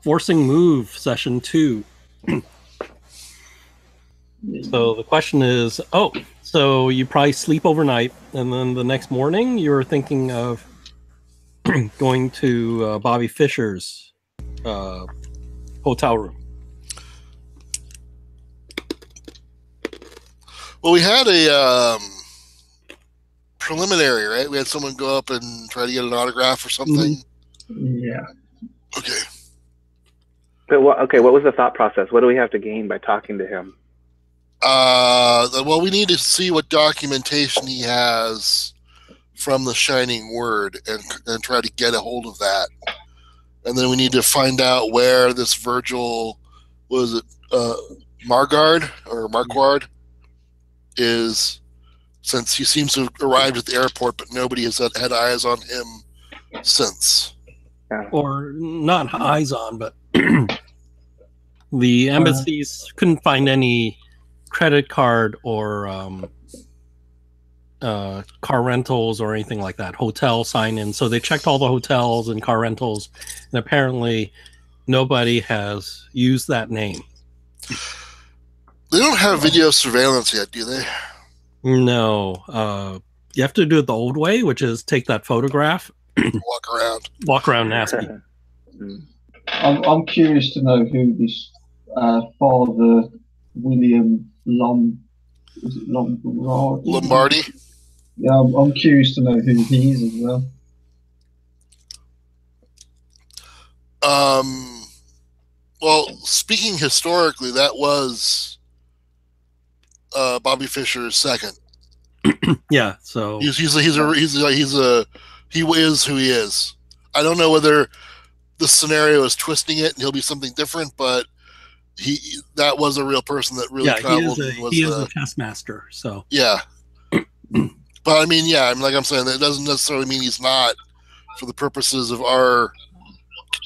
Forcing Move, Session 2. So the question is, so you probably sleep overnight, and then the next morning you're thinking of going to Bobby Fischer's hotel room. Well, we had a preliminary, right? We had someone go up and try to get an autograph or something. Yeah. Okay. But what was the thought process? What do we have to gain by talking to him? Well, we need to see what documentation he has from the Shining Word and try to get a hold of that. And then we need to find out where this Virgil, Margard or Marquard is, since he seems to have arrived at the airport, but nobody has had eyes on him since. Or not eyes on, but the embassies couldn't find any credit card or car rentals or anything like that, hotel sign-in. So they checked all the hotels and car rentals, and apparently nobody has used that name. They don't have video surveillance yet, do they? No. You have to do it the old way, which is take that photograph, walk around and ask people. I'm curious to know who this Father William Lombardi. Yeah, I'm curious to know who he is as well. Well, speaking historically, that was Bobby Fischer's second. Yeah, so he is who he is. I don't know whether the scenario is twisting it and he'll be something different, but that was a real person that really traveled. He is a chess master. So yeah, but I mean, like I'm saying, that doesn't necessarily mean he's not for the purposes of our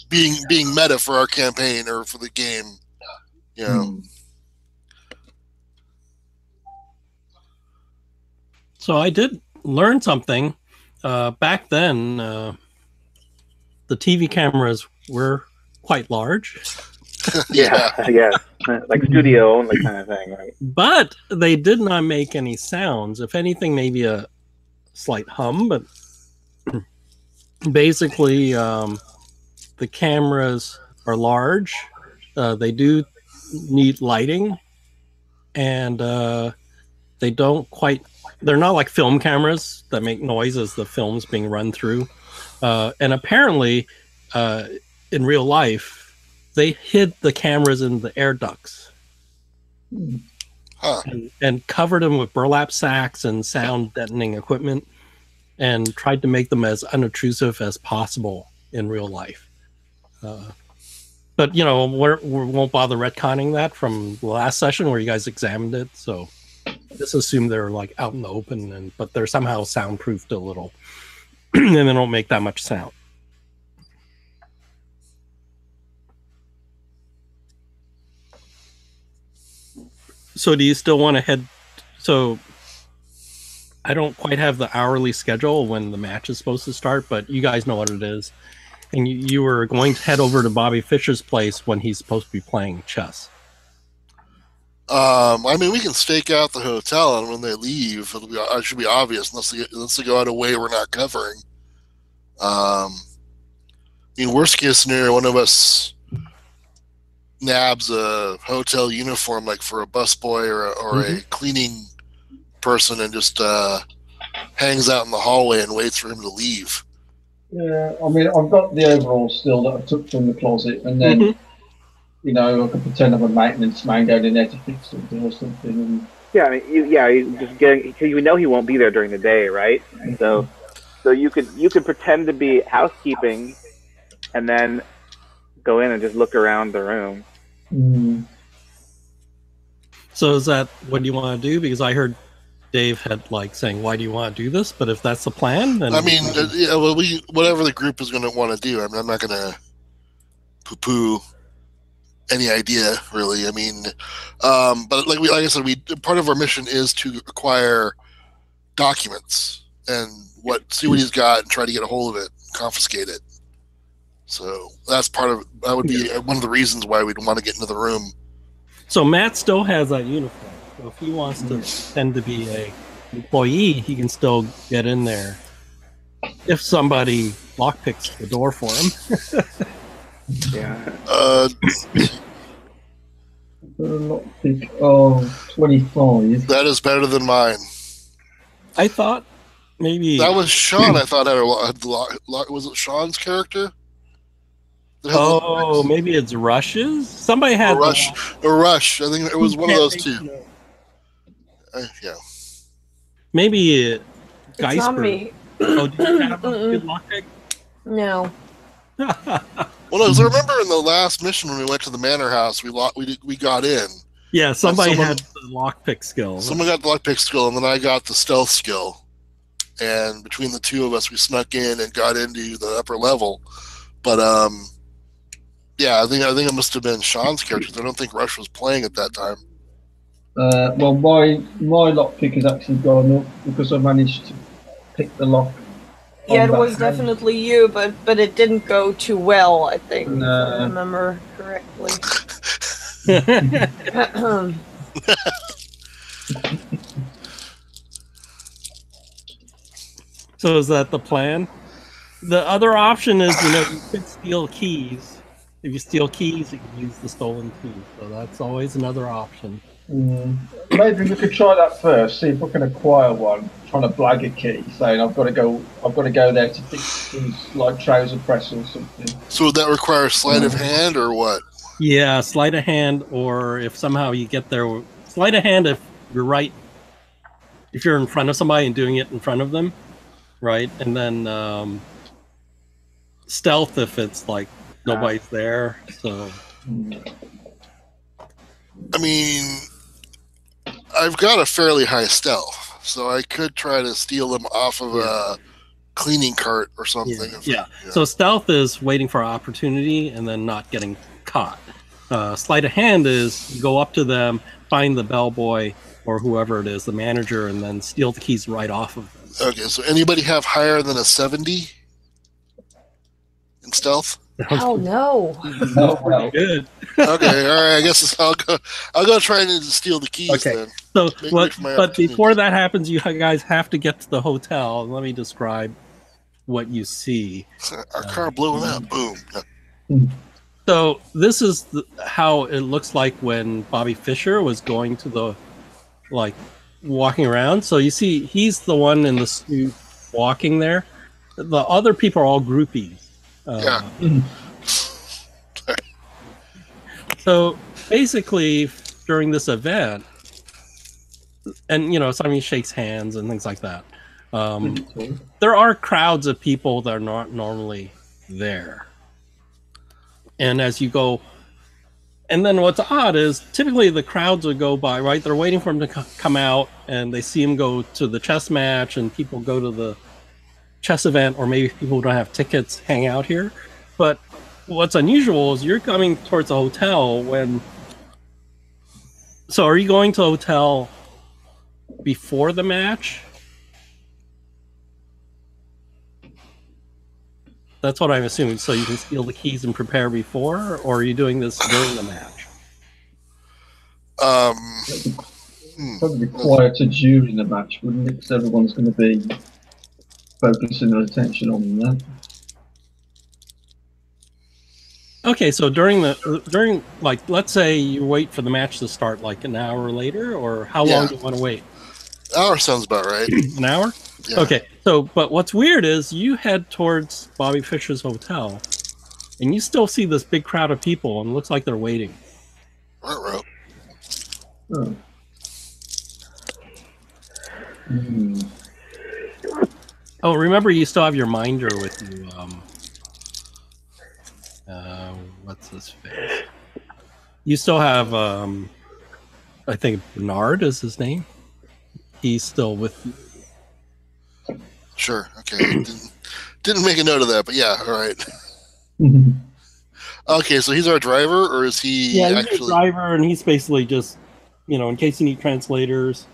being meta for our campaign or for the game. You know. So I did learn something. Back then, the TV cameras were quite large. Yeah, like studio only kind of thing, right? But they did not make any sounds. If anything, maybe a slight hum. But basically, the cameras are large. They do need lighting, and they don't quite. They're not like film cameras that make noise as the film's being run through. And apparently, in real life, they hid the cameras in the air ducts and covered them with burlap sacks and sound deadening equipment and tried to make them as unobtrusive as possible in real life. But, we won't bother retconning that from the last session where you guys examined it. So just assume they're like out in the open, but they're somehow soundproofed a little and they don't make that much sound. So do you still want to head? So I don't quite have the hourly schedule when the match is supposed to start, but you guys know what it is. And you were going to head over to Bobby Fischer's place when he's supposed to be playing chess. I mean, we can stake out the hotel, and when they leave, it should be obvious unless they go out a way we're not covering. I mean, worst case scenario, one of us nabs a hotel uniform, like for a busboy or a cleaning person, and just hangs out in the hallway and waits for him to leave. Yeah, I mean, I've got the overalls still that I took from the closet, and then I could pretend I'm a maintenance man going in there to fix something or something. And... Yeah, I mean, you just getting, because you know he won't be there during the day, right? So you could pretend to be housekeeping, and then go in and just look around the room. So is that what you want to do? Because I heard Dave had saying, "Why do you want to do this?" But if that's the plan, then I mean, whatever the group is going to want to do. I mean, I'm not going to poo-poo any idea, really. I mean, but like I said, part of our mission is to acquire documents and see what he's got and try to get a hold of it, confiscate it. So that would be one of the reasons why we'd want to get into the room. So Matt still has that uniform. So if he wants to pretend to be a employee, he can still get in there. If somebody lockpicks the door for him. Yeah. Lockpick of 25. That is better than mine. I thought maybe That was Sean. I thought had was it Sean's character? That had Oh, maybe it's Rush's. Somebody a had rush. A rush. I think it was one of those two. Yeah. Maybe It's not Geisper. me. Oh, did you have a good lockpick? No. Well, as I remember in the last mission when we went to the manor house, we got in. Yeah, somebody someone- had the lockpick skill. Someone got the lockpick skill, and then I got the stealth skill. And between the two of us, we snuck in and got into the upper level. But yeah, I think it must have been Sean's character. I don't think Rush was playing at that time. Well, my lockpick has actually gone up because I managed to pick the lock. Yeah, on it that was hand. definitely you, but it didn't go too well, I think, if No. I remember correctly. So is that the plan? The other option is, you could steal keys. If you steal keys, you can use the stolen keys. So that's always another option. Maybe we could try that first. See if we can acquire one. Trying to blag a key, saying I've got to go there to fix things like trouser press or something. So would that require sleight of hand or what? Yeah, sleight of hand, or if somehow you get there, sleight of hand if you're right. If you're in front of somebody and doing it in front of them, right? And then stealth if it's like nobody's there. So I mean, I've got a fairly high stealth, so I could try to steal them off of a cleaning cart or something. Yeah. So stealth is waiting for opportunity and then not getting caught. Sleight of hand is you go up to them, find the bellboy or whoever it is, the manager, and then steal the keys right off of them. Okay, so anybody have higher than a 70 in stealth? Oh no! Oh, well. Good. Okay, all right. I guess I'll go try and steal the keys Okay. then. So, Make but for my opportunity. before that happens, you guys have to get to the hotel. Let me describe what you see. Our car blowing up. Boom. So this is how it looks like when Bobby Fischer was going to the, walking around. So you see, he's the one in the suit walking there. The other people are all groupies. Yeah. So basically, during this event, and somebody shakes hands and things like that. There are crowds of people that are not normally there. And as you go, and then what's odd is typically the crowds would go by, right? They're waiting for him to come out, and they see him go to the chess match, and people go to the chess event, or maybe people who don't have tickets hang out here. But what's unusual is you're coming towards a hotel when. So are you going to a hotel before the match? That's what I'm assuming. So you can steal the keys and prepare before, or are you doing this during the match? Probably be quieter during the match, wouldn't it? Because everyone's going to be focusing their attention on that. Okay, so during let's say you wait for the match to start like an hour later, or how long do you want to wait? Hour sounds about right. An hour? Yeah. Okay, so but what's weird is you head towards Bobby Fischer's hotel, and you still see this big crowd of people, and it looks like they're waiting. Right. Oh. Oh, remember you still have your minder with you. What's his face? You still have, I think Bernard is his name. He's still with you. Sure. Okay. Didn't make a note of that, but yeah. All right. Okay, so he's our driver, or is he Yeah, he's actually a driver, and he's basically just, in case you need translators.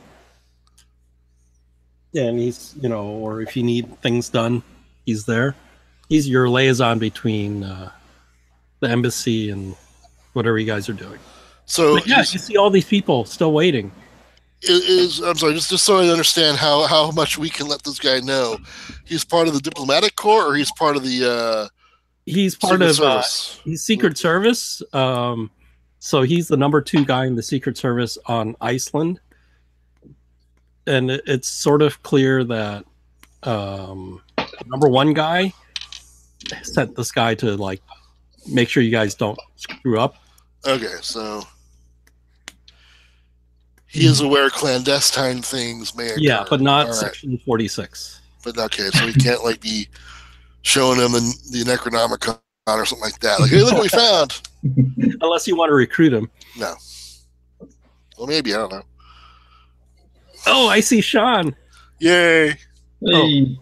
Yeah, and he's, or if you need things done, he's there. He's your liaison between the embassy and whatever you guys are doing. So But yeah, you see all these people still waiting. I'm sorry, just so I understand how much we can let this guy know. He's part of the diplomatic corps, or he's part of the He's part Secret of Service. He's Secret Service. So he's the number 2 guy in the Secret Service on Iceland, and it's sort of clear that the number 1 guy sent this guy to like make sure you guys don't screw up. Okay, so he is aware clandestine things may occur. Yeah, but not All right. Section 46. But okay, so he can't like be showing him the Necronomicon or something like that. Like, hey, look what we found. Unless you want to recruit him. No. Well, maybe, I don't know. Oh, I see Sean. Yay. Hey.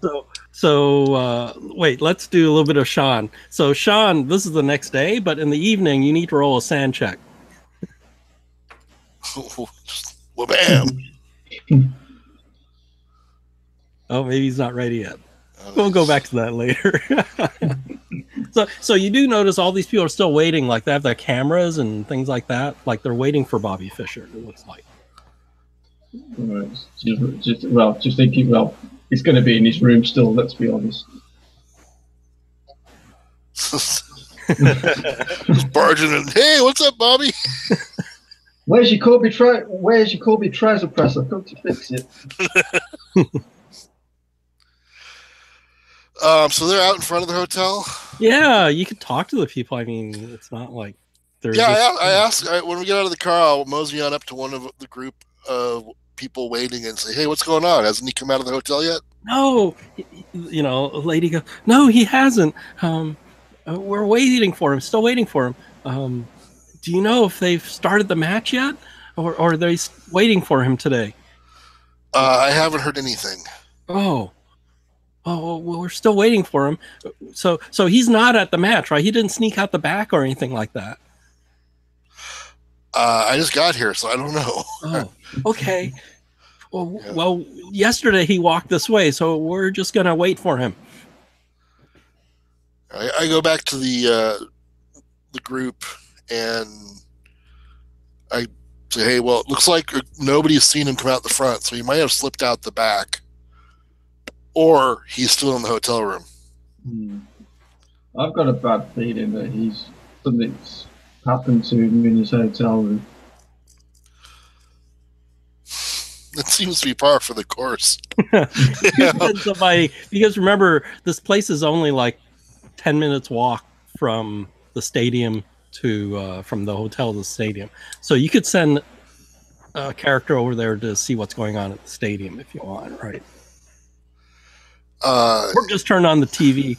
So wait, let's do a little bit of Sean. So Sean, this is the next day, but in the evening you need to roll a sand check. Well, bam. Oh, maybe he's not ready yet. We'll go back to that later. So you do notice all these people are still waiting, like they have their cameras and things like that. Like they're waiting for Bobby Fischer, it looks like. Right. Just thinking, well, he's going to be in his room still, let's be honest. Just barging in. Hey, what's up, Bobby? Where's your Corby trouser press? I've got to fix it. So they're out in front of the hotel. Yeah, you could talk to the people. I mean, it's not like they're. Yeah, just, I asked when we get out of the car, I'll mosey on up to one of the group of people waiting and say, "Hey, what's going on? Hasn't he come out of the hotel yet?" No, you know, a lady goes, "No, he hasn't. We're waiting for him. Still waiting for him. Do you know if they've started the match yet, or are they waiting for him today?" I haven't heard anything. Oh, well, we're still waiting for him. So he's not at the match, right? He didn't sneak out the back or anything like that. I just got here, so I don't know. Oh, okay. Well, yesterday he walked this way, so we're just gonna wait for him. I go back to the group and I say, "Hey, well, it looks like nobody's seen him come out the front, so he might have slipped out the back, or he's still in the hotel room." I've got a bad feeling that something's happened to him in his hotel room. It seems to be par for the course. Because remember, this place is only like 10 minutes walk from the stadium to from the hotel to the stadium. So you could send a character over there to see what's going on at the stadium if you want, right? Or just turn on the TV.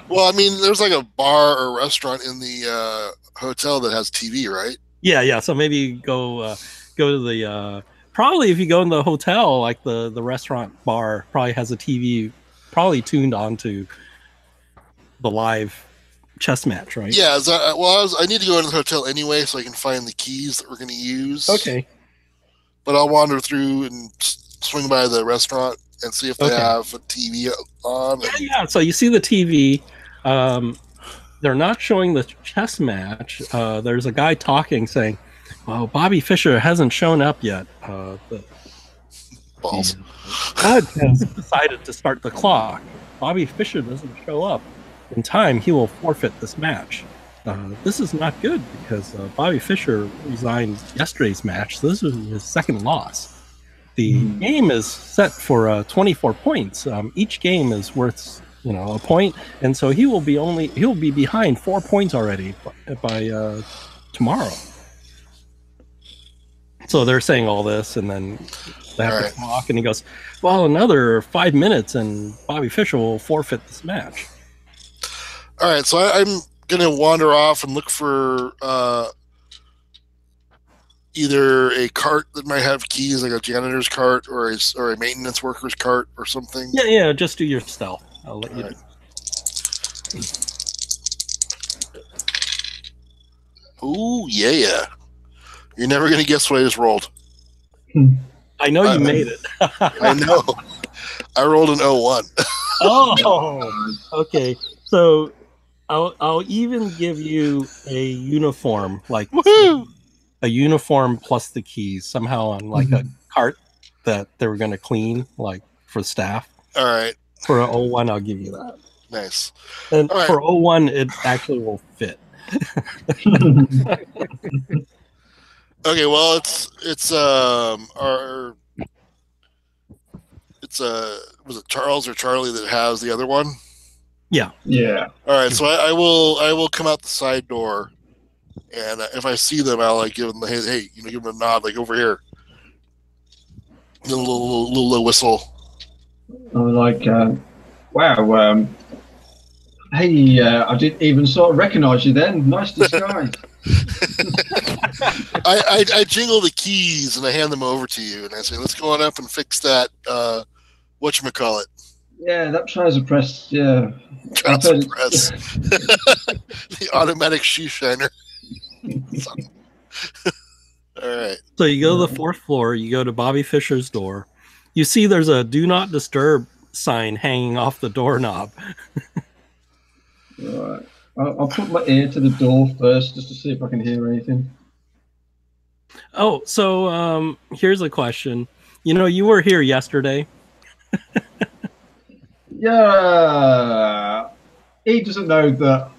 Well, I mean, there's like a bar or restaurant in the hotel that has TV, right? Yeah. So maybe go to the probably if you go in the hotel, like the restaurant bar probably has a TV, probably tuned onto the live chess match, right? Yeah. I need to go into the hotel anyway, so I can find the keys that we're going to use. Okay. But I'll wander through and swing by the restaurant and see if they have a TV on. Yeah. So you see the TV. They're not showing the chess match. There's a guy talking saying, "Well, Bobby Fischer hasn't shown up yet. Balls. God has decided to start the clock. Bobby Fischer doesn't show up in time. He will forfeit this match. This is not good because Bobby Fischer resigned yesterday's match. So this is his second loss. The game is set for 24 points. Each game is worth a point, and so he'll be behind 4 points already by tomorrow." So they're saying all this, and then they have to talk, and he goes, "Well, another 5 minutes, and Bobby Fischer will forfeit this match." All right, so I'm going to wander off and look for either a cart that might have keys, like a janitor's cart or a maintenance worker's cart or something. Yeah, just do your stealth. I'll let you do. Ooh, yeah. You're never going to guess what I just rolled. I know you made it. I know. I rolled an 01. Oh, okay. So I'll even give you a uniform, like Woohoo! a uniform plus the keys somehow on like a cart that they were going to clean, like for staff. All right, For an O1, I'll give you that. nice. And All right. for O1, it actually will fit. Okay, well, was it Charles or Charlie that has the other one? Yeah. Yeah. All right, so I will come out the side door, and if I see them, I'll like give them the hey, give them a nod, like over here, a little whistle. I'm like, wow. Hey, I didn't even sort of recognise you then. Nice disguise. I jingle the keys and I hand them over to you, and I say, let's go on up and fix that. Whatchamacallit? Yeah, that trouser press. Yeah. Trouser press. The automatic shoe shiner. All right. So you go to the fourth floor, you go to Bobby Fischer's door. You see there's a do not disturb sign hanging off the doorknob. All right. I'll put my ear to the door first just to see if I can hear anything. Oh, so here's a question. You were here yesterday. Yeah. He doesn't know that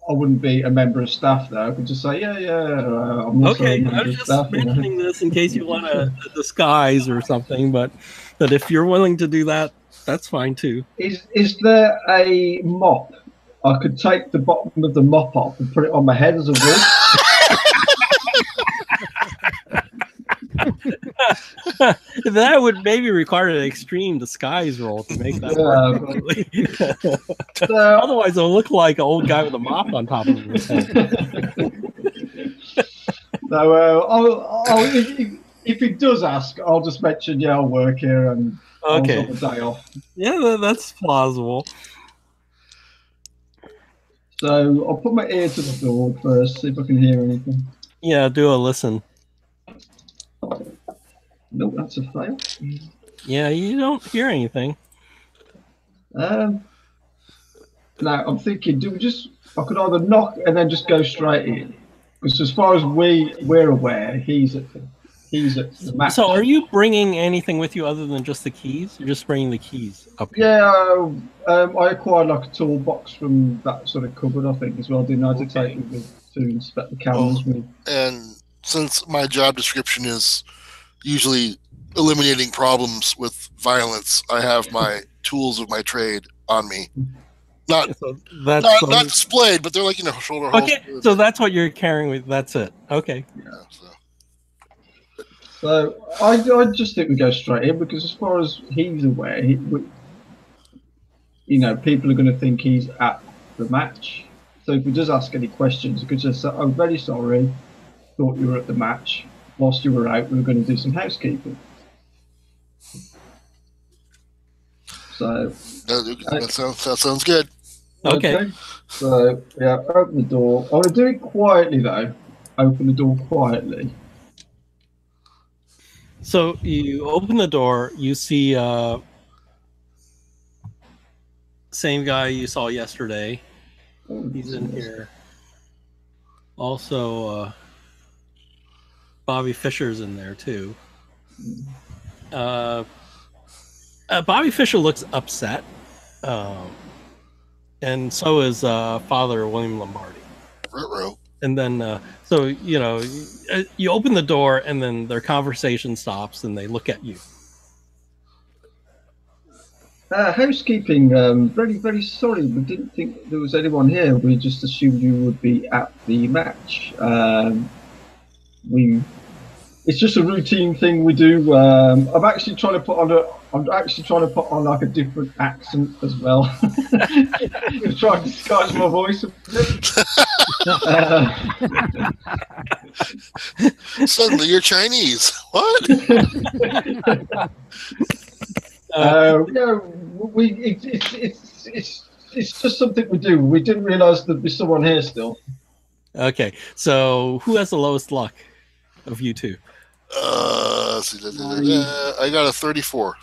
I wouldn't be a member of staff, though. I could just say, I'm also a Okay, member I of was just staff. mentioning this in case you want a disguise or something, but if you're willing to do that, that's fine too. Is there a mop? I could take the bottom of the mop off and put it on my head as a wig. That would maybe require an extreme disguise roll to make that work. Otherwise, it'll look like an old guy with a mop on top of his head. So, if he does ask, I'll just mention, I'll work here and okay. I'll take a day off. Yeah, that's plausible. So I'll put my ear to the door first, see if I can hear anything. Yeah, do a listen. Nope, that's a fail. Yeah, you don't hear anything. Now I'm thinking, I could either knock and then just go straight in, because as far as we're aware, he's at the match. So, are you bringing anything with you other than just the keys? You're just bringing the keys up here? Yeah, I acquired like a toolbox from that sort of cupboard, I think, as well. Didn't I? To take to inspect the cameras. And since my job description is usually eliminating problems with violence, I have my tools of my trade on me. Not displayed, but they're like shoulder holsters. Okay, so that's what you're carrying with. That's it. Okay. Yeah. So I just think we go straight in, because as far as he's aware, people are going to think he's at the match. So if he does ask any questions, he could just say, "I'm very sorry, thought you were at the match. Whilst you were out, we were going to do some housekeeping." So that sounds good. Okay. So open the door. I want to do it quietly though. Open the door quietly. So you open the door, you see same guy you saw yesterday. He's in here. Also, Bobby Fischer's in there too. Bobby Fischer looks upset, and so is Father William Lombardi. Ruh-roh. And then, you open the door, and then their conversation stops, and they look at you. Housekeeping. Very, very sorry. We didn't think there was anyone here. We just assumed you would be at the match. It's just a routine thing we do. I'm actually trying to put on like a different accent as well. To try and disguise my voice a bit. Suddenly you're Chinese. What? It's just something we do. We didn't realise there'd be someone here still. Okay, so who has the lowest luck of you two? I got a 34.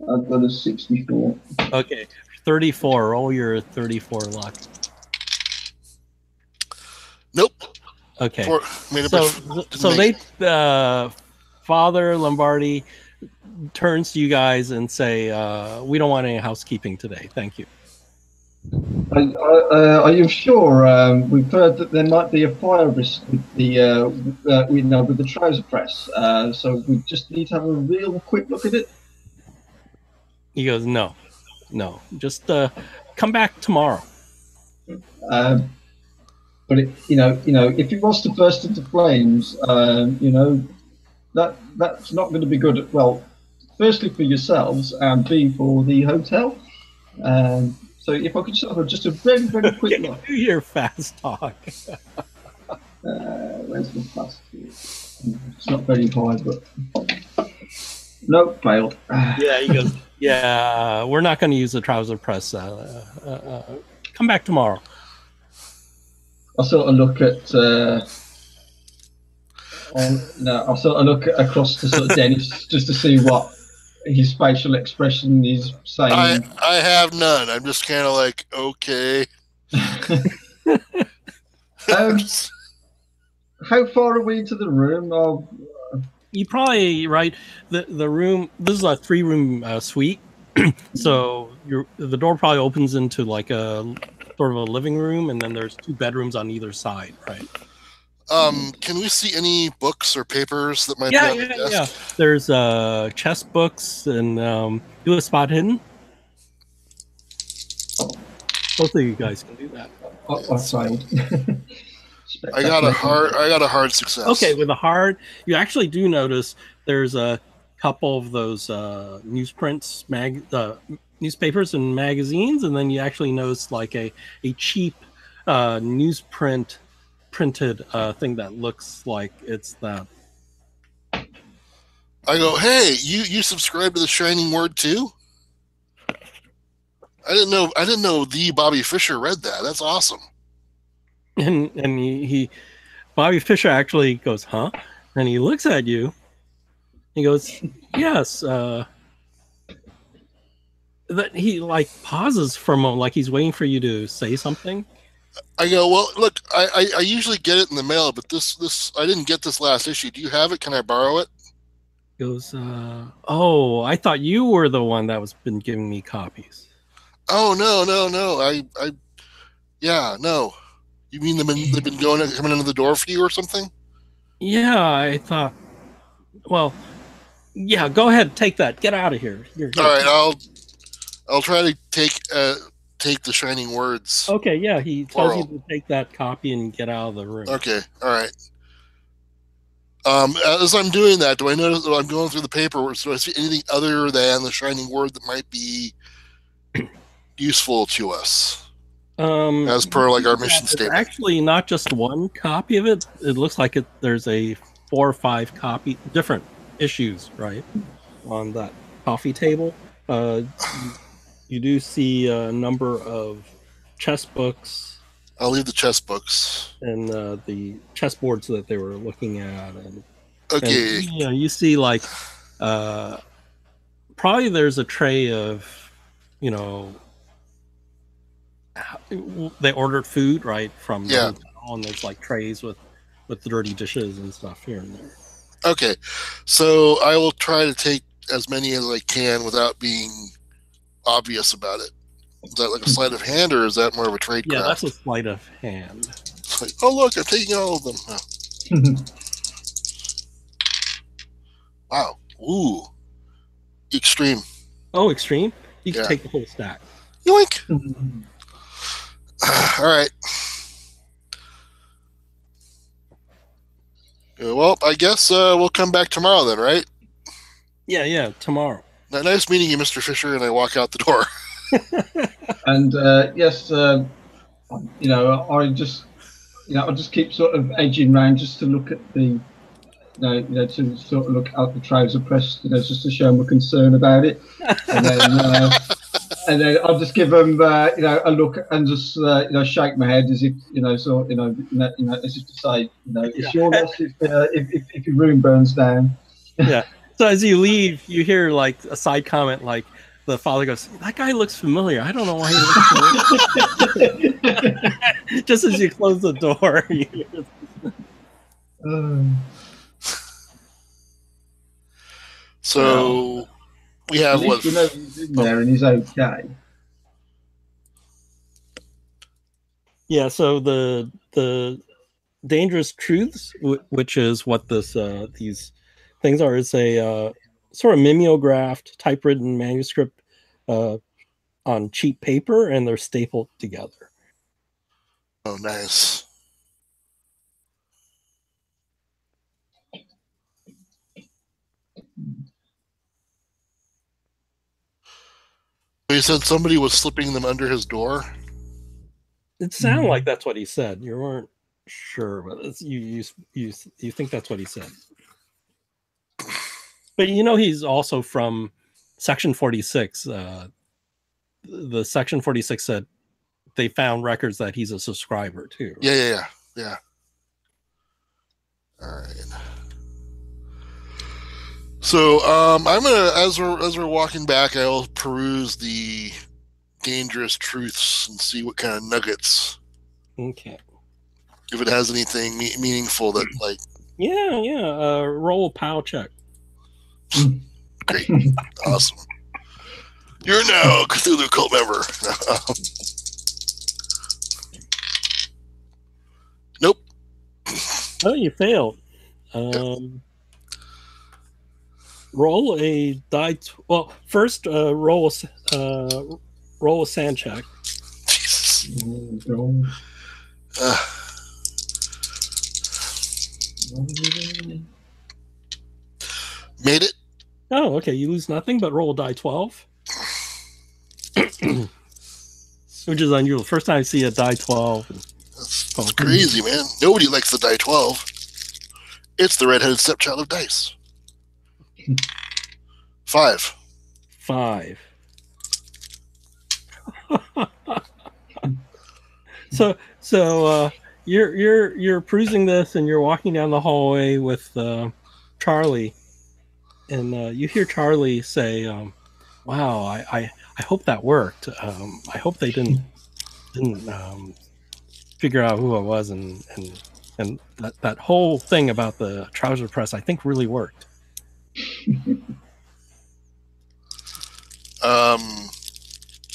I've got a 64. Okay, 34. Roll your 34 luck. Nope. Okay. Father Lombardi turns to you guys and say, "We don't want any housekeeping today. Thank you." Are you sure? We've heard that there might be a fire risk with the with the trouser press. So we just need to have a real quick look at it. He goes, "No, just come back tomorrow." But if it was to burst into flames, that's not going to be good. Well, firstly for yourselves, and B for the hotel. So if I could just a very, very quick look. Do your fast talk. Where's the fast? It's not very high, but nope, failed. Yeah, he goes. Yeah, we're not going to use the trouser press. Come back tomorrow. I'll sort of look at. I'll sort of look across to sort of Dennis just to see what his facial expression is saying. I have none. I'm just kind of like, okay. How far are we into the room? You probably right. The room. This is a 3-room suite, so the door probably opens into like a sort of a living room, and then there's 2 bedrooms on either side, right? Can we see any books or papers that might be on the desk? Yeah. There's chess books and do a spot hidden. Both of you guys can do that. I got a hard success. Okay, with a hard, you actually do notice there's a couple of those newspapers and magazines, and then you actually notice like a cheap newsprint printed thing that looks like it's that. I go, hey, you subscribe to the Shining Word too? I didn't know the Bobby Fischer read that. That's awesome. And he Bobby Fischer actually goes, huh? And he looks at you. He goes, yes. That he like pauses for a moment, like he's waiting for you to say something. I go, well, look, I usually get it in the mail, but this I didn't get this last issue. Do you have it? Can I borrow it? He goes, oh, I thought you were the one that was been giving me copies. Oh no. No. You mean they've been coming into the door for you or something? Yeah, I thought. Well, yeah. Go ahead, take that. Get out of here. Here. All right, I'll try to take the Shining Words. Okay, yeah. He tells you to take that copy and get out of the room. Okay, all right. As I'm doing that, do I notice that I'm going through the paperwork? Do I see anything other than the Shining Word that might be useful to us? As per like our mission statement. Actually, not just one copy of it. It looks like there's a 4 or 5 different issues, right, on that coffee table. You do see a number of chess books. I'll leave the chess books and the chessboards that they were looking at. Okay. And, you see like probably there's a tray of, they ordered food right from the hotel, and there's like trays with dirty dishes and stuff here and there. Okay, so I will try to take as many as I can without being obvious about it. Is that like a sleight of hand, or is that more of a trade craft? Yeah, that's a sleight of hand. It's like, oh look, I'm taking all of them. Oh. Wow. Ooh. Extreme. Oh, extreme? You can take the whole stack. Yoink. All right. Well, I guess we'll come back tomorrow then, right? Yeah, tomorrow. Nice meeting you, Mr. Fisher, and I walk out the door. And yes, I just keep sort of edging around just to look at the, to sort of look at the trouser press, just to show my concern about it, and then. And then I'll just give them, a look and just, shake my head as if, as if to say, it's your loss if your room burns down. Yeah. So as you leave, you hear like a side comment, like, the father goes, "That guy looks familiar. I don't know why he looks familiar." Just as you close the door, So we at have least we know he's in there and he's okay. yeah. So the dangerous truths, which is what this these things are, is a sort of mimeographed typewritten manuscript on cheap paper, and they're stapled together. Oh, nice. He said somebody was slipping them under his door. It sounded like that's what he said. You weren't sure, but you think that's what he said. But he's also from Section 46. The Section 46 said they found records that he's a subscriber too. Right? Yeah. All right. So I'm gonna, as we're walking back, I'll peruse the dangerous truths and see what kind of nuggets. Okay. If it has anything meaningful that like. Yeah. Roll a POW check. Great. Awesome. You're now a Cthulhu cult member. Nope. Oh, you failed. Roll a die. Well, first roll a sand check. Jesus. Made it. Oh, okay. You lose nothing, but roll a die 12. Which is unusual. First time I see a die 12. That's crazy, man. Nobody likes the die 12. It's the redheaded stepchild of dice. 5. So you're perusing this, and you're walking down the hallway with Charlie, and you hear Charlie say, "Wow, I hope that worked. I hope they didn't figure out who I was, and that whole thing about the trouser press, I think, really worked."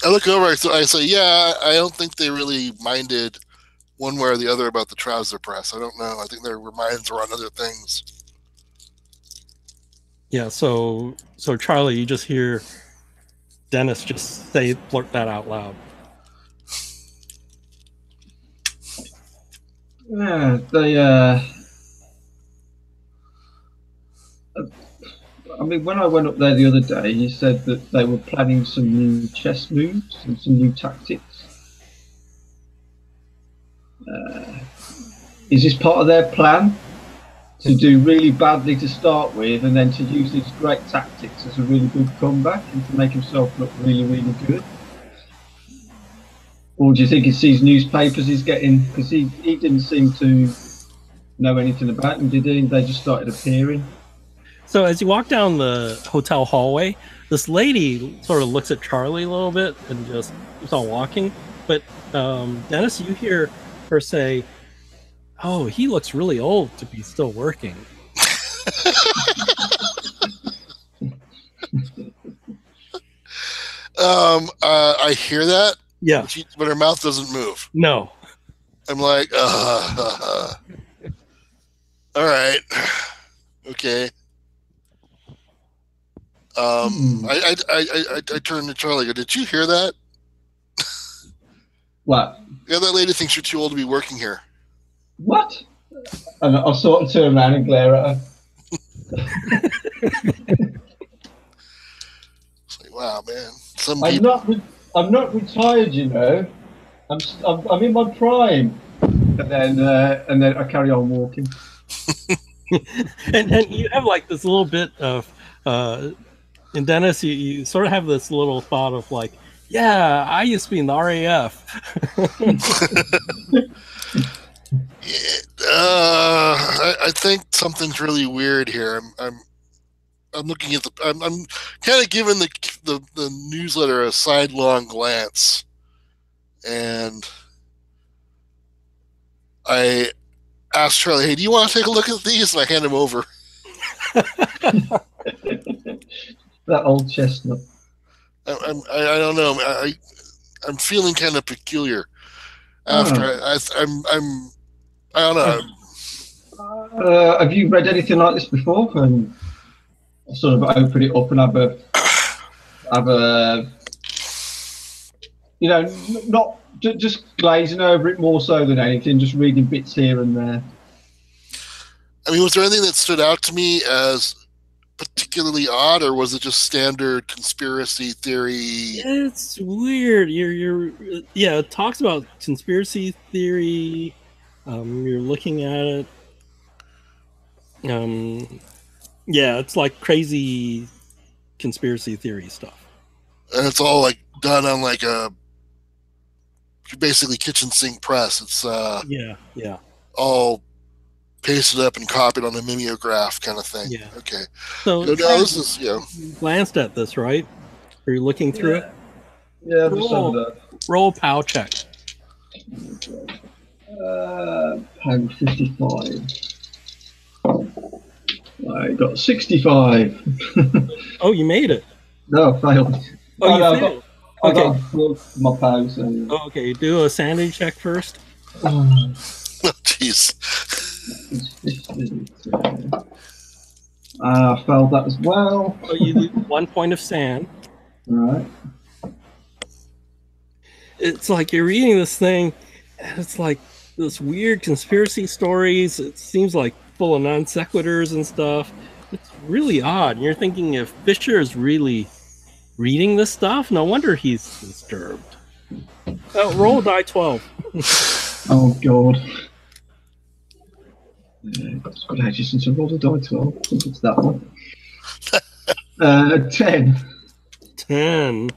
I look over. I say, "Yeah, I don't think they really minded one way or the other about the trouser press. I don't know. I think their minds were on other things." Yeah. So Charlie, you just hear Dennis just blurt that out loud. Yeah, they. I mean, when I went up there the other day, he said that they were planning some new chess moves and some new tactics. Is this part of their plan? To do really badly to start with, and then to use these great tactics as a really good comeback and to make himself look really, really good? Or do you think it's these newspapers he's getting? Because he didn't seem to know anything about them, did he? They just started appearing. So as you walk down the hotel hallway, this lady sort of looks at Charlie a little bit and just keeps on walking. But Dennis, you hear her say, "Oh, he looks really old to be still working." I hear that. Yeah. But her mouth doesn't move. No. I'm like, all right, okay. I turned to Charlie. Go, did you hear that? What? Yeah, that lady thinks you're too old to be working here. What? And I'll sort of turn around and glare at her. It's like, wow, man. I'm not retired, you know. I'm in my prime. And then I carry on walking. and you have like this little bit of in Dennis, you sort of have this little thought of like, yeah, I used to be in the RAF. I think something's really weird here. I'm looking at I'm kind of giving the newsletter a sidelong glance, and I asked Charlie, "Hey, do you want to take a look at these?" And I hand him over. That old chestnut. I don't know. I'm feeling kind of peculiar after I don't know. Have you read anything like this before? And sort of open it up and have a not just glazing over it more so than anything, just reading bits here and there. I mean, was there anything that stood out to me as particularly odd, or was it just standard conspiracy theory? It's weird. It talks about conspiracy theory. You're looking at it. It's like crazy conspiracy theory stuff. And it's all like done on like a basically kitchen sink press. It's all pasted up and copied on a mimeograph kind of thing. Yeah. Okay. So this is you glanced at this, right? Are you looking through it? Yeah. Roll POW check. POW 55. I got 65. Oh, you made it. No, I failed. Oh, you failed. Okay. My POW. So... Okay, do a sanity check first. Oh, jeez. I failed that as well. So you lose 1 point of sand. All right. It's like you're reading this thing, and it's like this weird conspiracy stories. It seems like full of non sequiturs and stuff. It's really odd. And you're thinking if Fisher is really reading this stuff, no wonder he's disturbed. Roll die 12. Oh God. It's good ages since I rolled a die 12. I think it's that one. 10. 10.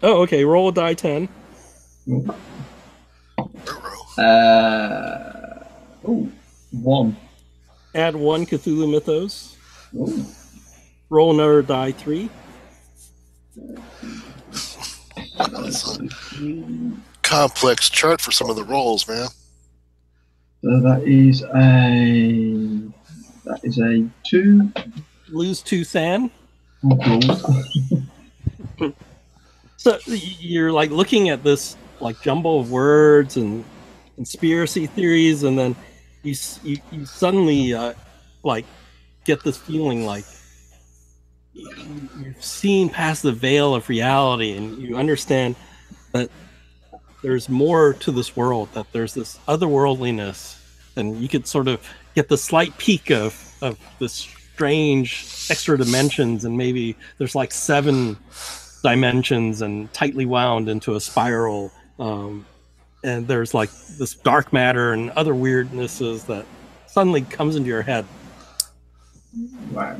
Oh, okay. Roll a die 10. Oh, 1. Add 1 Cthulhu Mythos. Ooh. Roll another die 3. That's a complex chart for some of the rolls, man. So that is a 2. Lose 2 sand. Oh, So you're like looking at this like jumble of words and conspiracy theories, and then you suddenly like get this feeling like you've seen past the veil of reality, and you understand that there's more to this world, that there's this otherworldliness, and you could sort of get the slight peek of this strange extra dimensions, and maybe there's like 7 dimensions and tightly wound into a spiral, and there's like this dark matter and other weirdnesses that suddenly comes into your head. wow.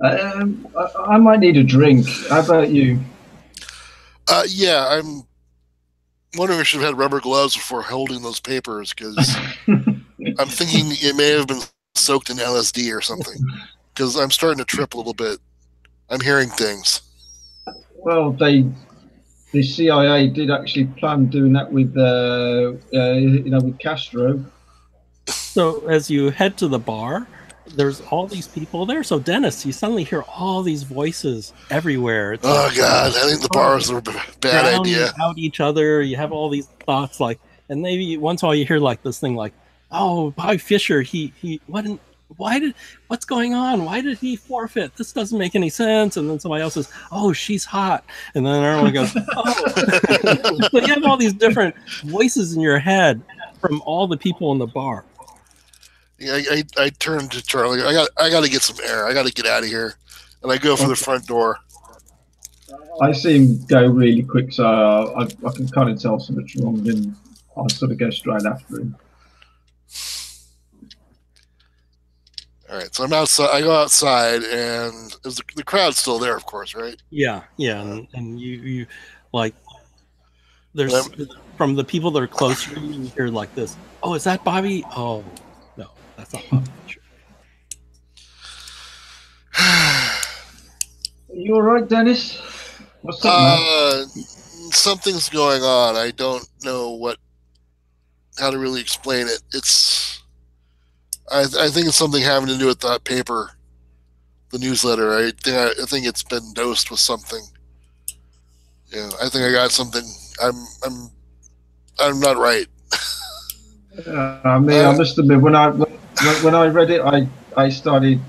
I might need a drink. How about you? Yeah, I'm wondering if I should have had rubber gloves before holding those papers, because I'm thinking it may have been soaked in LSD or something, because I'm starting to trip a little bit. I'm hearing things. Well, the CIA did actually plan doing that with with Castro. So as you head to the bar, there's all these people there. So Dennis, you suddenly hear all these voices everywhere. It's God, I think the bars are a bad idea. Out each other, you have all these thoughts like, and maybe once in a while you hear like this thing like, "Oh, Bobby Fischer, what's going on? Why did he forfeit? This doesn't make any sense." And then somebody else says, "Oh, she's hot." And then everyone goes, "Oh." So you have all these different voices in your head from all the people in the bar. Yeah, I turn to Charlie. I got to get some air. I got to get out of here, and I go for the front door. I see him go really quick, so I can kind of tell something's wrong, and I sort of go straight after him. All right, so I'm outside. I go outside, and the crowd's still there, of course, right? Yeah, and you like there's from the people that are close to you, you hear like this. Oh, is that Bobby? Oh, no, that's not Bobby. You all right, Dennis? What's up, man? Something's going on. I don't know how to really explain it. I think it's something having to do with that paper, the newsletter. I think it's been dosed with something. Yeah, I think I got something. I'm not right. I mean, I must admit, when I read it, I started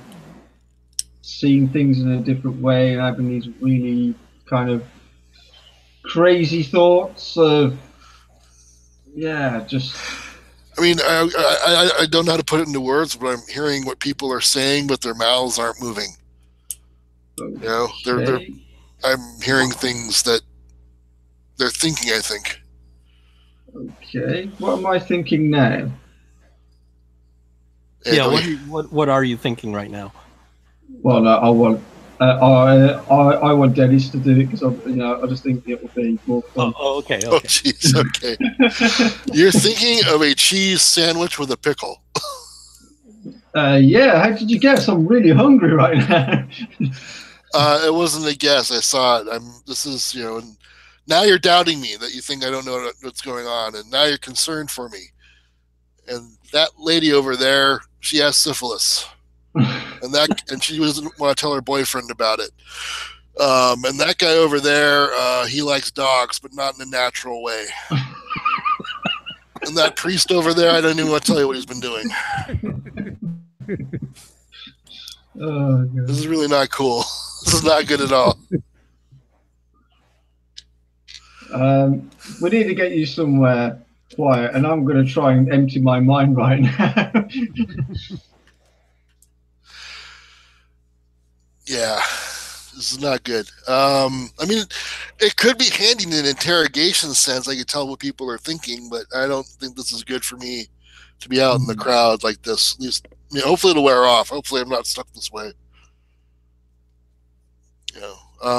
seeing things in a different way and having these really kind of crazy thoughts of, just. I mean, I don't know how to put it into words, but I'm hearing what people are saying, but their mouths aren't moving. Okay. I'm hearing things that they're thinking, I think. Okay. What am I thinking now? Yeah. What are you thinking right now? Well, no, I want Dennis to do it because I just think it will be more fun. Oh, okay. Oh, jeez. Okay. You're thinking of a cheese sandwich with a pickle. Yeah. How did you guess? I'm really hungry right now. It wasn't a guess. I saw it. And now you're doubting me that you think I don't know what's going on, and now you're concerned for me. And that lady over there, she has syphilis. and she doesn't want to tell her boyfriend about it. And that guy over there, he likes dogs, but not in a natural way. And that priest over there, I don't even want to tell you what he's been doing. Oh, God. This is really not cool. This is not good at all. We need to get you somewhere quiet, and I'm going to try and empty my mind right now. Yeah, this is not good. I mean, it could be handy in an interrogation sense. I could tell what people are thinking, but I don't think this is good for me to be out in the crowd like this. At least, hopefully it'll wear off. Hopefully I'm not stuck this way.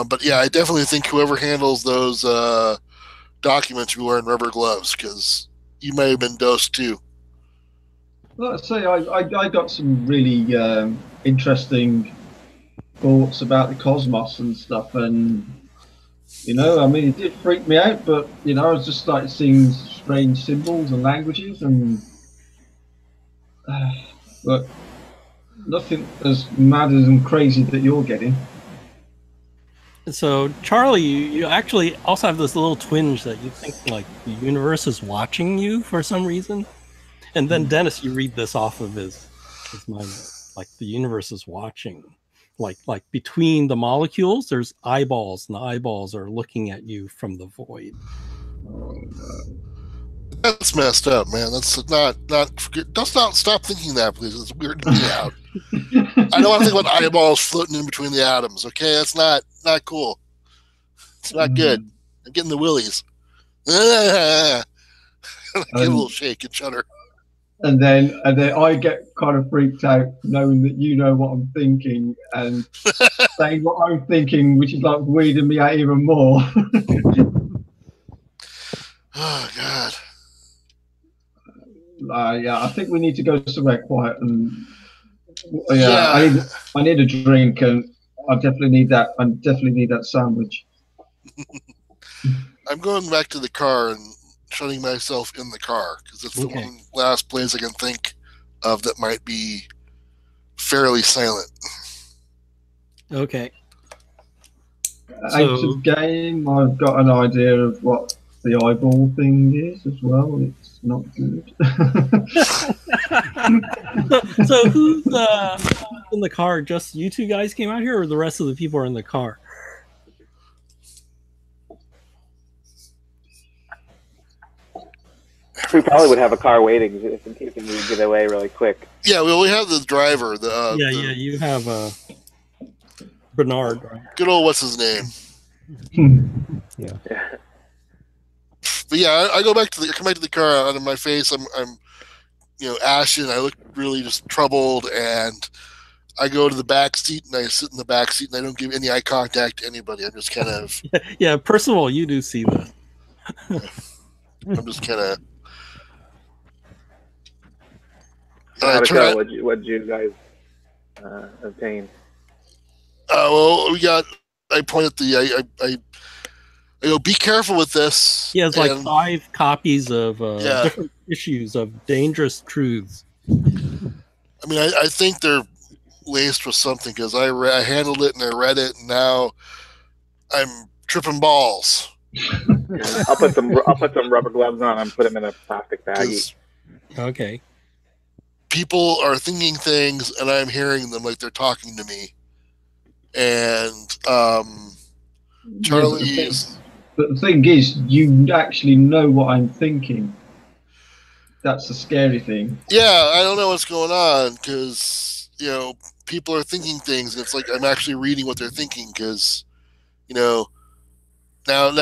But yeah, I definitely think whoever handles those documents should be wearing rubber gloves because you may have been dosed too. Let's say I got some really interesting thoughts about the cosmos and stuff, and I mean, it did freak me out, but I was just started seeing strange symbols and languages, and but nothing as mad and crazy that you're getting. So, Charlie, you actually also have this little twinge that you think like the universe is watching you for some reason. And then Dennis, you read this off of his mind, like the universe is watching. Like between the molecules, there's eyeballs, and the eyeballs are looking at you from the void. Oh, no. That's messed up, man. That's not. Don't stop thinking that, please. It's weird to me out. I don't want to think about eyeballs floating in between the atoms. Okay, that's not cool. It's not good. I'm getting the willies. Give a little shake and shudder. And then I get kind of freaked out knowing that you know what I'm thinking and saying what I'm thinking, which is like weirding me out even more. Oh God. Yeah, I think we need to go somewhere quiet and I need a drink, and I definitely need that. I definitely need that sandwich. I'm going back to the car and shutting myself in the car because it's the one last place I can think of that might be fairly silent. Okay. Out of game, I've got an idea of what the eyeball thing is as well. It's not good. So who's in the car? Just you two guys came out here, or the rest of the people are in the car? We probably would have a car waiting if in case we need to get away really quick. Yeah, well, we have the driver. You have Bernard. Right? Good old what's his name? Yeah. But yeah, I come back to the car. Out of my face, I'm ashen. I look really just troubled, and I go to the back seat and I sit in the back seat and I don't give any eye contact to anybody. I'm just kind of yeah. Percival, you do see this. I'm just kind of. How'd it go? What'd you guys obtain? Well, we got. I pointed the. I go, be careful with this. He has like 5 copies of different issues of Dangerous Truths. I mean, I think they're laced with something because I handled it and I read it, and now I'm tripping balls. I'll put some rubber gloves on and put them in a plastic baggie. Okay. People are thinking things, and I'm hearing them like they're talking to me. And Charlie's. But the thing is, you actually know what I'm thinking. That's the scary thing. Yeah, I don't know what's going on because people are thinking things. And it's like I'm actually reading what they're thinking because now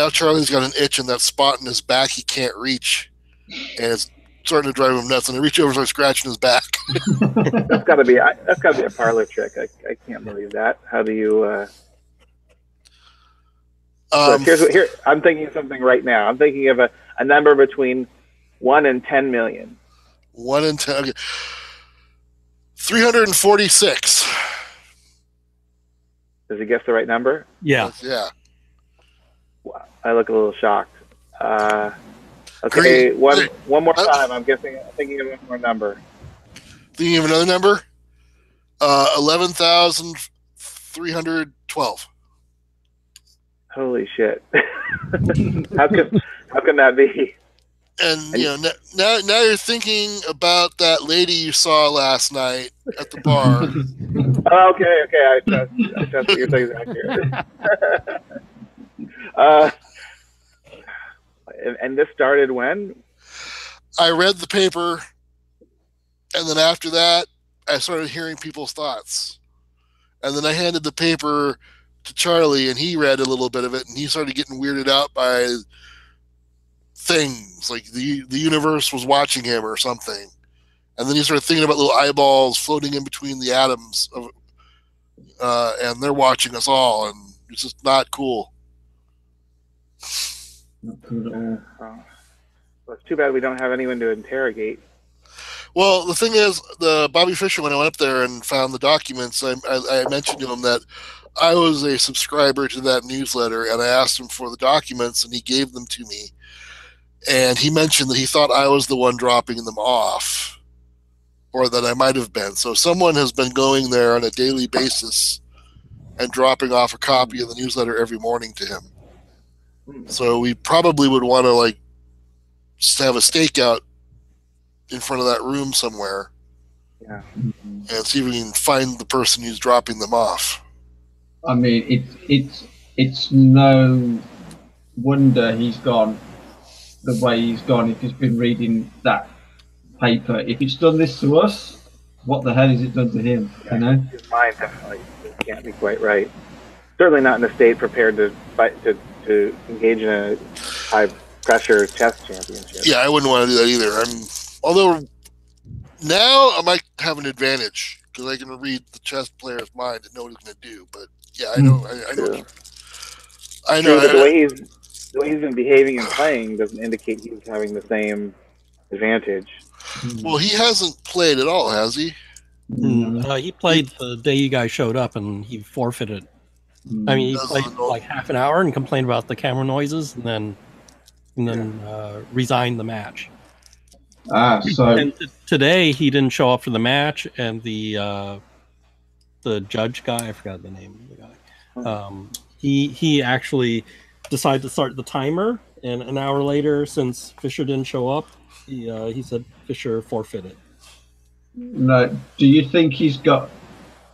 Charlie's got an itch in that spot in his back he can't reach, and it's starting to drive him nuts. And I reach over and start scratching his back. That's got to be a parlor trick. I can't believe that. How do you? Here, I'm thinking of something right now. I'm thinking of a number between 1 and 10 million. 1 and 10. Okay. 346. Does he guess the right number? Yeah. Yeah. Wow. I look a little shocked. Okay, one more time. I'm thinking of one more number. Thinking of another number? 11,312. Holy shit! How can that be? And now you're thinking about that lady you saw last night at the bar. Okay. I trust what you're saying accurate. And this started when? I read the paper, and then after that, I started hearing people's thoughts. And then I handed the paper to Charlie, and he read a little bit of it, and he started getting weirded out by things like the universe was watching him or something. And then he started thinking about little eyeballs floating in between the atoms of, and they're watching us all, and it's just not cool. Well, it's too bad we don't have anyone to interrogate. Well, the thing is, the Bobby Fischer, when I went up there and found the documents, I mentioned to him that I was a subscriber to that newsletter, and I asked him for the documents, and he gave them to me. And he mentioned that he thought I was the one dropping them off, or that I might have been. So someone has been going there on a daily basis and dropping off a copy of the newsletter every morning to him. So we probably would want to just have a stakeout in front of that room somewhere, and see if we can find the person who's dropping them off. I mean, it's no wonder he's gone the way he's gone if he's been reading that paper. If it's done this to us, what the hell is it done to him? His mind definitely can't be quite right. Certainly not in a state prepared to engage in a high pressure chess championship. Yeah, I wouldn't want to do that either. Although now I might have an advantage because I can read the chess player's mind and know what he's going to do. But yeah, I know. I know. But the way he's been behaving and playing doesn't indicate he's having the same advantage. Well, he hasn't played at all, has he? He played the day you guys showed up, and he forfeited. I mean, he played like half an hour and complained about the camera noises, and then resigned the match. So today he didn't show up for the match, and the judge guy, I forgot the name of the guy. He actually decided to start the timer, and an hour later, since Fisher didn't show up, he said Fisher forfeited. No, do you think he's got,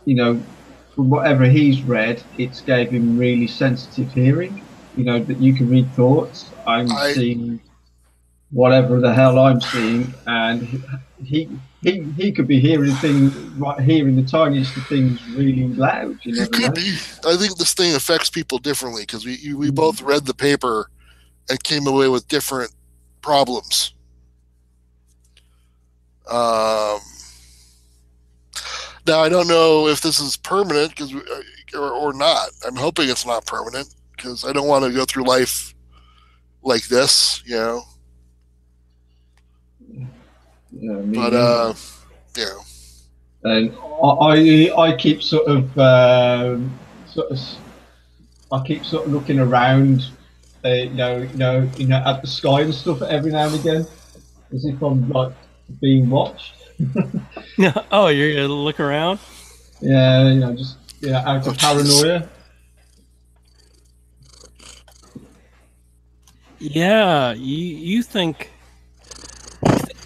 from whatever he's read, it's gave him really sensitive hearing? That you can read thoughts. I'm seeing whatever the hell I'm seeing, and he could be hearing things, hearing the tiniest of things really loud. It could be. I think this thing affects people differently because we both read the paper and came away with different problems. Now I don't know if this is permanent or not. I'm hoping it's not permanent because I don't want to go through life like this, you know. Yeah, me But neither. you know, And I keep I keep sort of looking around, at the sky and stuff every now and again, as if I'm like being watched. Oh, you're gonna look around? Yeah, just out oh of jeez. paranoia. Yeah, you think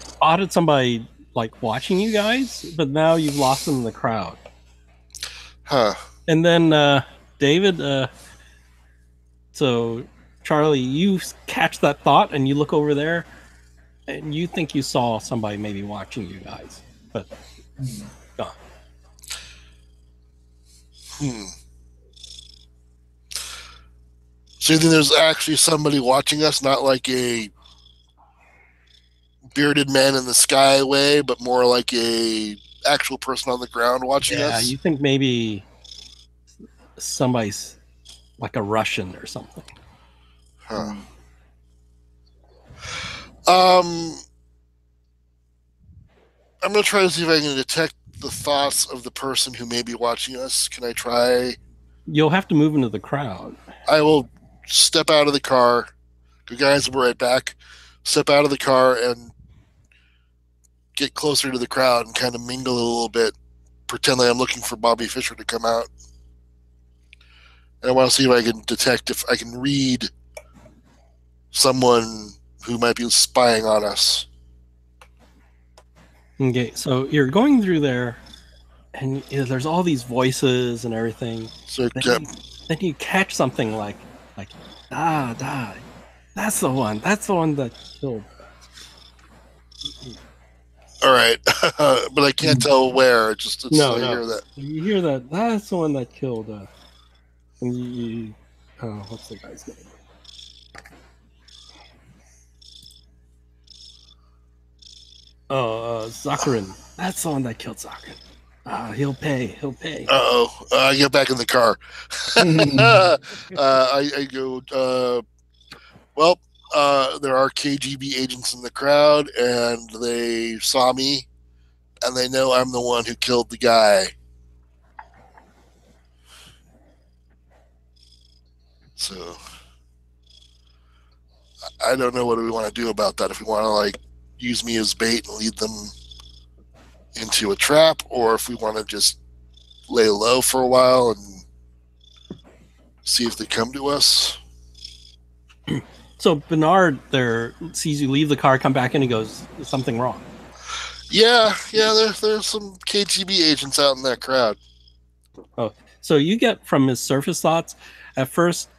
spotted somebody like watching you guys, but now you've lost them in the crowd. Huh. And then David, so Charlie, you catch that thought and you look over there and you think you saw somebody maybe watching you guys, but gone. Hmm. So you think there's actually somebody watching us, not like a bearded man in the sky way, but more like a actual person on the ground watching Yeah, us? you think maybe somebody's like a Russian or something. Huh. I'm gonna try to see if I can detect the thoughts of the person who may be watching us. Can I try? You'll have to move into the crowd. I will step out of the car. The guys will be right back. Step out of the car and get closer to the crowd and kind of mingle a little bit. Pretend like I'm looking for Bobby Fischer to come out. And I want to see if I can detect, if I can read someone who might be spying on us. Okay, so you're going through there, and there's all these voices and everything. So Then you catch something like da. That's the one. That's the one that killed. all right, but I can't tell where. It's No. I hear that. You hear that? That's the one that killed. And what's the guy's name? Zakharin. That's the one that killed Zakharin. He'll pay. I get back in the car. I go, there are KGB agents in the crowd, and they saw me, and they know I'm the one who killed the guy. So, I don't know what we want to do about that. If we want to, like, use me as bait and lead them into a trap, or if we want to just lay low for a while and see if they come to us. So Bernard there sees you leave the car, come back in, and goes, "Is something wrong?" Yeah. There's some KGB agents out in that crowd. Oh, so you get from his surface thoughts at first.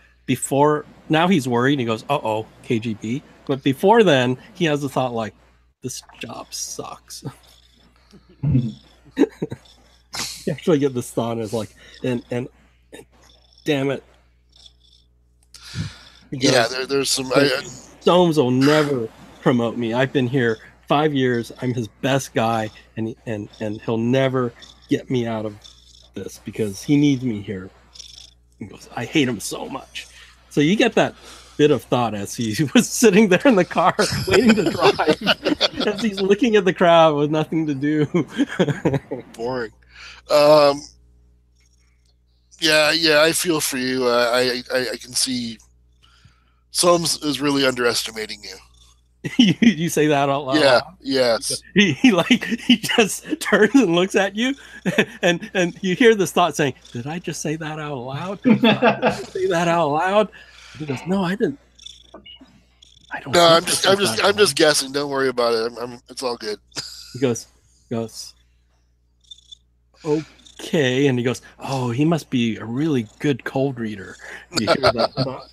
Now he's worried. He goes, "Uh-oh, KGB." But before then, he has a thought like, "This job sucks." You actually get this thought as like, and damn it. There's some. Soames will never promote me. I've been here 5 years. I'm his best guy, and he'll never get me out of this because he needs me here. He goes, I hate him so much. So you get that bit of thought as he was sitting there in the car waiting to drive, as he's looking at the crowd with nothing to do. Boring. Yeah, I feel for you. I can see Soames is really underestimating you. You say that out loud. Yeah, yes. He just turns and looks at you, and you hear this thought saying, "Did I just say that out loud? Did I say that out loud?" He goes, "No, I didn't. I don't." No, I'm just guessing. Don't worry about it. It's all good. He goes, okay, and he goes, "Oh, he must be a really good cold reader." You hear that thought?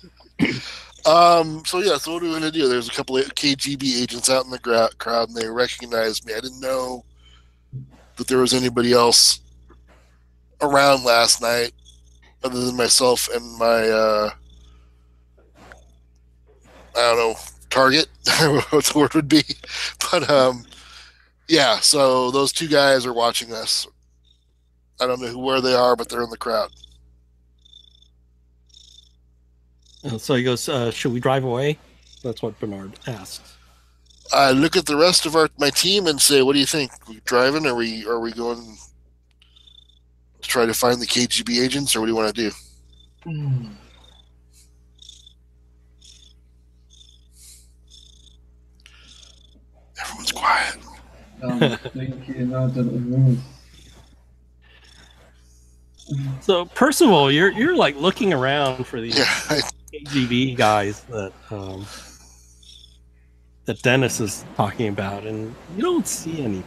So what are we gonna do? There's a couple of KGB agents out in the crowd, and they recognized me. I didn't know that there was anybody else around last night other than myself and my I don't know, target, what the word would be. But yeah, so those two guys are watching us. I don't know where they are, but they're in the crowd. So he goes, "Should we drive away?" That's what Bernard asks. I look at the rest of my team and say, "What do you think? We driving? Are we going to try to find the KGB agents, or what do you want to do?" Everyone's quiet. I'm thinking, I don't know. So Percival, you're like looking around for these Yeah, KGB guys that Dennis is talking about, and you don't see anything.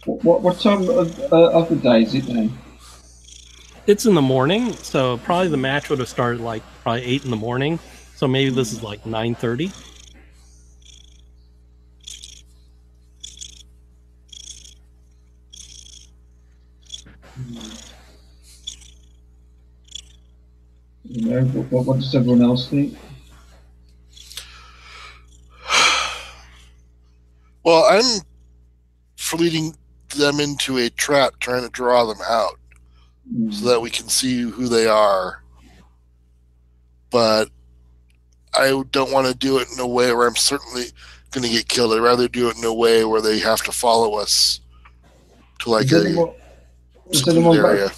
What time of the day is it now? It's in the morning, so probably the match would have started like probably 8 in the morning. So maybe this is like 9:30. You know, what does everyone else think? Well, I'm for leading them into a trap, trying to draw them out so that we can see who they are. But I don't want to do it in a way where I'm certainly going to get killed. I'd rather do it in a way where they have to follow us to like a secluded area.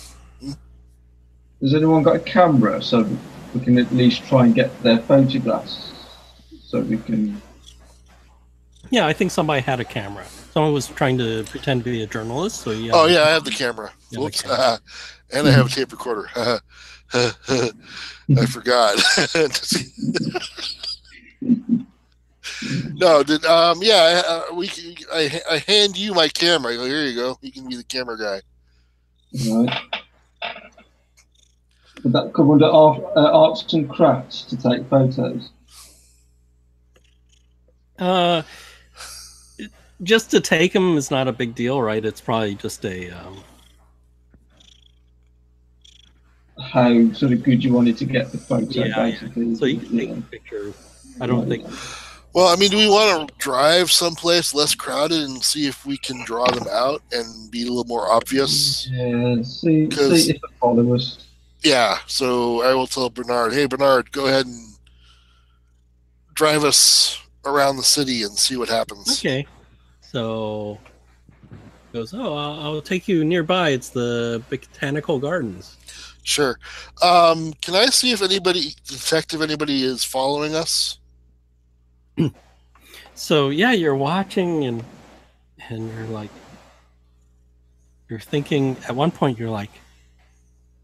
Has anyone got a camera so we can at least try and get their photographs so we can... Yeah, I think somebody had a camera. Someone was trying to pretend to be a journalist. So yeah. Oh yeah, I have the camera. Yeah, Whoops. the camera. And I have a tape recorder. I forgot. No, I hand you my camera. I go, here you go. You can be the camera guy. Right. Would that come under arts and crafts to take photos? Just to take them is not a big deal, right? It's probably just a. How sort of good you wanted to get the photo, basically. So you can take pictures. I don't think. Well, I mean, do we want to drive someplace less crowded and see if we can draw them out and be a little more obvious? Yeah, see if they follow us. Yeah, so I will tell Bernard, hey, Bernard, go ahead and drive us around the city and see what happens. Okay. So goes, I'll take you nearby. It's the Botanical Gardens. Sure. Can I see if anybody is following us? So yeah, you're watching and you're like, you're thinking at one point you're like,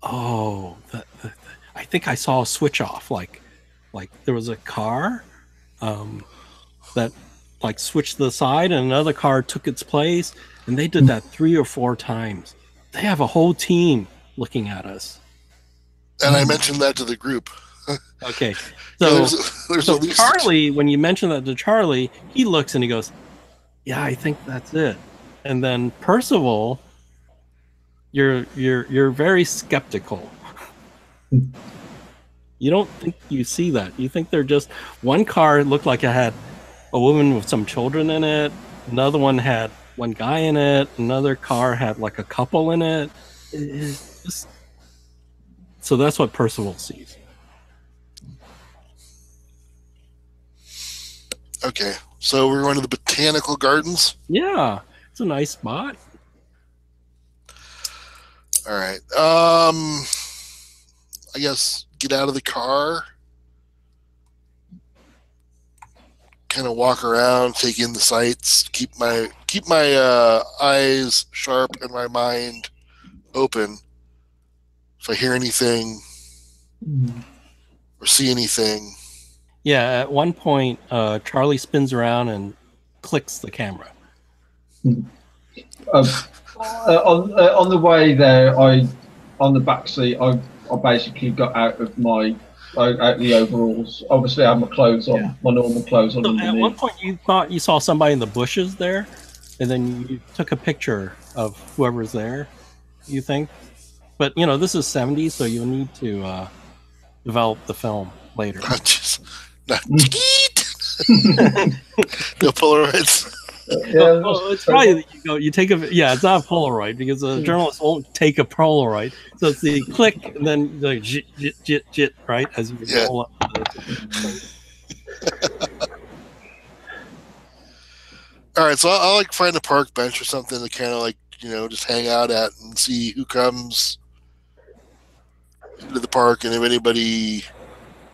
oh, I think I saw a switch off. Like there was a car that like switched to the side and another car took its place, and they did that 3 or 4 times. They have a whole team looking at us. And I mentioned that to the group. Okay. So, there's so at least Charlie, when you mention that to Charlie, he looks and he goes, yeah, I think that's it. And then Percival, you're very skeptical. You don't think you see that. You think they're just one car looked like it had a woman with some children in it. Another one had one guy in it. Another car had like a couple in it. So that's what Percival sees. Okay, so we're going to the Botanical Gardens? Yeah, it's a nice spot. All right. I guess get out of the car, kind of walk around, take in the sights, keep my eyes sharp and my mind open. If I hear anything or see anything. Yeah, at one point, Charlie spins around and clicks the camera. On the way there, on the back seat, I basically got out of the overalls. Obviously, I had my clothes on, my normal clothes on. So at one point, you thought you saw somebody in the bushes there, and then you took a picture of whoever's there. You think, but this is '70s, so you'll need to develop the film later. No Polaroids. Yeah, Well, it's probably that you take a it's not a Polaroid because a journalist won't take a Polaroid. So it's the click and then the jit jit jit jit, right, as you Yeah. roll up. All right, so I'll like find a park bench or something to kind of like just hang out at and see who comes into the park, and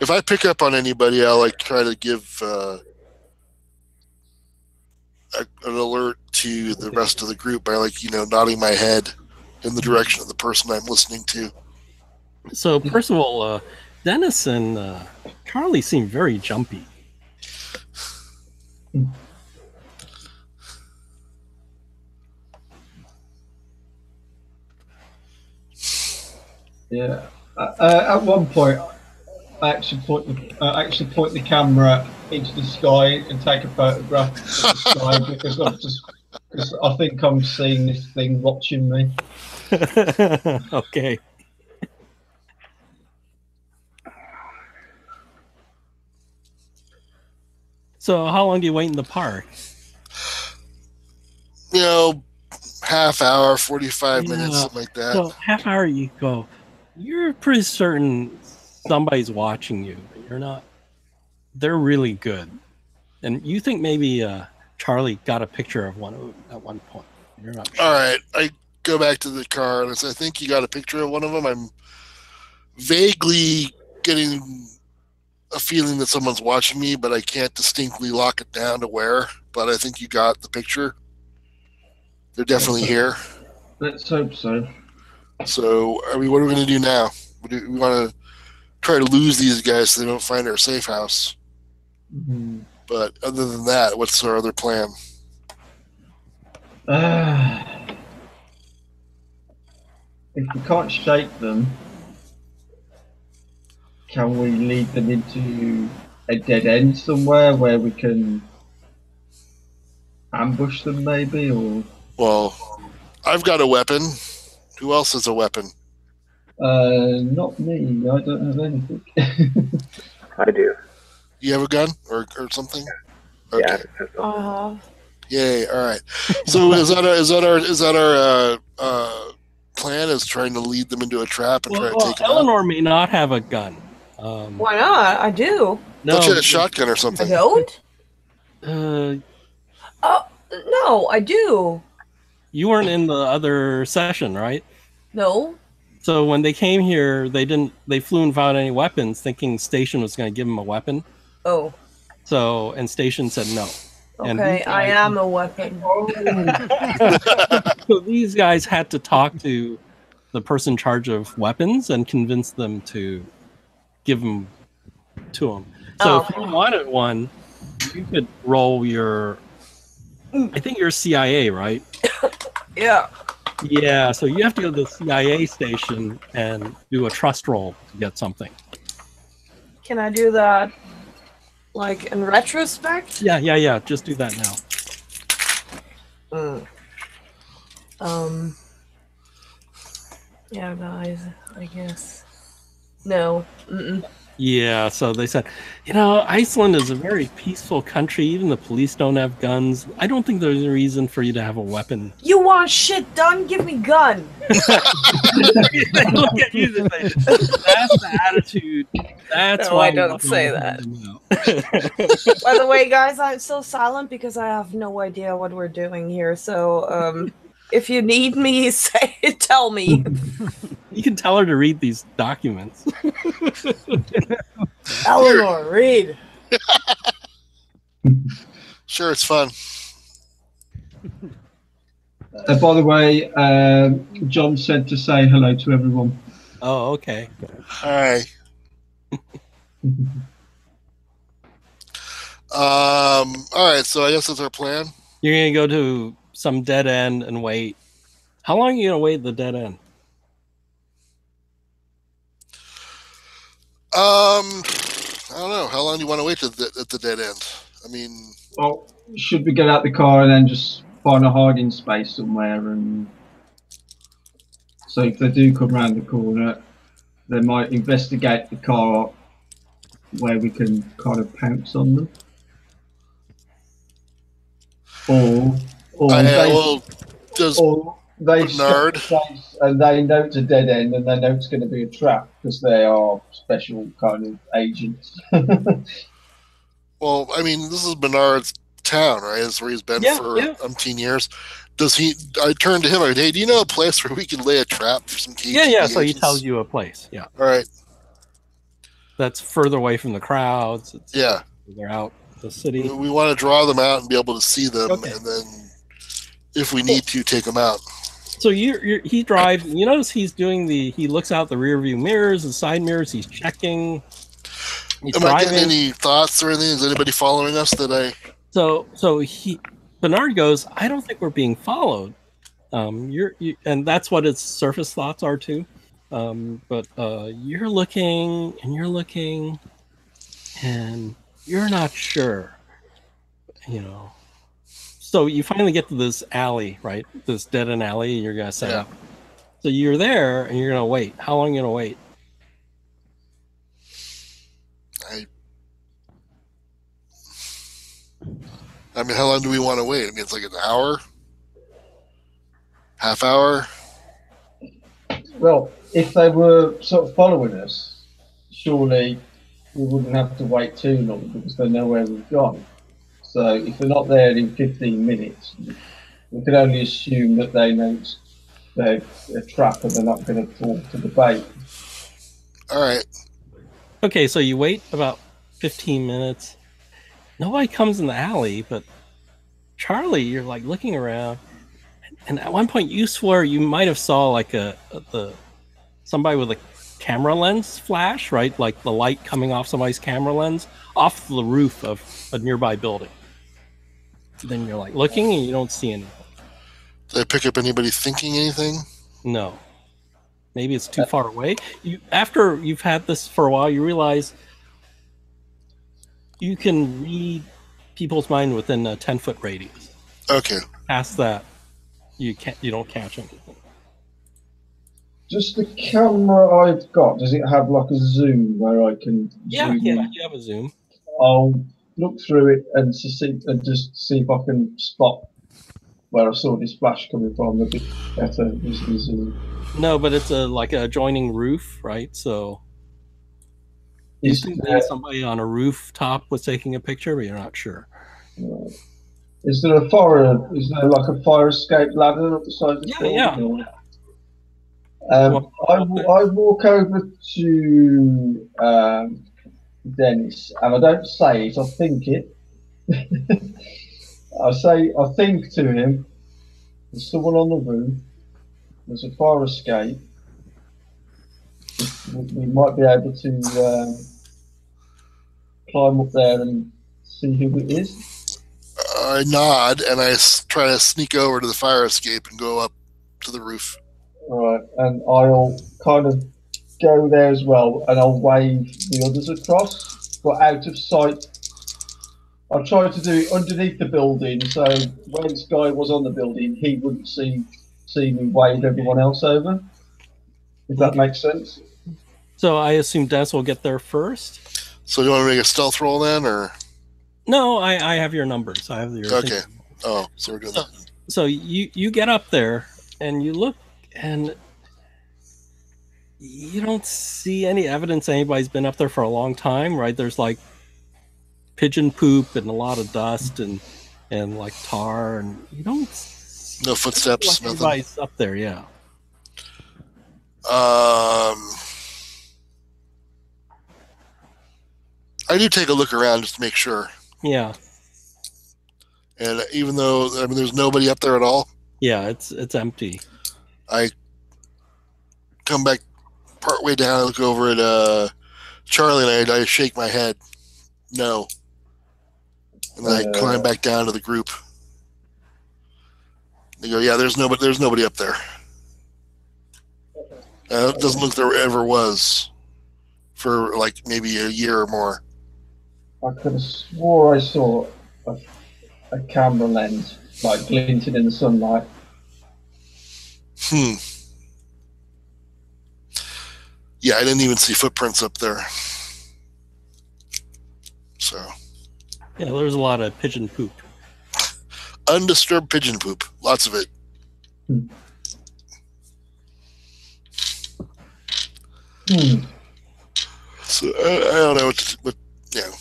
if I pick up on anybody, I'll like try to give an alert to the rest of the group by like nodding my head in the direction of the person I'm listening to. So first of all, Dennis and Charlie seem very jumpy. Yeah. At one point, I actually point the camera into the sky and take a photograph of the sky because I think I'm seeing this thing watching me. Okay. So how long do you wait in the park? Half hour, 45 minutes, something like that. So half hour you go, you're pretty certain somebody's watching you. You're not. They're really good. And you think maybe Charlie got a picture of one at one point. You're not sure. All right. I go back to the car and I say, I think you got a picture of one of them. I'm vaguely getting a feeling that someone's watching me, but I can't distinctly lock it down to where. But I think you got the picture. They're definitely here. Let's hope so. So, what are we going to do now? We want to try to lose these guys so they don't find our safe house. Mm-hmm. But other than that, what's our other plan? If we can't shake them, can we lead them into a dead end somewhere where we can ambush them maybe? Or Well, I've got a weapon. Who else has a weapon? not me. I don't have anything. I do. You have a gun or something? Yeah. Uh-huh. Yay! All right. So is that our plan? Is trying to lead them into a trap and try to take them out? Eleanor may not have a gun. Why not? I do. No, don't you have a shotgun or I something? don't? Uh, No, I do. you weren't in the other session, right? No. So when they came here, they flew without any weapons, thinking Station was going to give them a weapon. Oh. So, and Station said no. And Okay, these I guys- am a weapon. So these guys had to talk to the person in charge of weapons and convince them to give them to them. So if you wanted one, you could roll your. I think you're CIA, right? Yeah. Yeah. So you have to go to the CIA station and do a trust roll to get something. Can I do that, like, in retrospect? Yeah. Just do that now. Yeah, guys, I guess. No. Mm-mm. Yeah, so they said, Iceland is a very peaceful country. Even the police don't have guns. I don't think there's a reason for you to have a weapon. You want shit done? Give me gun. They look at you and say, that's the attitude. That's No, why I don't say that. By the way, guys, I'm still silent because I have no idea what we're doing here. So, if you need me, tell me. You can tell her to read these documents. Eleanor, read. Sure, it's fun. By the way, John said to say hello to everyone. Oh, okay. Hi. All right, so I guess that's our plan. You're going to go to some dead end and wait. How long are you going to wait at the dead end? I don't know. How long do you want to wait at the dead end? I mean, Well, should we get out the car and then just find a hiding space somewhere? And so if they do come round the corner, they might investigate the car where we can kind of pounce on them. or does they Bernard- stop the place and they know it's a dead end and they know it's going to be a trap because they are special kind of agents. Well, I mean, this is Bernard's town, right? That's where he's been for umpteen years. Does he? I turned to him. I go, hey, do you know a place where we can lay a trap for some KGB Yeah. So he agents? tells you a place. Yeah. All right. That's further away from the crowds. Yeah. They're out the city. We want to draw them out and be able to see them, Okay. and then, if we need to, take them out. So he drives. You notice he's doing he looks out the rear view mirrors, the side mirrors. He's checking. He's Am I getting any thoughts or anything? Is anybody following us that I? So Bernard goes, I don't think we're being followed. And that's what its surface thoughts are too. But you're looking and you're looking, and you're not sure. You know. So you finally get to this alley, right? This dead end alley, and you're gonna set up. So you're there, and you're gonna wait. How long are you gonna wait? I mean, how long do we want to wait? I mean, it's like an hour, half hour. Well, if they were sort of following us, surely we wouldn't have to wait too long because they know where we've gone. So if they're not there in 15 minutes, we can only assume that they know they're a trap and they're not going to fall to the bait. All right. Okay, so you wait about 15 minutes. Nobody comes in the alley, but Charlie, you're like looking around, and at one point you swear you might have saw like somebody with a camera lens flash, right? Like the light coming off somebody's camera lens off the roof of a nearby building. Then you're like looking and you don't see anything. Did I pick up anybody thinking anything? No. Maybe it's too far away. After you've had this for a while, you realize you can read people's mind within a 10-foot radius. Okay. Past that, you don't catch anything. Just the camera I've got, does it have like a zoom where I can Yeah, zoom in? you have a zoom. I'll look through it and just see if I can spot where I saw this flash coming from a bit better using zoom. No, but it's like a adjoining roof, right? So you Is think there, somebody on a rooftop was taking a picture, but you're not sure. is there like a fire escape ladder up the side of the building? I walk over to Dennis, and I don't say it, I think it. I think to him, there's someone on the roof, there's a fire escape, we might be able to climb up there and see who it is. I nod and I try to sneak over to the fire escape and go up to the roof. Right, and I'll kind of go there as well, and I'll wave the others across, but out of sight. I'll try to do it underneath the building, so when Sky was on the building, he wouldn't see me wave everyone else over. If that makes sense. So I assume Des will get there first? So do you want to make a stealth roll then, or? No, I have your numbers. I have your Okay. Oh, so we're doing that. So you get up there, and you look, and you don't see any evidence anybody's been up there for a long time, right? There's like pigeon poop and a lot of dust and like tar, and you don't No footsteps, like nothing. anybody's up there, yeah. I do take a look around just to make sure. Yeah. And even though there's nobody up there at all, Yeah, it's empty. I come back partway down, I look over at Charlie, and I shake my head. No. And then I climb back down to the group. They go, yeah, there's nobody up there. It doesn't look there ever was for like maybe a year or more. I could have swore I saw a camera lens like glinting in the sunlight. Yeah, I didn't even see footprints up there. So. Yeah, there's a lot of pigeon poop. undisturbed pigeon poop. Lots of it. So I don't know what you know.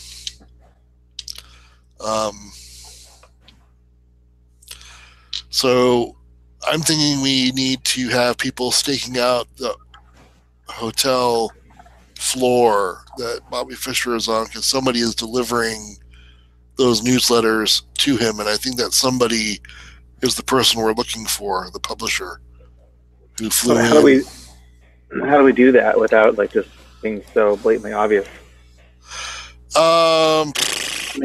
So I'm thinking we need to have people staking out the hotel floor that Bobby Fischer is on, because somebody is delivering those newsletters to him, and I think that somebody is the person we're looking for, the publisher who flew in. How do we do that without like just being so blatantly obvious? Well,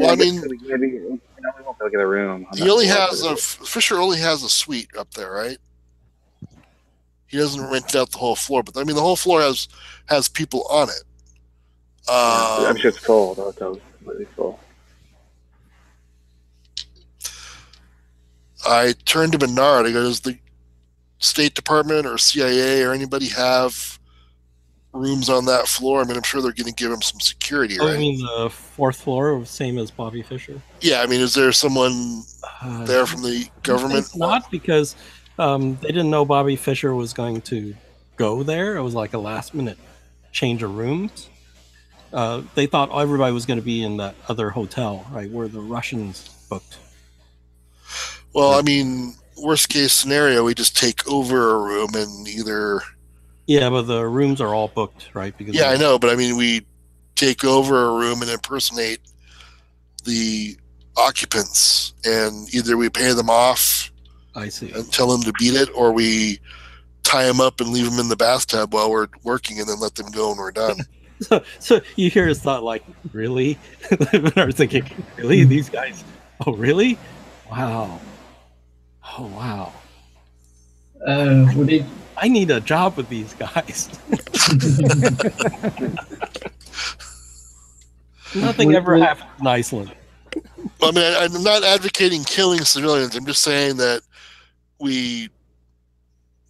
I mean, maybe we won't be able to get a room. Fisher only has a suite up there, right? He doesn't rent out the whole floor, but I mean, the whole floor has people on it. I'm sure it's full. The hotel's completely full. I turned to Bernard. I go, does the State Department or CIA or anybody have rooms on that floor? I mean, I'm sure they're going to give him some security, right? I mean, the fourth floor, same as Bobby Fischer? Yeah, I mean, is there someone there from the government? It's not, because they didn't know Bobby Fischer was going to go there. It was like a last-minute change of rooms. They thought everybody was going to be in that other hotel, right, where the Russians booked. Well, I mean, worst case scenario, we just take over a room and either... Yeah, but the rooms are all booked, right? Because I know, but I mean, we take over a room and impersonate the occupants, and either we pay them off, I see, and tell them to beat it, or we tie them up and leave them in the bathtub while we're working, and then let them go when we're done. So you hear his thought, like, really? And I was thinking, really? These guys? Oh, really? Wow. Oh, wow. I need a job with these guys. Nothing ever happened in Iceland. I mean, I'm not advocating killing civilians. I'm just saying that we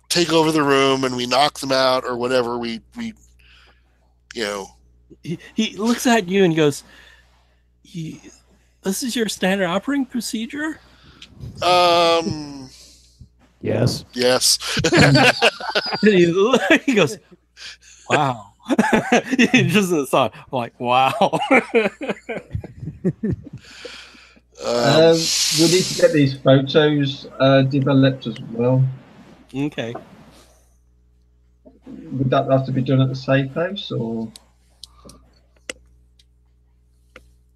take over the room and we knock them out or whatever. We He looks at you and goes, this is your standard operating procedure? Yes. He goes, wow. He just thought, like, wow. We need to get these photos developed as well. Okay. Would that have to be done at the safe house, or?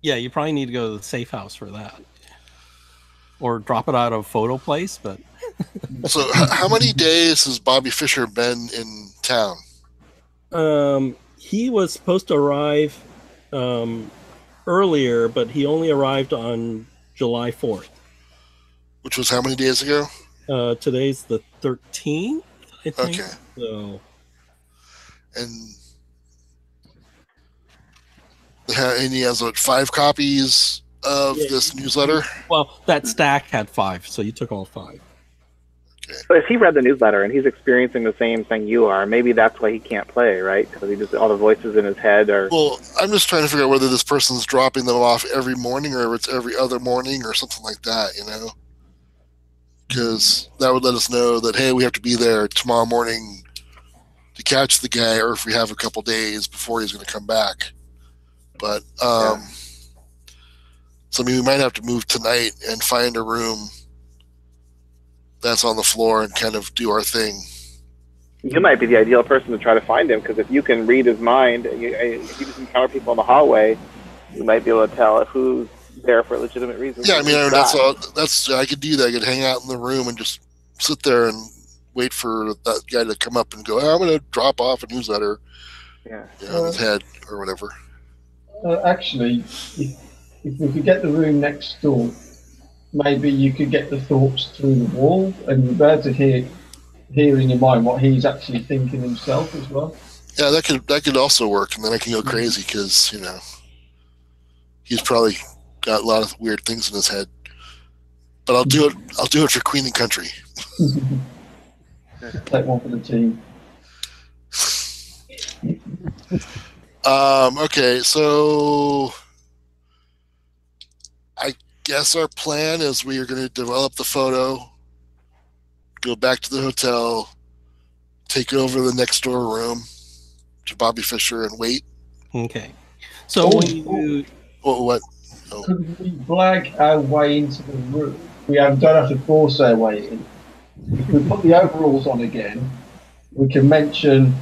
Yeah, you probably need to go to the safe house for that, or drop it out of Photo Place. But so, how many days has Bobby Fischer been in town? He was supposed to arrive earlier, but he only arrived on July 4th. Which was how many days ago? Today's the 13th, I think. Okay. So. And he has, 5 copies of this newsletter? Well, that stack had 5, so you took all 5. Okay. So if he read the newsletter and he's experiencing the same thing you are, maybe that's why he can't play, right? Because he just all the voices in his head are... Well, I'm just trying to figure out whether this person's dropping them off every morning or if it's every other morning or something like that, Because that would let us know that, hey, we have to be there tomorrow morning to catch the guy, or if we have a couple days before he's going to come back. But, so I mean, we might have to move tonight and find a room that's on the floor and kind of do our thing. You might be the ideal person to try to find him, because if you can read his mind, if you just encounter people in the hallway, you might be able to tell who's there for legitimate reasons. Yeah, I mean, that's I could do that. I could hang out in the room and just sit there and wait for that guy to come up and go, I'm going to drop off a newsletter on his head or whatever. Actually, if we could get the room next door, maybe you could get the thoughts through the wall, and you'd be able to hear in your mind what he's actually thinking himself as well. Yeah, that could also work, and then I can go crazy because he's probably got a lot of weird things in his head. But I'll do it for Queen and Country. Take one for the team. Okay, so I guess our plan is we are going to develop the photo, go back to the hotel, take over the next door room to Bobby Fischer and wait. Okay. So when you... What? Oh. Could we blag our way into the room? We don't have to force our way in. If we put the overalls on again, we can mention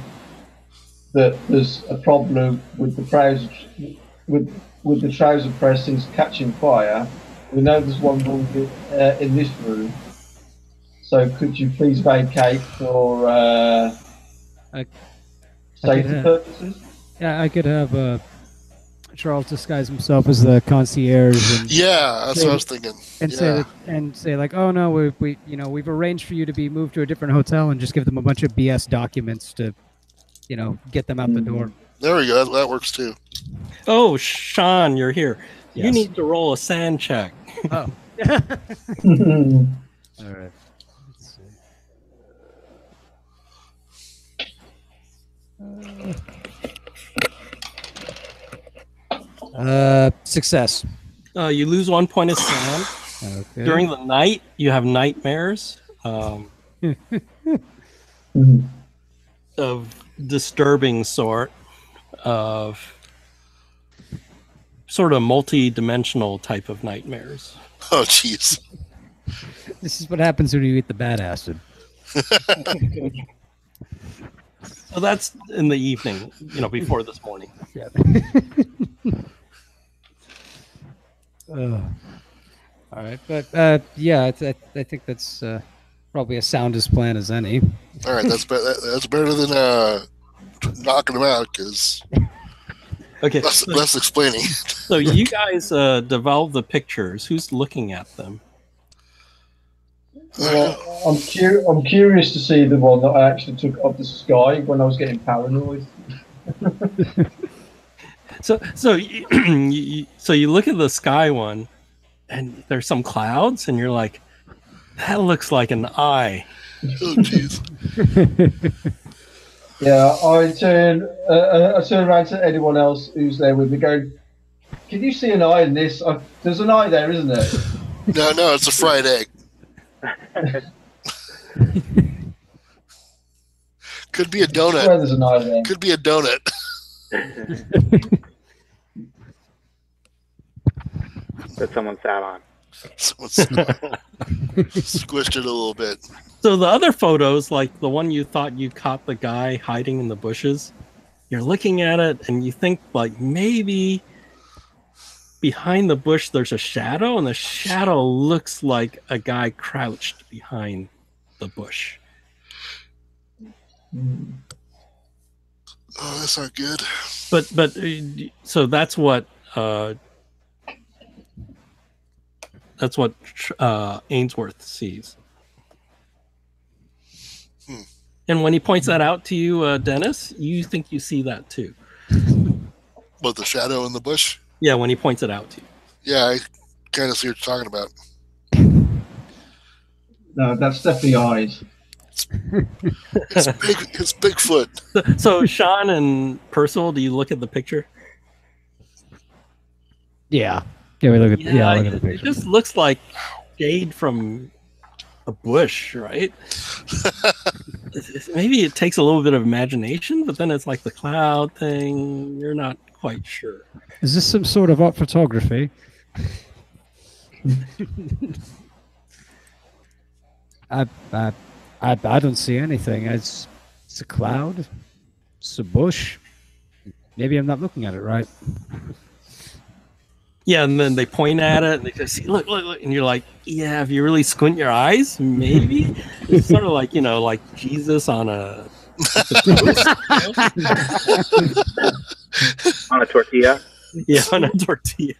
that there's a problem with the trousers, with the trouser pressings catching fire. We know there's one wrong in this room. So could you please vacate for safety purposes? Yeah, I could have Charles disguise himself as the concierge. And yeah, that's what I was thinking. And say like, oh no, we've arranged for you to be moved to a different hotel, and just give them a bunch of BS documents to, get them out the door. There we go. That works too. Oh, Sean, you're here. Yes. You need to roll a sand check. Oh. All right. Let's see. Success. You lose 1 point of sand. Okay. During the night, you have nightmares of disturbing sort, of sort of multi-dimensional type of nightmares. Oh, jeez. This is what happens when you eat the bad acid. So that's in the evening, before this morning. Yeah. All right, but I think that's probably as sound as plan as any. All right, that's better than knocking them out, because Okay, less explaining. So you guys develop the pictures. Who's looking at them? Well, I'm curious to see the one that I actually took up the sky when I was getting paranoid. So you look at the sky one, and there's some clouds, and you're like, that looks like an eye. Oh, jeez. Yeah, I turn around to anyone else who's there with me, going, "Can you see an eye in this? There's an eye there, isn't there?" No, it's a fried egg. Could be a donut. There's an eye there. Could be a donut. That someone sat on. Someone squished it a little bit. So the other photos, like the one you thought you caught the guy hiding in the bushes, you're looking at it and you think like maybe behind the bush there's a shadow, and the shadow looks like a guy crouched behind the bush. Oh, that's not good. But so that's what Ainsworth sees. And when he points that out to you, Dennis, you think you see that too. What, the shadow in the bush? Yeah, when he points it out to you. Yeah, I kind of see what you're talking about. No, that's definitely eyes. It's Bigfoot. So Sean and Percival, do you look at the picture? Yeah. Yeah, we look at look at the It picture. just looks like shade from a bush, right? Maybe it takes a little bit of imagination, but then it's like the cloud thing. You're not quite sure. Is this some sort of art photography? I don't see anything. It's a cloud. It's a bush. Maybe I'm not looking at it right. Yeah, and then they point at it and they just see, look, and you're like, yeah, if you really squint your eyes, maybe. It's sort of like, like Jesus on a On a tortilla. Yeah, on a tortilla.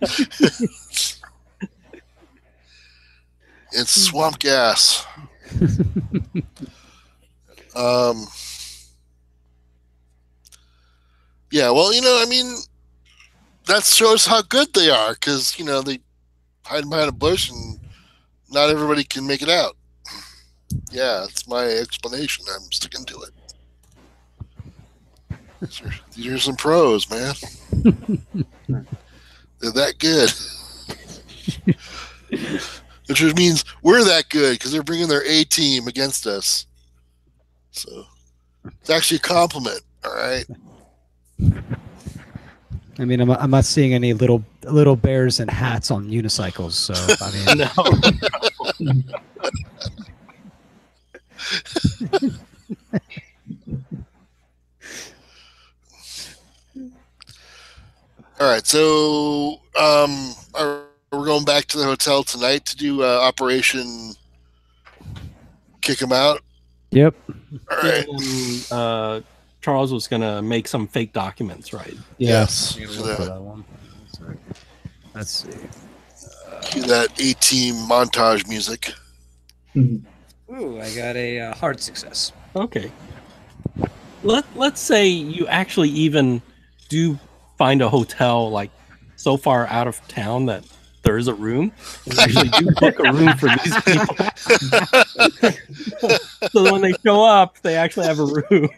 It's swamp gas. Yeah, well, that shows how good they are, because, they hide behind a bush and not everybody can make it out. Yeah, that's my explanation. I'm sticking to it. These are some pros, man. They're that good. Which means we're that good because they're bringing their A team against us. So it's actually a compliment. All right. I mean, I'm not seeing any little bears and hats on unicycles. So I mean, No. All right. So we're going back to the hotel tonight to do Operation Kick 'em Out. Yep. All right. And, Charles was going to make some fake documents, right? Yes. That one. Let's see. Cue that A-team montage music. Ooh, I got a hard success. Okay. Let's say you actually even do find a hotel like so far out of town that there is a room. You actually do book a room for these people. So when they show up, they actually have a room.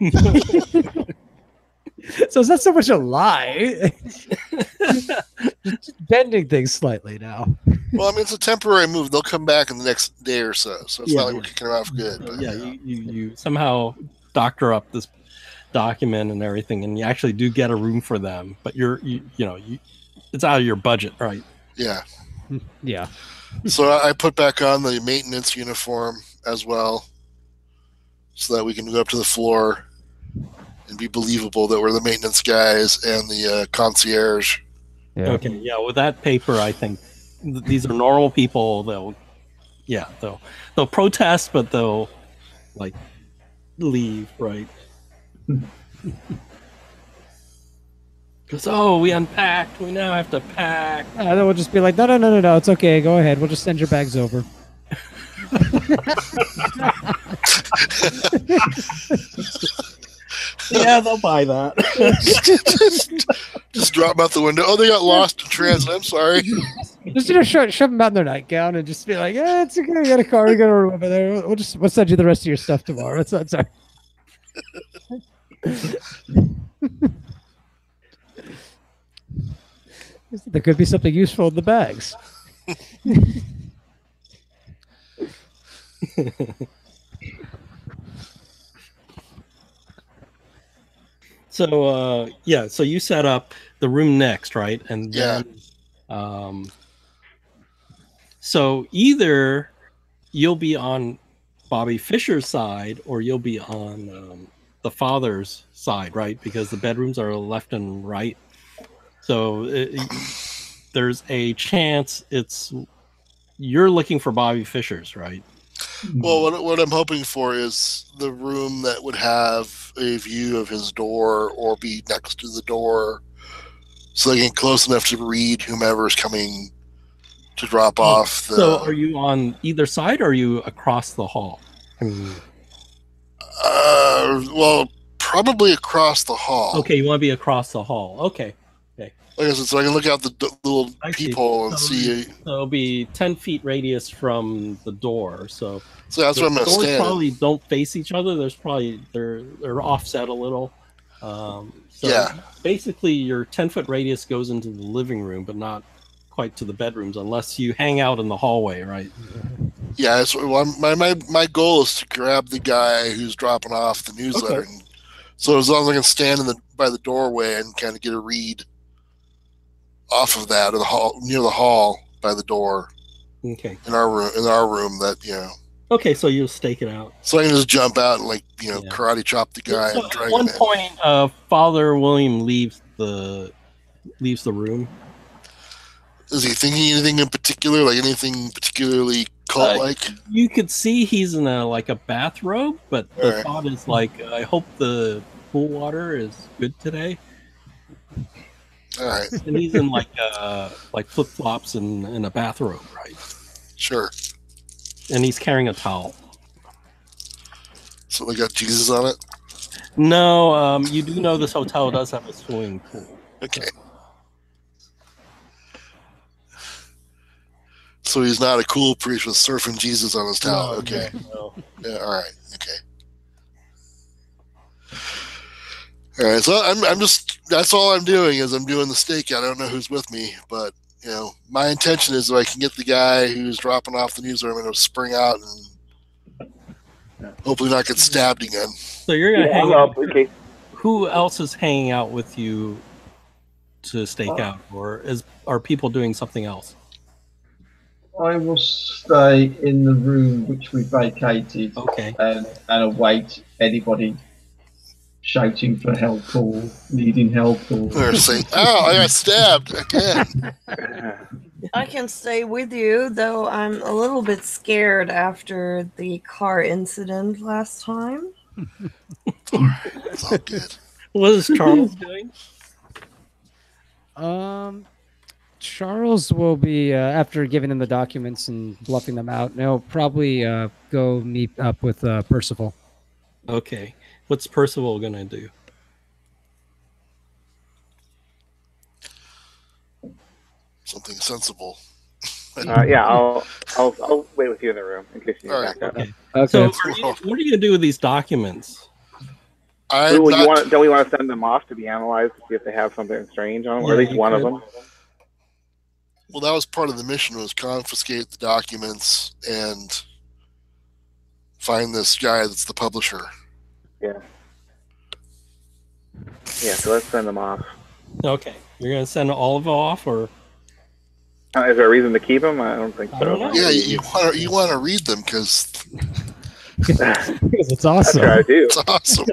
So it's not so much a lie. Just bending things slightly now. Well, I mean, it's a temporary move. They'll come back in the next day or so. So it's Yeah. not like we're kicking them off good. But, Yeah, you somehow doctor up this document and everything, and you actually do get a room for them. But it's out of your budget, right? Yeah. Yeah. So I put back on the maintenance uniform as well, so that we can go up to the floor and be believable that we're the maintenance guys and the concierge. Yeah. Okay, yeah. With that paper, I think these are normal people. They'll protest, but they'll like leave, right? Because we unpacked. We now have to pack. Then we'll just be like, no, it's okay. Go ahead. We'll just send your bags over. Yeah, they'll buy that. Just drop them out the window. Oh, they got lost in transit. I'm sorry. Just shove them out in their nightgown and just be like, it's okay. We got a car. We got a room over there. We'll send you the rest of your stuff tomorrow. It's not sorry. There could be something useful in the bags. So so you set up the room next, right? And then so either you'll be on Bobby Fischer's side or you'll be on the father's side, right? Because the bedrooms are left and right. So there's a chance you're looking for Bobby Fischer's, right? Well, what I'm hoping for is the room that would have a view of his door or be next to the door, so they get close enough to read whomever is coming to drop off. So are you on either side or are you across the hall? I mean, well, probably across the hall. okay, you want to be across the hall. Okay. Like I said, so I can look out the little peephole and see. So it'll be 10 feet radius from the door. So that's where I'm going to doors stand. probably don't face each other. There's probably they're offset a little. So basically, your 10-foot radius goes into the living room, but not quite to the bedrooms, unless you hang out in the hallway, right? Yeah. My goal is to grab the guy who's dropping off the newsletter. Okay. So as long as I can stand by the doorway and kind of get a read off of that, or the hall, near the hall by the door. Okay. In our room, that Okay, so you'll stake it out. So I can just jump out and karate chop the guy So and drag at one him in. point, Father William leaves the room. Is he thinking anything in particular, like anything particularly cult-like? You could see he's in a bathrobe, but the thought is I hope the pool water is good today. All right. And he's in flip flops and a bathrobe, right? Sure. And he's carrying a towel. So they got Jesus on it? No, you do know this hotel does have a swimming pool. Okay. So he's not a cool priest with surfing Jesus on his towel. No, okay. No. Yeah. All right. Okay. All right. So I'm just. That's all I'm doing is I'm doing the stakeout. I don't know who's with me, but you know, my intention is if I can get the guy who's dropping off the news, I'm going to spring out and hopefully not get stabbed again. So you're gonna hang I'll out. go, okay. Who else is hanging out with you to stake out, or are people doing something else? I will stay in the room which we vacated Okay. and await anybody shouting for help or needing help. Or saying, "Oh, I got stabbed again." I can stay with you, though I'm a little bit scared after the car incident last time. It's all good. What is Charles doing? Charles will be after giving him the documents and bluffing them out. He'll probably go meet up with Percival. Okay. What's Percival gonna do? Something sensible. Yeah, I'll wait with you in the room in case you need All right. backup. Okay. So, what are you gonna do with these documents? I'm Well, not, don't we want to send them off to be analyzed to see if they have something strange on them, or at Yeah, least you one of could. them? well, that was part of the mission, was confiscate the documents and find this guy that's the publisher. Yeah. Yeah, so let's send them off. Okay. You're gonna send all of them off, or Is there a reason to keep them? I don't think so. I don't know. Yeah, you want to read them because Because it's That's awesome. what I do. it's awesome.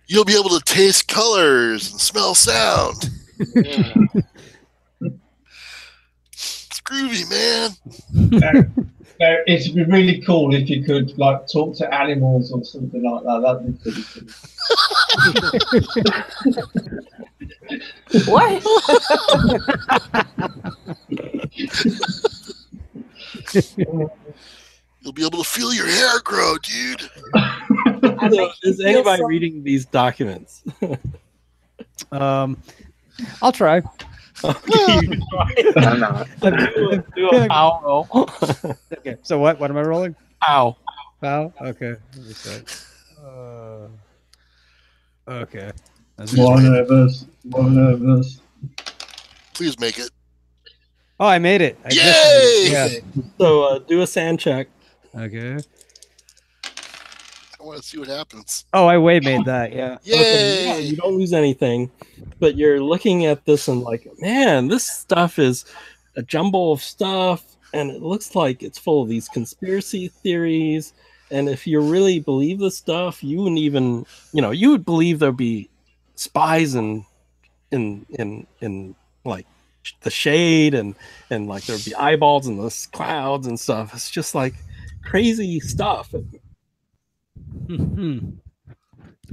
You'll be able to taste colors and smell sound. It's groovy, man. Now, it'd be really cool if you could like talk to animals or something like that. That'd be pretty cool. What? You'll be able to feel your hair grow, dude. So, is anybody reading these documents? I'll try. Okay. I'm not. Do a pow roll. Okay. So what? What am I rolling? Pow. Foul. Okay. Let me see. Okay. That's One of us. Please make it. Oh, I made it. I just Yay! made it. So do a sand check. Yeah. Okay. I want to see what happens. Oh, I way made that. Yeah. Okay, yeah, Yay! you don't lose anything, but you're looking at this and like, man, this stuff is a jumble of stuff, and it looks like it's full of these conspiracy theories. And if you really believe this stuff, you wouldn't even, you would believe there'd be spies in like the shade, and like there'd be eyeballs in the clouds and stuff. It's just like crazy stuff.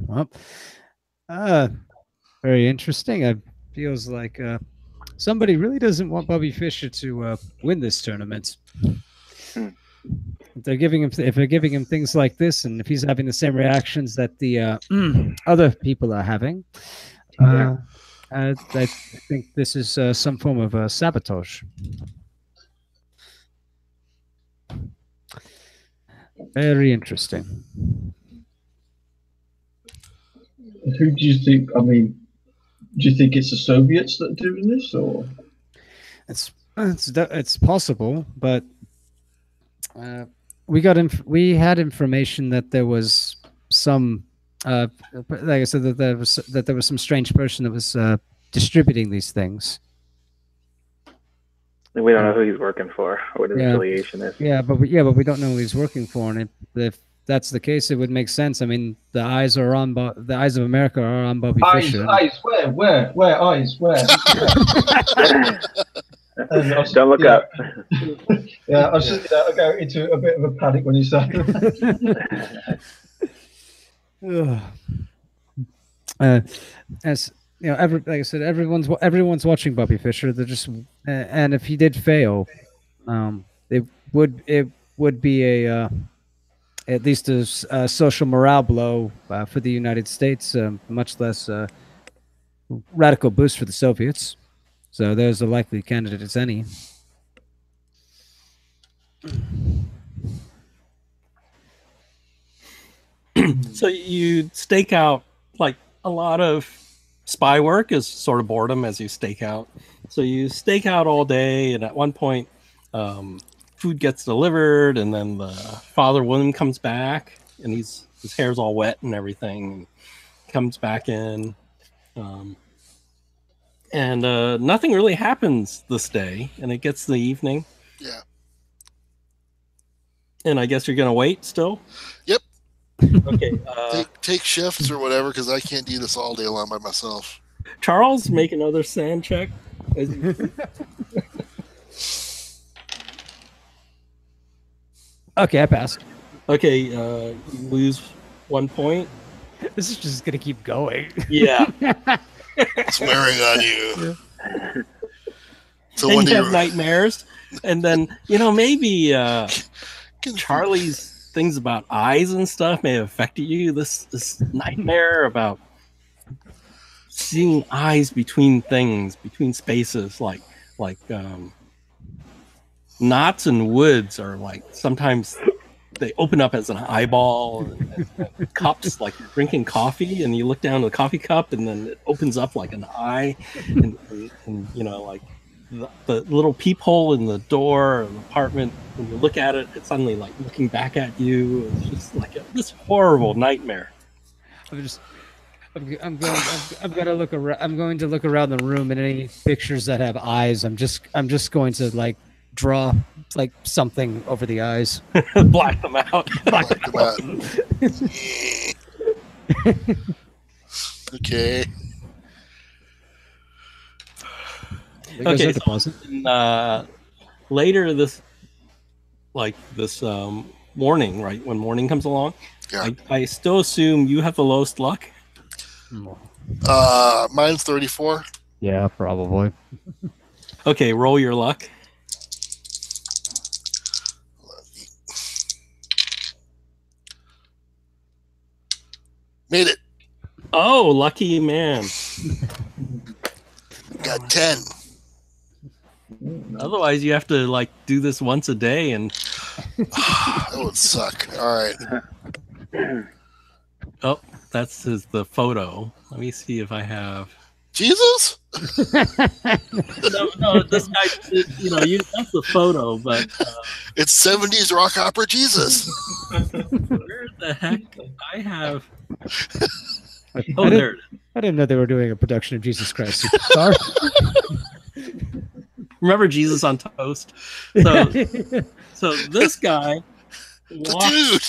Well, very interesting. It feels like somebody really doesn't want Bobby Fischer to win this tournament. If they're giving him things like this, and if he's having the same reactions that the other people are having, I think this is some form of sabotage. Very interesting. Who do you think? I mean, do you think it's the Soviets that are doing this, or? It's possible, but we had information that there was some, like I said, that there was some strange person that was distributing these things. And we don't know who he's working for or what his Yeah. affiliation is. Yeah, but we don't know who he's working for, and if that's the case, it would make sense. I mean, the eyes of America are on Bobby Fischer. Eyes, where, eyes, where? Don't look up. Yeah, I go into a bit of a panic when you say that. As you know, like I said, everyone's watching Bobby Fischer. They're just, and if he did fail, it would be a at least a social morale blow for the United States, much less radical boost for the Soviets. So there's a likely candidate as any. So you stake out like a lot of spy work is sort of boredom as you stake out. So you stake out all day, and at one point, food gets delivered, and then the father woman comes back, and his hair's all wet and everything. And comes back in, and nothing really happens this day, and it gets to the evening. Yeah. And I guess you're gonna wait still. Yep. Okay. Take shifts or whatever, because I can't do this all day long by myself. Charles, make another sand check. Okay, I passed. Okay, you lose 1 point. This is just gonna keep going. Yeah. It's wearing on you. So And when you have nightmares, and then maybe Can- Charlie's things about eyes and stuff may have affected you. This nightmare about seeing eyes between things, between spaces, like knots and woods are like sometimes they open up as an eyeball, and cups, like you're drinking coffee and you look down the coffee cup and then it opens up like an eye, and like the little peephole in the door of the apartment, when you look at it, it's suddenly like looking back at you. It's just like this horrible nightmare. I'm going to look around the room, and any pictures that have eyes, I'm just going to like draw like something over the eyes. Black them out. Okay. Okay, deposit. Later this morning, right when morning comes along, Yeah. I still assume you have the lowest luck. Mine's 34. Yeah, probably. Okay, roll your luck. Made it. Oh, lucky man. Got 10. Otherwise, you have to like do this once a day, and That would suck. All right. oh, that's the photo. Let me see if I have. Jesus? No, this guy. That's the photo, but It's 70s rock opera Jesus. where the heck I have? I Oh, there. didn't know they were doing a production of Jesus Christ Superstar. Remember Jesus on Toast? So this guy walks. Dude.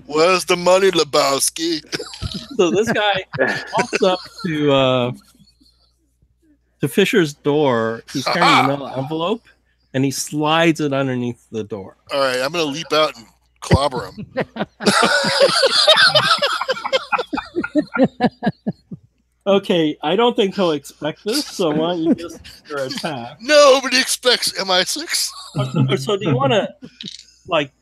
Where's the money, Lebowski? So this guy walks up to Fisher's door. He's carrying an envelope, and he slides it underneath the door. All right, I'm going to leap out and clobber him. Okay, I don't think he'll expect this, so why don't you just your attack? Nobody expects MI6. So do you want to like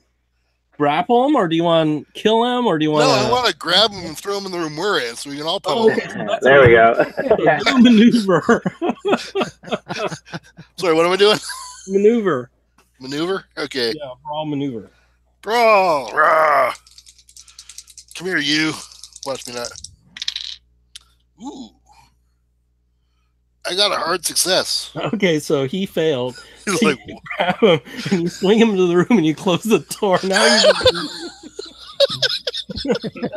grapple him, or do you want to kill him, or do you want No, I want to grab him and throw him in the room we're in so we can all pummel him. Okay, so that's There we go. a maneuver. Sorry, what am I doing? Maneuver. Maneuver? Okay. Yeah, brawl maneuver. Brawl! Rah. Come here, you. Watch me not. Ooh. I got a hard success. Okay, so he failed. He's So like, you grab him and you swing him to the room and you close the door. Now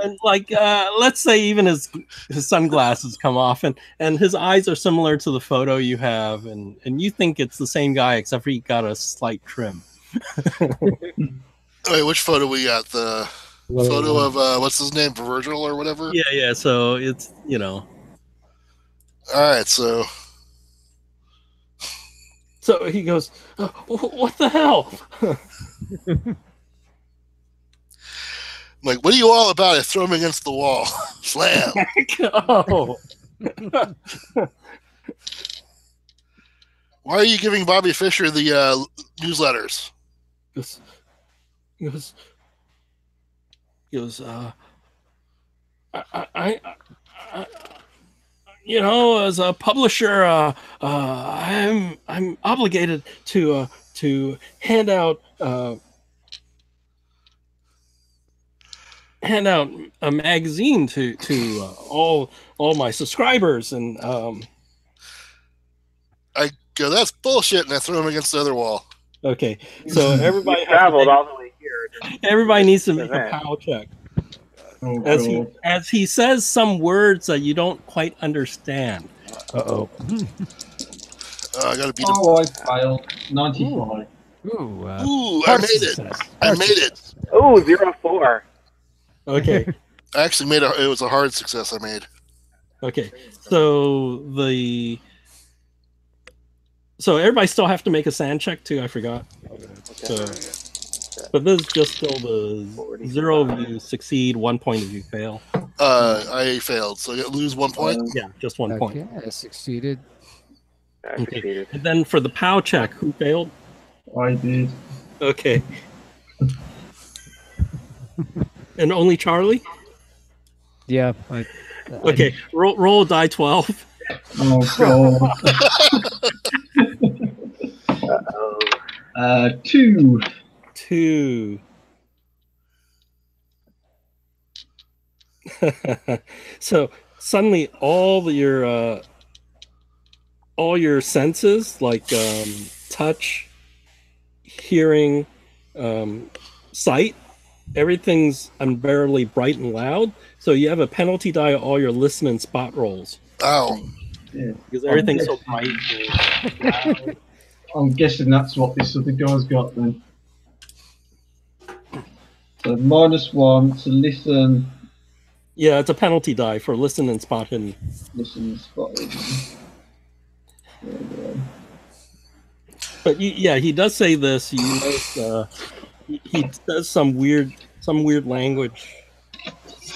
and like let's say even his sunglasses come off, and his eyes are similar to the photo you have, and you think it's the same guy except for he got a slight trim. wait, which photo we got? The photo of, what's his name, Virgil or whatever? Yeah, so it's, All right, so he goes, oh, what the hell? I'm like, what are you all about? I throw him against the wall. Slam. Oh. Why are you giving Bobby Fischer the newsletters? He goes, I as a publisher, I'm obligated to hand out hand out a magazine to all my subscribers, and I go, that's bullshit, and I throw him against the other wall. okay, so everybody You traveled all the way here. everybody needs to make a Event. POW check. Oh, As he says some words that you don't quite understand. Uh-oh. I gotta beat him. Oh, I failed. 95. Ooh, Ooh, I hard made it. success. I Hard made it. success. Oh, 0-4. Okay. I actually made it. It was a hard success I made. Okay. So everybody still have to make a sand check too. I forgot. So, but this is just still the 0 of you succeed, 1 point of you fail. I failed, so I lose 1 point. Yeah, just 1 point. Okay, I succeeded. I Okay. succeeded. And then for the POW check, who failed? I did. Okay. And only Charlie? Yeah. Okay. Roll a die 12. Oh, God. Uh-oh. 2. 2. So suddenly all your senses, like touch, hearing, sight, everything's unbearably bright and loud. So you have a penalty die on all your listen and spot rolls Ow. Yeah. because everything's so bright and loud. I'm guessing that's what this other guy's got then. So -1 to listen. Yeah, it's a penalty die for listen and spot hidden. Listen, spotted. There we go. But yeah, he does say this. You notice he says some weird language,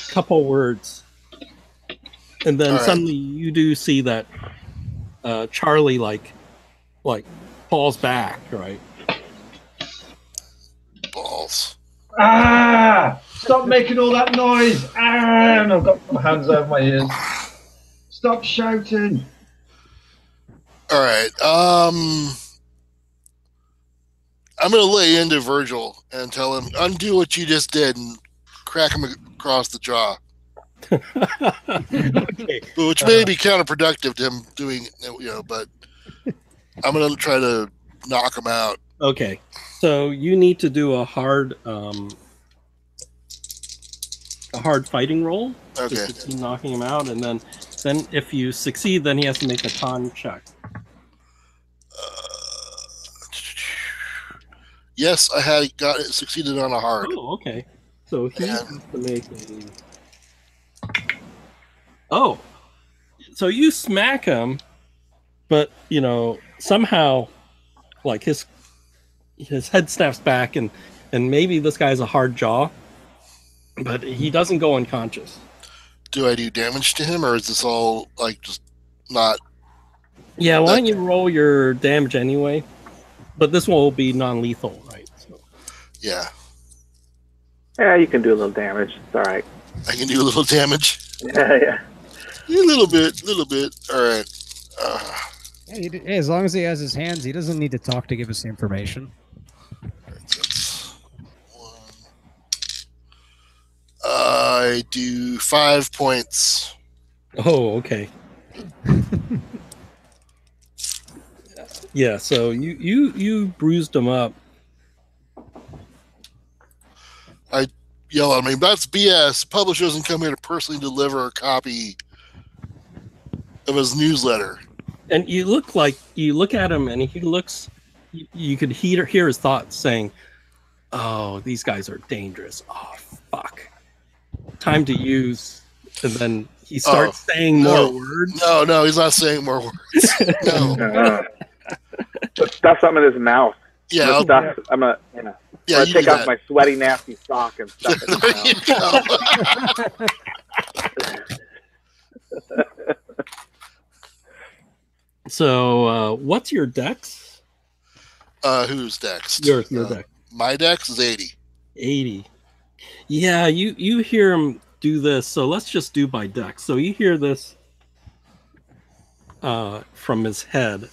couple words, and then All right. suddenly you do see that Charlie like falls back, right? Balls. Ah! Stop making all that noise! Ah! And I've got my hands over my ears. Stop shouting! All right. I'm gonna lay into Virgil and tell him undo what you just did and crack him across the jaw, Okay. which may be counterproductive to him doing, but I'm gonna try to knock him out. Okay. So you need to do a hard fighting roll. Okay. To succeed knocking him out, and then if you succeed, then he has to make a con check. Yes, I had succeeded on a hard. Oh, okay. So he Yeah. has to make a. Oh, so you smack him, but somehow, like his head snaps back, and maybe this guy's a hard jaw, but he doesn't go unconscious. Do I do damage to him, or is this all like just not? Yeah, why don't you roll your damage anyway? But this one will be non-lethal, right? So. Yeah, Yeah, you can do a little damage. It's all right. I can do a little damage. Yeah. A little bit. All right. Yeah, as long as he has his hands, he doesn't need to talk to give us the information. That's 1. I do 5 points. Oh, okay. Yeah, so you bruised him up. I yell at him, that's BS. Publisher doesn't come here to personally deliver a copy of his newsletter. And you look at him, and he looks. You could hear his thoughts saying, "Oh, these guys are dangerous. Oh, fuck. Time to use." And then he starts saying more words. No, he's not saying more words. No. Stuff something in his mouth. Yeah, I'm gonna, I'm gonna you take do off that. my sweaty, nasty sock and stuff it in There his you mouth. go. So, what's your dex? Who's next? Your dex. My dex is 80. 80. Yeah, you hear him do this. So let's just do by dex. So you hear this from his head,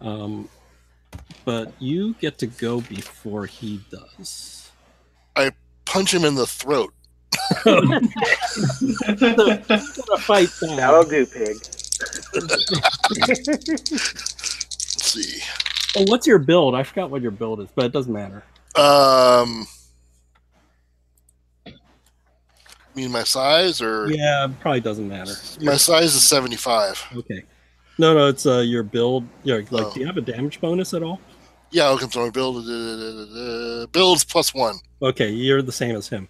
but you get to go before he does. Punch him in the throat. So he's gonna fight back. That'll do, pig. Let's see. Oh, what's your build? I forgot what your build is, but it doesn't matter. Mean my size or Yeah, it probably doesn't matter. my size is 75. Okay. No, it's your build. Yeah, like, Oh. do you have a damage bonus at all? Yeah, okay, so my build builds +1. Okay, you're the same as him.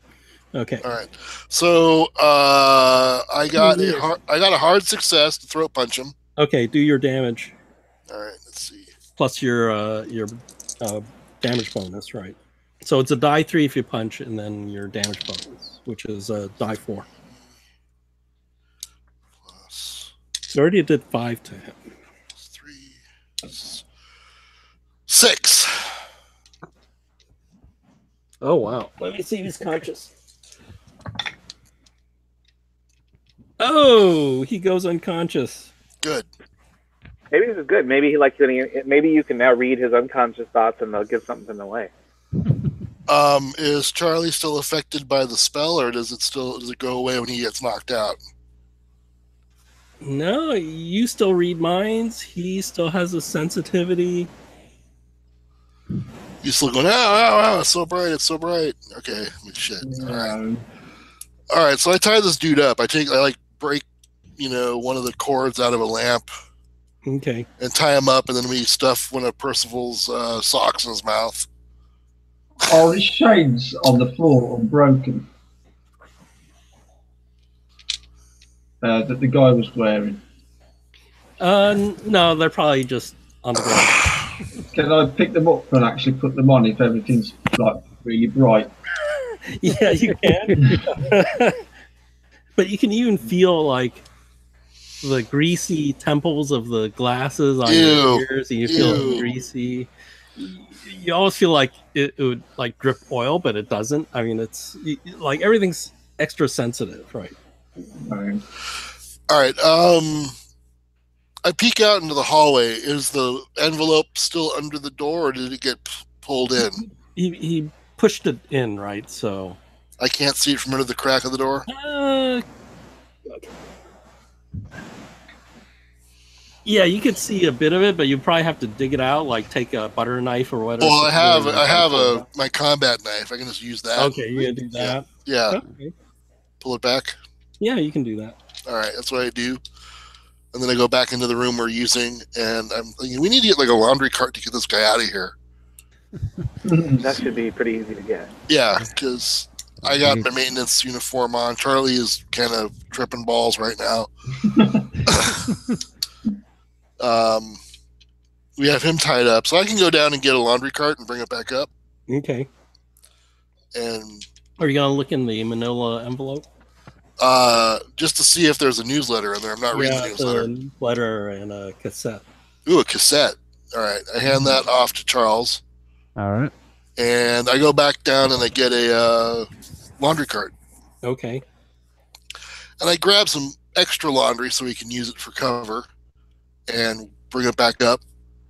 Okay. All right. So I got a hard success to throat punch him. Okay, do your damage All right, let's see. plus your damage bonus, right? So it's a die 3 if you punch, and then your damage bonus, which is die 4. Plus So already did 5 to him. 3, 6. Oh wow! Let me see if he's conscious. Oh, he goes unconscious. Good. Maybe this is good. Maybe maybe you can now read his unconscious thoughts and they'll give something away. Is Charlie still affected by the spell, or does it go away when he gets knocked out? No, you still read minds. He still has a sensitivity. He's still going, ow, it's so bright, it's so bright. Okay, shit. No. All right, so I tie this dude up. I break, one of the cords out of a lamp Okay. and tie him up, and then we stuff one of Percival's socks in his mouth. Are the shades on the floor unbroken? That the guy was wearing. No, they're probably just on the ground. Can I pick them up and actually put them on if everything's like really bright? Yeah, you can. But you can even feel like the greasy temples of the glasses on your ears, and you feel greasy. You always feel like it would like drip oil, but it doesn't. I mean, it's like everything's extra sensitive, right? All right. I peek out into the hallway. Is the envelope still under the door, or did it get pulled in? He pushed it in, right? So I can't see it from under the crack of the door. Okay. Yeah, you could see a bit of it, but you probably have to dig it out, like take a butter knife or whatever. Well, I have my combat knife. I can just use that. Okay, you're gonna do that. Yeah. Okay. Pull it back. Yeah, you can do that. All right, that's what I do. And then I go back into the room we're using, and I'm thinking we need to get like a laundry cart to get this guy out of here. That should be pretty easy to get. Yeah, because I got my maintenance uniform on. Charlie is kind of tripping balls right now. We have him tied up, so I can go down and get a laundry cart and bring it back up. Okay. And are you gonna look in the manila envelope? Just to see if there's a newsletter in there. I'm not reading the newsletter. A newsletter and a cassette. Ooh, a cassette. All right, I hand that off to Charles. All right. And I go back down and I get a laundry cart. Okay. And I grab some extra laundry so we can use it for cover and bring it back up.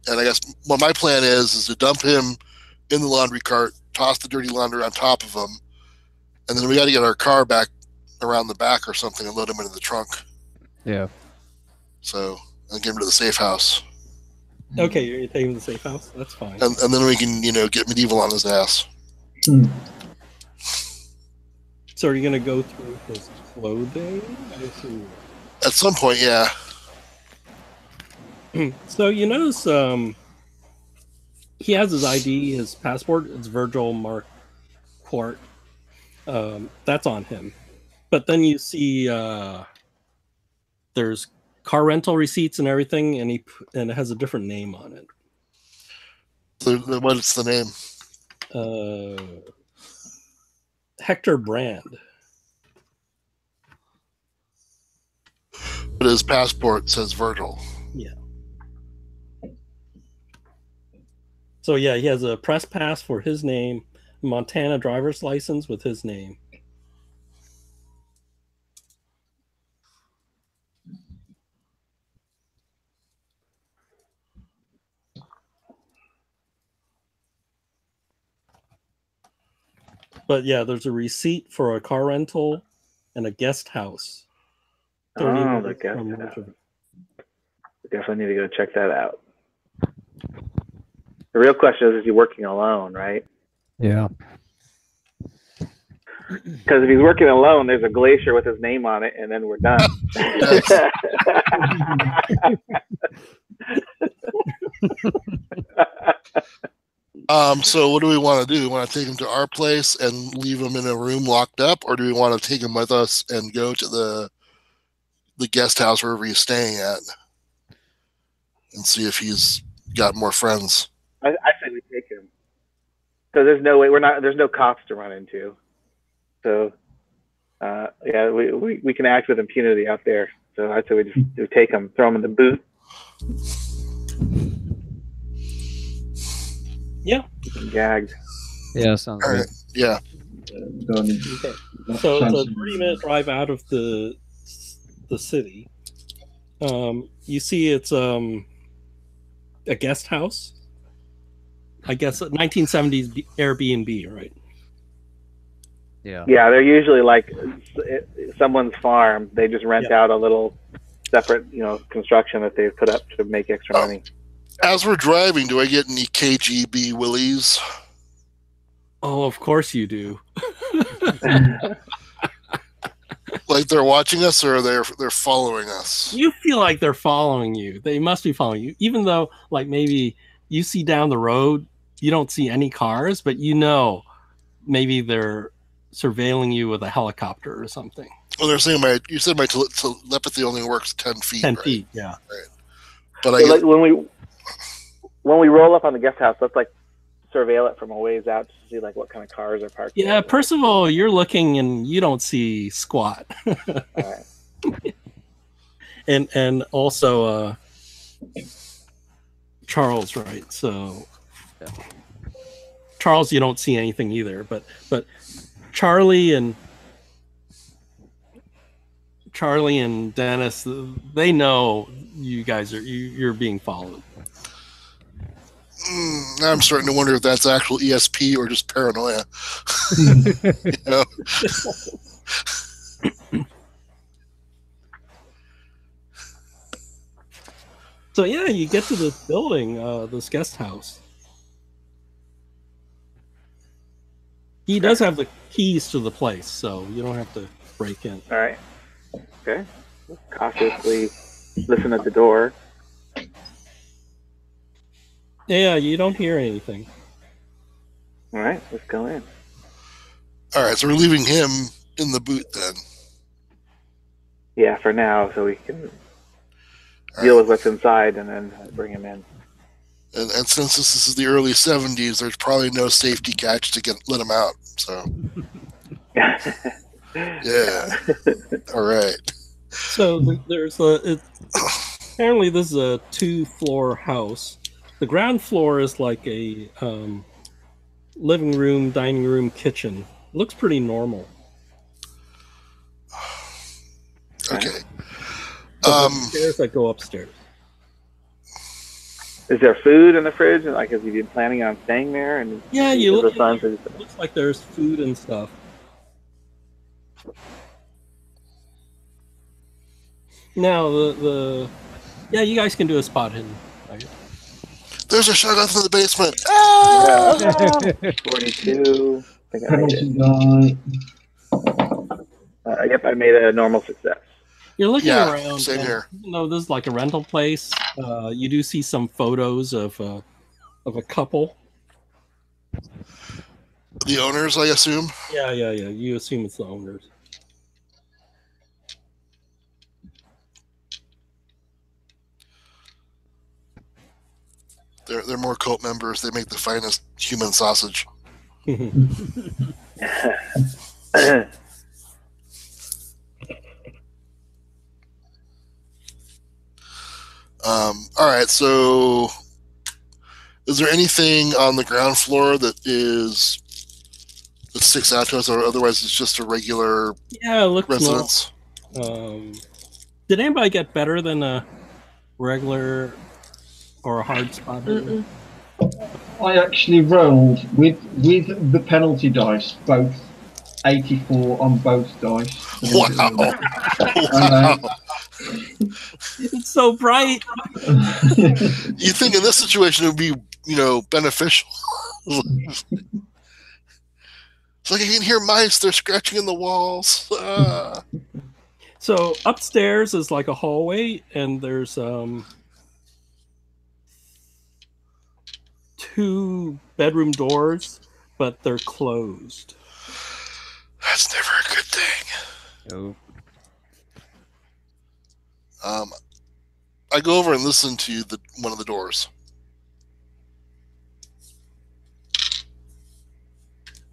And I guess what my plan is to dump him in the laundry cart, toss the dirty laundry on top of him, and then we got to get our car back around the back or something and load him into the trunk. Yeah. So I'll get him to the safe house. Okay, you're gonna take him to the safe house? That's fine. And then we can, get medieval on his ass. So are you gonna go through his clothing? I assume. At some point, yeah. So you notice he has his ID, his passport. It's Virgil Marquardt. That's on him. But then you see there's car rental receipts and everything, and it has a different name on it. So what's the name? Hector Brand. But his passport says Virgil. Yeah. So yeah, he has a press pass for his name, Montana driver's license with his name. But yeah, there's a receipt for a car rental and a guest house. 30 Oh, the minutes guest from house. Richmond. Definitely need to go check that out. The real question is he working alone, right? Yeah. Because if he's working alone, there's a glacier with his name on it, and then we're done. So what do we want to do? We want to take him to our place and leave him in a room locked up, or do we want to take him with us and go to the guest house wherever he's staying at and see if he's got more friends? I say we take him. So there's no way there's no cops to run into. So yeah, we can act with impunity out there. So I say we just take him, throw him in the boot. Yeah. Gagged. Yeah, sounds All good. right. Yeah. Okay. So it's a 30-minute drive out of the city. You see it's a guest house. I guess a 1970s Airbnb, right? Yeah. Yeah, they're usually like someone's farm. They just rent out a little separate, construction that they've put up to make extra money. As we're driving, do I get any KGB willies? Oh, of course you do. Like they're watching us, or they're following us? You feel like they're following you. They must be following you, even though, like, maybe you see down the road, you don't see any cars, but maybe they're surveilling you with a helicopter or something. Well, they're saying you said my telepathy only works 10 feet. 10 right? feet, yeah. Right. But like when we roll up on the guest house, let's like surveil it from a ways out to see like what kind of cars are parked. Yeah, first of all, you're looking and you don't see squat. All right. and also Charles, right? So Charles, you don't see anything either, but Charlie and Dennis, they know you guys you're being followed. Now I'm starting to wonder if that's actual ESP or just paranoia. So yeah, you get to this building, this guest house. He does have the keys to the place, so you don't have to break in. All right. Okay. Cautiously listen at the door. Yeah, you don't hear anything. All right, let's go in. All right, so we're leaving him in the boot then. Yeah, for now, so we can deal with what's inside and then bring him in. And since this is the early 70s, there's probably no safety catch to let him out. So, yeah. All right. So there's apparently this is a 2-floor house. The ground floor is like a living room, dining room, kitchen. Looks pretty normal. Okay. Stairs that go upstairs. Is there food in the fridge? And like, has he been planning on staying there? And yeah, looks like there's food and stuff. Now yeah, you guys can do a spot hidden. There's a shotgun in the basement. Ah! 42. I think I made it. Yep, I made a normal success. You're looking around. Same here. Even though this is like a rental place, you do see some photos of a couple. The owners, I assume? Yeah. You assume it's the owners. They're more cult members. They make the finest human sausage. All right, so is there anything on the ground floor that sticks out to us, or otherwise it's just a regular it looks residence? Did anybody get better than a regular or a hard spot? I actually rolled with the penalty dice, both 84 on both dice. Wow. Uh, Wow. It's so bright. You think in this situation it would be, beneficial? It's like I can hear mice. They're scratching in the walls. Ah. So upstairs is like a hallway, and there's 2 bedroom doors, but they're closed. That's never a good thing. Oh. I go over and listen to one of the doors.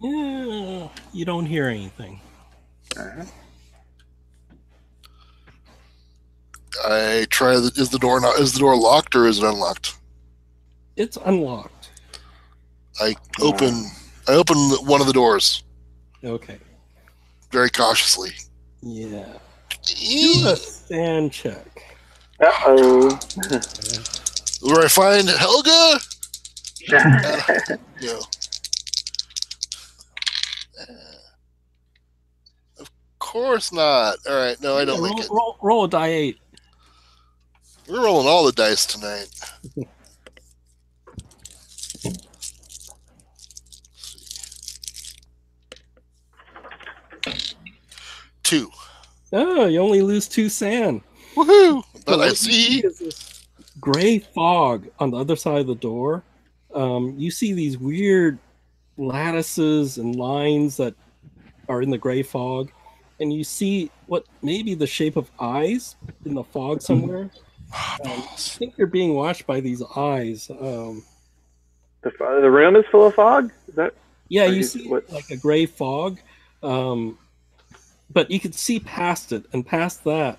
Yeah, you don't hear anything. I try. Is the door locked or is it unlocked? It's unlocked. I open one of the doors Okay. very cautiously. Yeah. Do a stand check. Uh-oh. Where I find Helga? No. Of course not. All right, no, I don't make it. Roll a die 8. We're rolling all the dice tonight. 2. Oh, you only lose 2 sand. Woohoo! But So I what you see. is this gray fog on the other side of the door. You see these weird lattices and lines that are in the gray fog, and you see what may be the shape of eyes in the fog somewhere. I think you're being watched by these eyes. The room is full of fog? Is that? Yeah, Or you is- see what- like a gray fog, but you can see past it, and past that,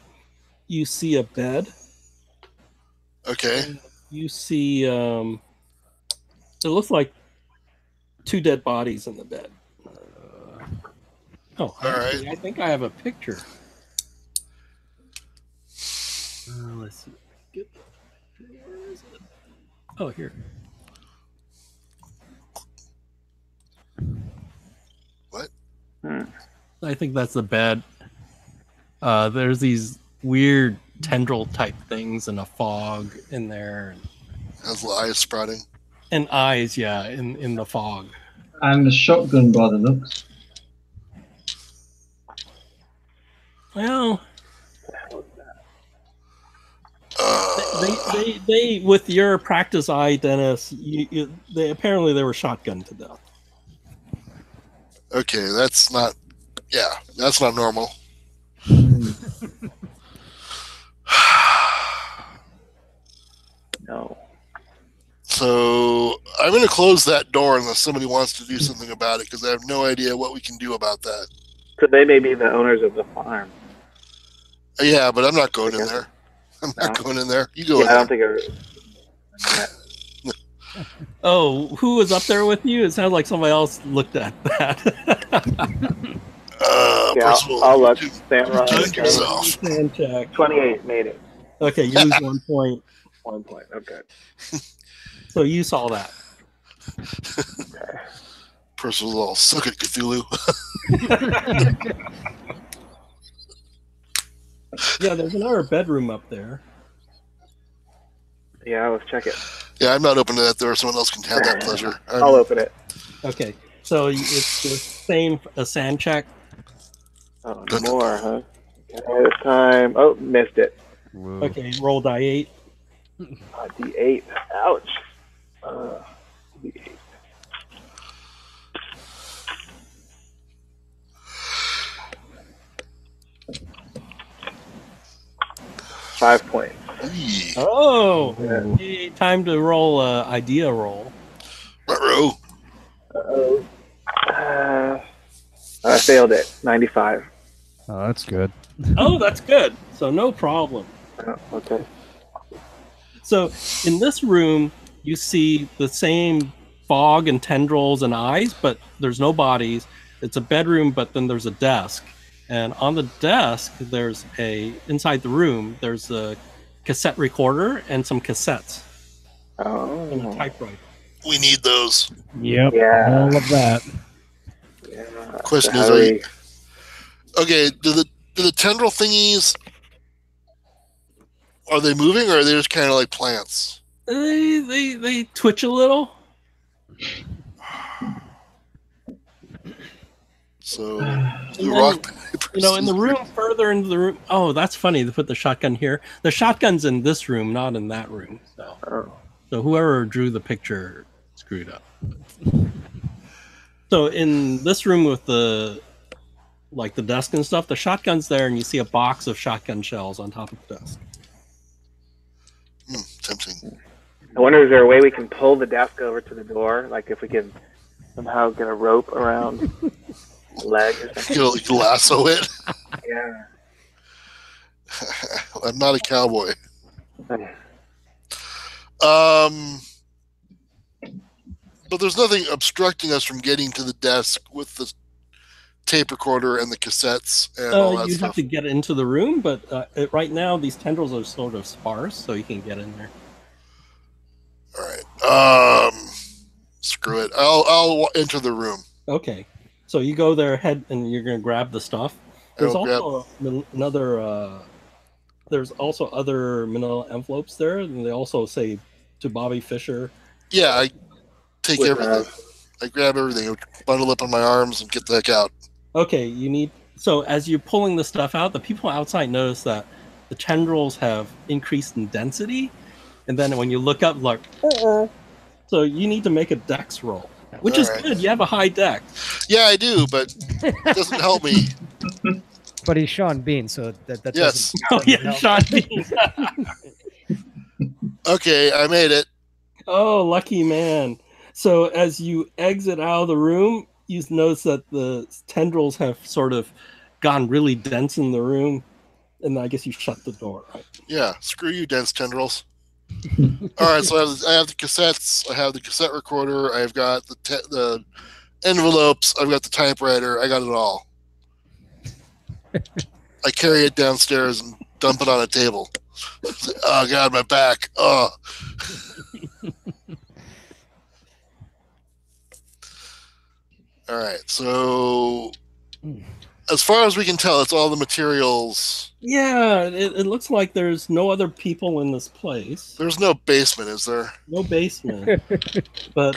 you see a bed. Okay. You see, it looks like 2 dead bodies in the bed. Actually, I think I have a picture. Let's see. Where is it? Oh, here. What? I think that's the bed. There's these weird tendril type things and a fog in there, Has the eyes sprouting. and eyes, yeah, in the fog. and the shotgun by the looks. Well, they with your practice eye, Dennis, they apparently they were shotgunned to death. Okay, that's not normal. No. So I'm going to close that door unless somebody wants to do something about it, because I have no idea what we can do about that. So they may be the owners of the farm. Yeah, but I'm not going in there. I'm not going in there. You go in Yeah, I there. don't think Oh, who was up there with you? It sounds like somebody else looked at that. Yeah, Percival, I'll look. you Samrod, do it yourself. Stand check. 28 made it. Okay, you lose 1 point. 1 point. Okay. So you saw that. Percival's all, suck it, Cthulhu. Yeah, there's another bedroom up there. Yeah, let's check it. Yeah, I'm not opening that door. Someone else can have that pleasure. I'll open it. Okay, so it's the same a sand check. Oh, no more, huh? Okay, this time. Oh, missed it. Whoa. Okay, roll die 8. D8. Ouch. D8. Five points. Eee. Oh, hey, time to roll a idea roll. Ruh-roh. Uh-oh. I failed it. 95. Oh, that's good. Oh, that's good. So no problem. Oh, okay. So in this room, you see the same fog and tendrils and eyes, but there's no bodies. It's a bedroom, but then there's a desk. And on the desk, inside the room, there's a cassette recorder and some cassettes and a Oh. typewriter. We need those. Yep. Yeah. All of that. Yeah. Question So is, how are do you, okay? Do the tendril thingies, are they moving, or are they just kind of like plants? They twitch a little. So And rock, then, paper, in the scissors. room further into the room. Oh, that's funny. They put the shotgun here. The shotgun's in this room, not in that room. Oh. So whoever drew the picture screwed up. So in this room with the desk and stuff, the shotgun's there, and you see a box of shotgun shells on top of the desk. Tempting. I wonder, is there a way we can pull the desk over to the door? Like if we can somehow get a rope around the leg or something? You can lasso it. Yeah. I'm not a cowboy. But there's nothing obstructing us from getting to the desk with the tape recorder and the cassettes and all that You stuff. have to get into the room, but right now these tendrils are sort of sparse, so you can get in there. All right. Screw it. I'll enter the room. Okay. So you go there, head, and you're going to grab the stuff. There's I'll also another. There's also other manila envelopes there, and they also say to Bobby Fischer. Yeah, I take With, everything. I grab everything, bundle up on my arms, and get the heck out. Okay, so as you're pulling the stuff out, the people outside notice that the tendrils have increased in density, and then when you look up, like, so you need to make a dex roll, which All is right. good. You have a high dex. Yeah, I do, but it doesn't help me. But he's Sean Bean, so that Yes. Oh doesn't yeah, help. Sean Bean. Okay, I made it. Oh, lucky man. So as you exit out of the room, you notice that the tendrils have sort of gone really dense in the room, and I guess you shut the door, right? Yeah, screw you, dense tendrils. All right, so I have the cassettes. I have the cassette recorder. I've got the envelopes. I've got the typewriter. I got it all. I carry it downstairs and dump it on a table. Oh God, my back. Oh. All right, so as far as we can tell, it's all the materials. Yeah, it looks like there's no other people in this place. There's no basement, is there? No basement. But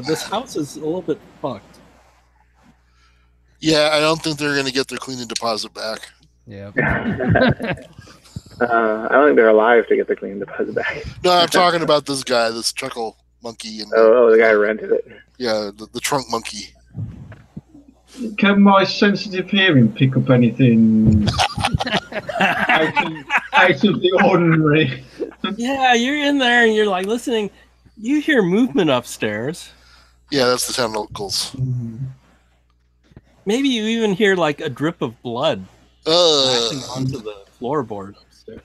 this house is a little bit fucked. Yeah, I don't think they're going to get their cleaning deposit back. Yeah. I don't think they're alive to get the clean deposit back. No, I'm talking about this guy, this chuckle monkey, and Oh, the guy who rented it. yeah, the trunk monkey. Can my sensitive hearing pick up anything out of the ordinary? Yeah, you're in there and you're like listening. You hear movement upstairs. Yeah, that's the tentacles. Maybe you even hear like a drip of blood flashing Uh, onto the floorboard upstairs.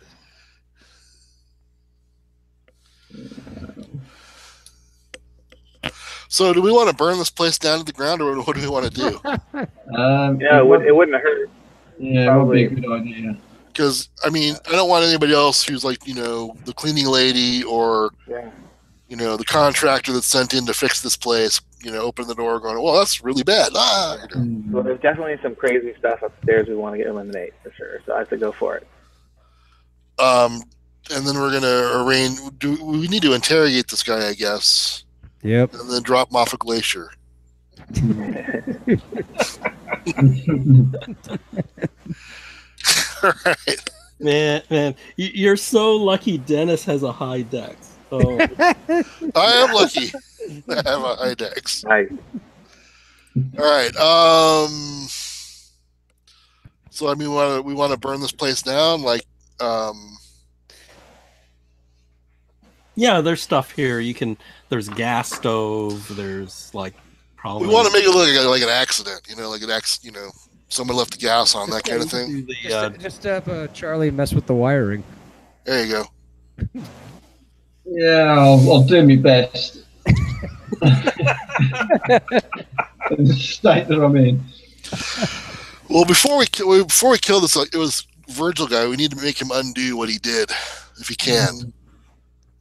so, do we want to burn this place down to the ground, or what do we want to do? Yeah, it wouldn't hurt. Yeah, it would be a good idea. Because, I mean, I don't want anybody else who's like, the cleaning lady or, Yeah. the contractor that's sent in to fix this place, open the door going, well, that's really bad. Ah! Well, there's definitely some crazy stuff upstairs we want to eliminate for sure. So I have to go for it. And then we're going to arrange, we need to interrogate this guy, I guess, Yep. and then drop him off a glacier. All right. Man, you're so lucky Dennis has a high dex. Oh, I am lucky. I have a high dex. Nice. All right. So I mean, we want to burn this place down, like. yeah, there's stuff here. There's gas stove. There's like probably. We want to make it look like an accident, like someone left the gas on, that kind of thing. Just have Charlie mess with the wiring. There you go. Yeah, I'll do my best. In the state that I'm in. Well, before we kill this, it was Virgil guy. We need to make him undo what he did, if he can.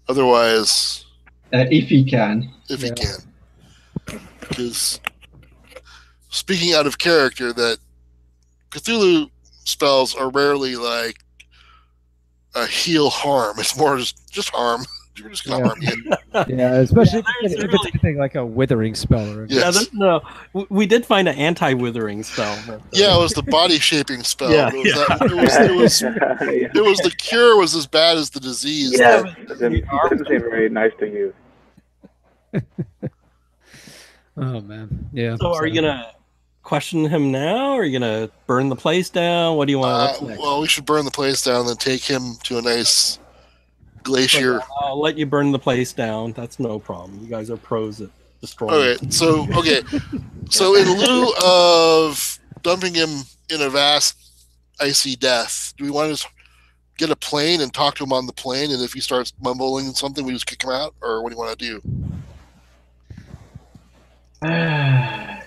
Otherwise, If he can. if he can. Because speaking out of character, that Cthulhu spells are rarely like a heal harm. It's more just harm. We're just gonna harm you. Yeah, especially there's if it's really- anything like a withering spell. Or Yeah. Yes. No, we did find an anti-withering spell. But, Yeah, it was the body shaping spell. Yeah, it was the cure was as bad as the disease. Yeah, it didn't seem very nice to use. Oh man, yeah. So are you gonna question him now, or are you gonna burn the place down? What do you want? What's next? Well, we should burn the place down and then take him to a nice glacier. I'll let you burn the place down. That's no problem. You guys are pros at destroying. Okay, so in lieu of dumping him in a vast icy death, do we want to just get a plane and talk to him on the plane, and if he starts mumbling something, we just kick him out, or what do you want to do?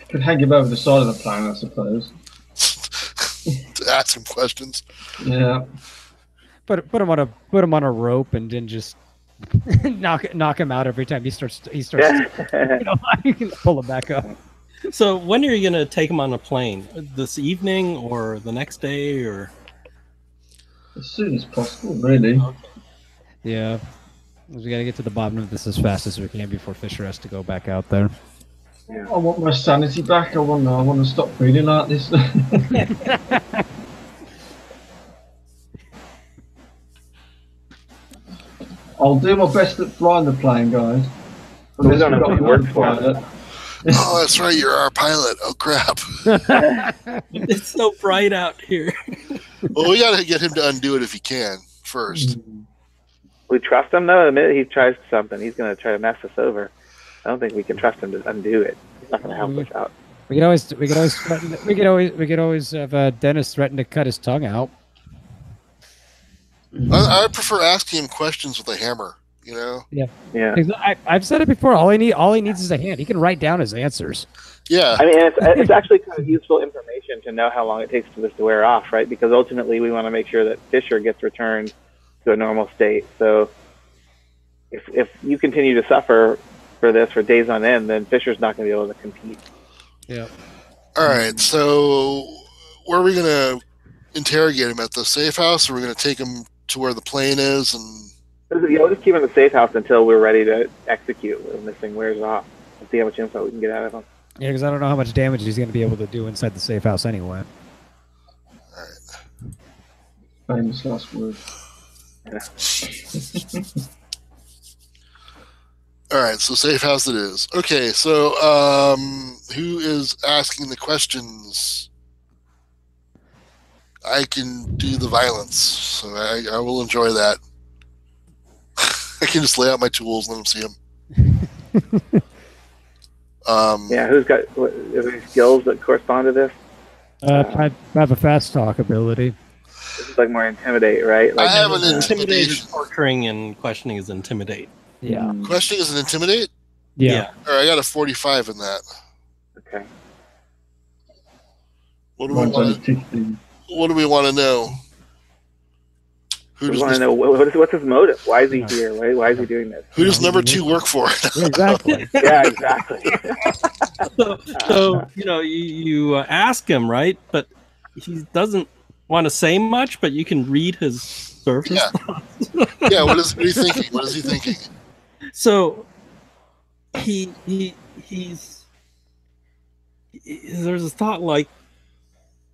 Could hang him over the side of the plane, I suppose. To ask him questions. Yeah. Put him on a rope and then just knock him out every time he starts. You can pull him back up. So when are you gonna take him on a plane? This evening or the next day, or As soon as possible, really. Yeah, we gotta get to the bottom of this as fast as we can before Fisher has to go back out there. I want my sanity back. I want to stop feeling like this. I'll do my best at flying the plane, guys. We don't have any work for it. Oh, that's right, you're our pilot. Oh crap. it's so bright out here. Well, we gotta get him to undo it if he can first. We trust him though. The minute he tries something, he's going to try to mess us over. I don't think we can trust him to undo it. He's not going to help us out. We could always have Dennis threaten to cut his tongue out. I prefer asking him questions with a hammer, you know? Yeah. I've said it before. All he needs is a hand. He can write down his answers. Yeah. I mean, it's actually kind of useful information to know how long it takes for this to wear off, right? Because ultimately we want to make sure that Fisher gets returned to a normal state. So if you continue to suffer for this for days on end, then Fisher's not going to be able to compete. Yeah. All right, so where are we going to interrogate him? At the safe house, or are we going to take him to where the plane is? And We'll just keep him in the safe house until we're ready to execute when this thing wears off and see how much info we can get out of him. Yeah, because I don't know how much damage he's going to be able to do inside the safe house anyway. all right. Famous last word. All right, so safe house it is. Okay, so who is asking the questions? I can do the violence, so I will enjoy that. I can just lay out my tools and let them see them. Yeah, who's got is there any skills that correspond to this? I have a fast talk ability. This is like more intimidate, right? Like, I have an Intimidate is intimidation. torturing, and questioning is intimidate. Yeah. Questioning is an intimidate? Yeah. All right, I got a 45 in that. okay. What do we Mine's only want to? 15. What do we want to know? Who We does want to this, know what's his motive? Why is he here? Why is he doing this? who does number 2 work for? Yeah, exactly. Yeah, exactly. So you ask him, right? But he doesn't want to say much, but you can read his surface. Yeah. Yeah, what is he thinking? What is he thinking? So he's there's a thought like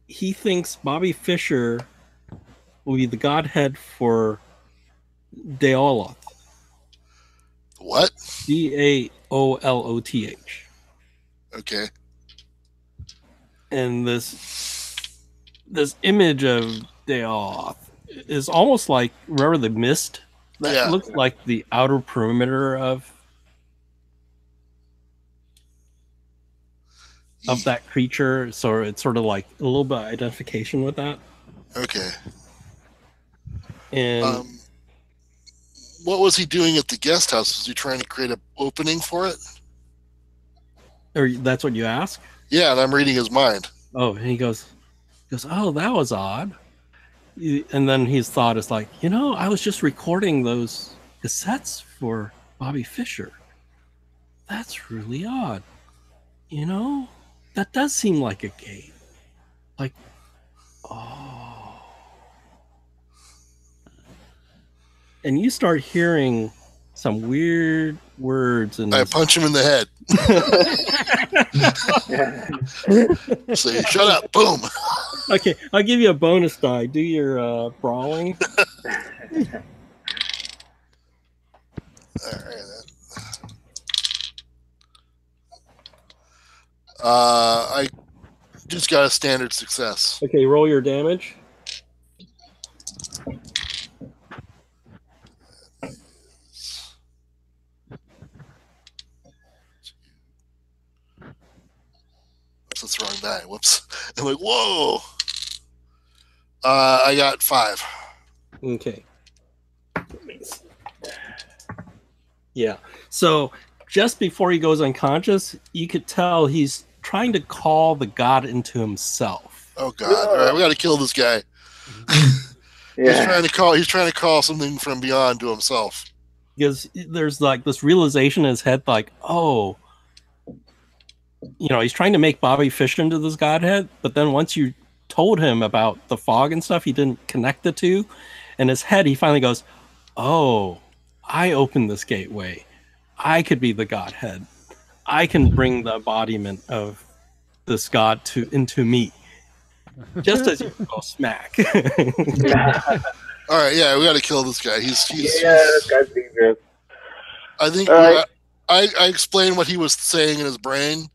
he thinks Bobby Fischer will be the godhead for Daoloth. What? Daoloth. Okay. And this image of Daoloth is almost like, remember the mist? That Yeah. looks like the outer perimeter of that creature. So it's sort of like a little bit of identification with that. Okay. And What was he doing at the guest house? Was he trying to create an opening for it? or that's what you ask? Yeah, and I'm reading his mind. Oh, and he goes, oh, that was odd. And then his thought is like, I was just recording those cassettes for Bobby Fischer. That's really odd. You know, that does seem like a gate. Like, oh. And you start hearing some weird words. And I punch him in the head. Say, shut up. Boom. Okay, I'll give you a bonus die. Do your brawling. All right. I just got a standard success. Okay, roll your damage. That's the wrong die. Whoops. I'm like, whoa. I got 5. Okay. Yeah. So just before he goes unconscious, you could tell he's trying to call the god into himself. Oh God! All right, we got to kill this guy. Yeah. He's trying to call something from beyond to himself. Because there's like this realization in his head, like, oh, you know, he's trying to make Bobby Fischer into this godhead, but then once you told him about the fog and stuff, he didn't connect the two. In his head, he finally goes, oh, I opened this gateway. I could be the godhead. I can bring the embodiment of this god into me. Just as you go smack. All right, yeah, we got to kill this guy. He's this guy's dangerous. I think All right. I explained what he was saying in his brain.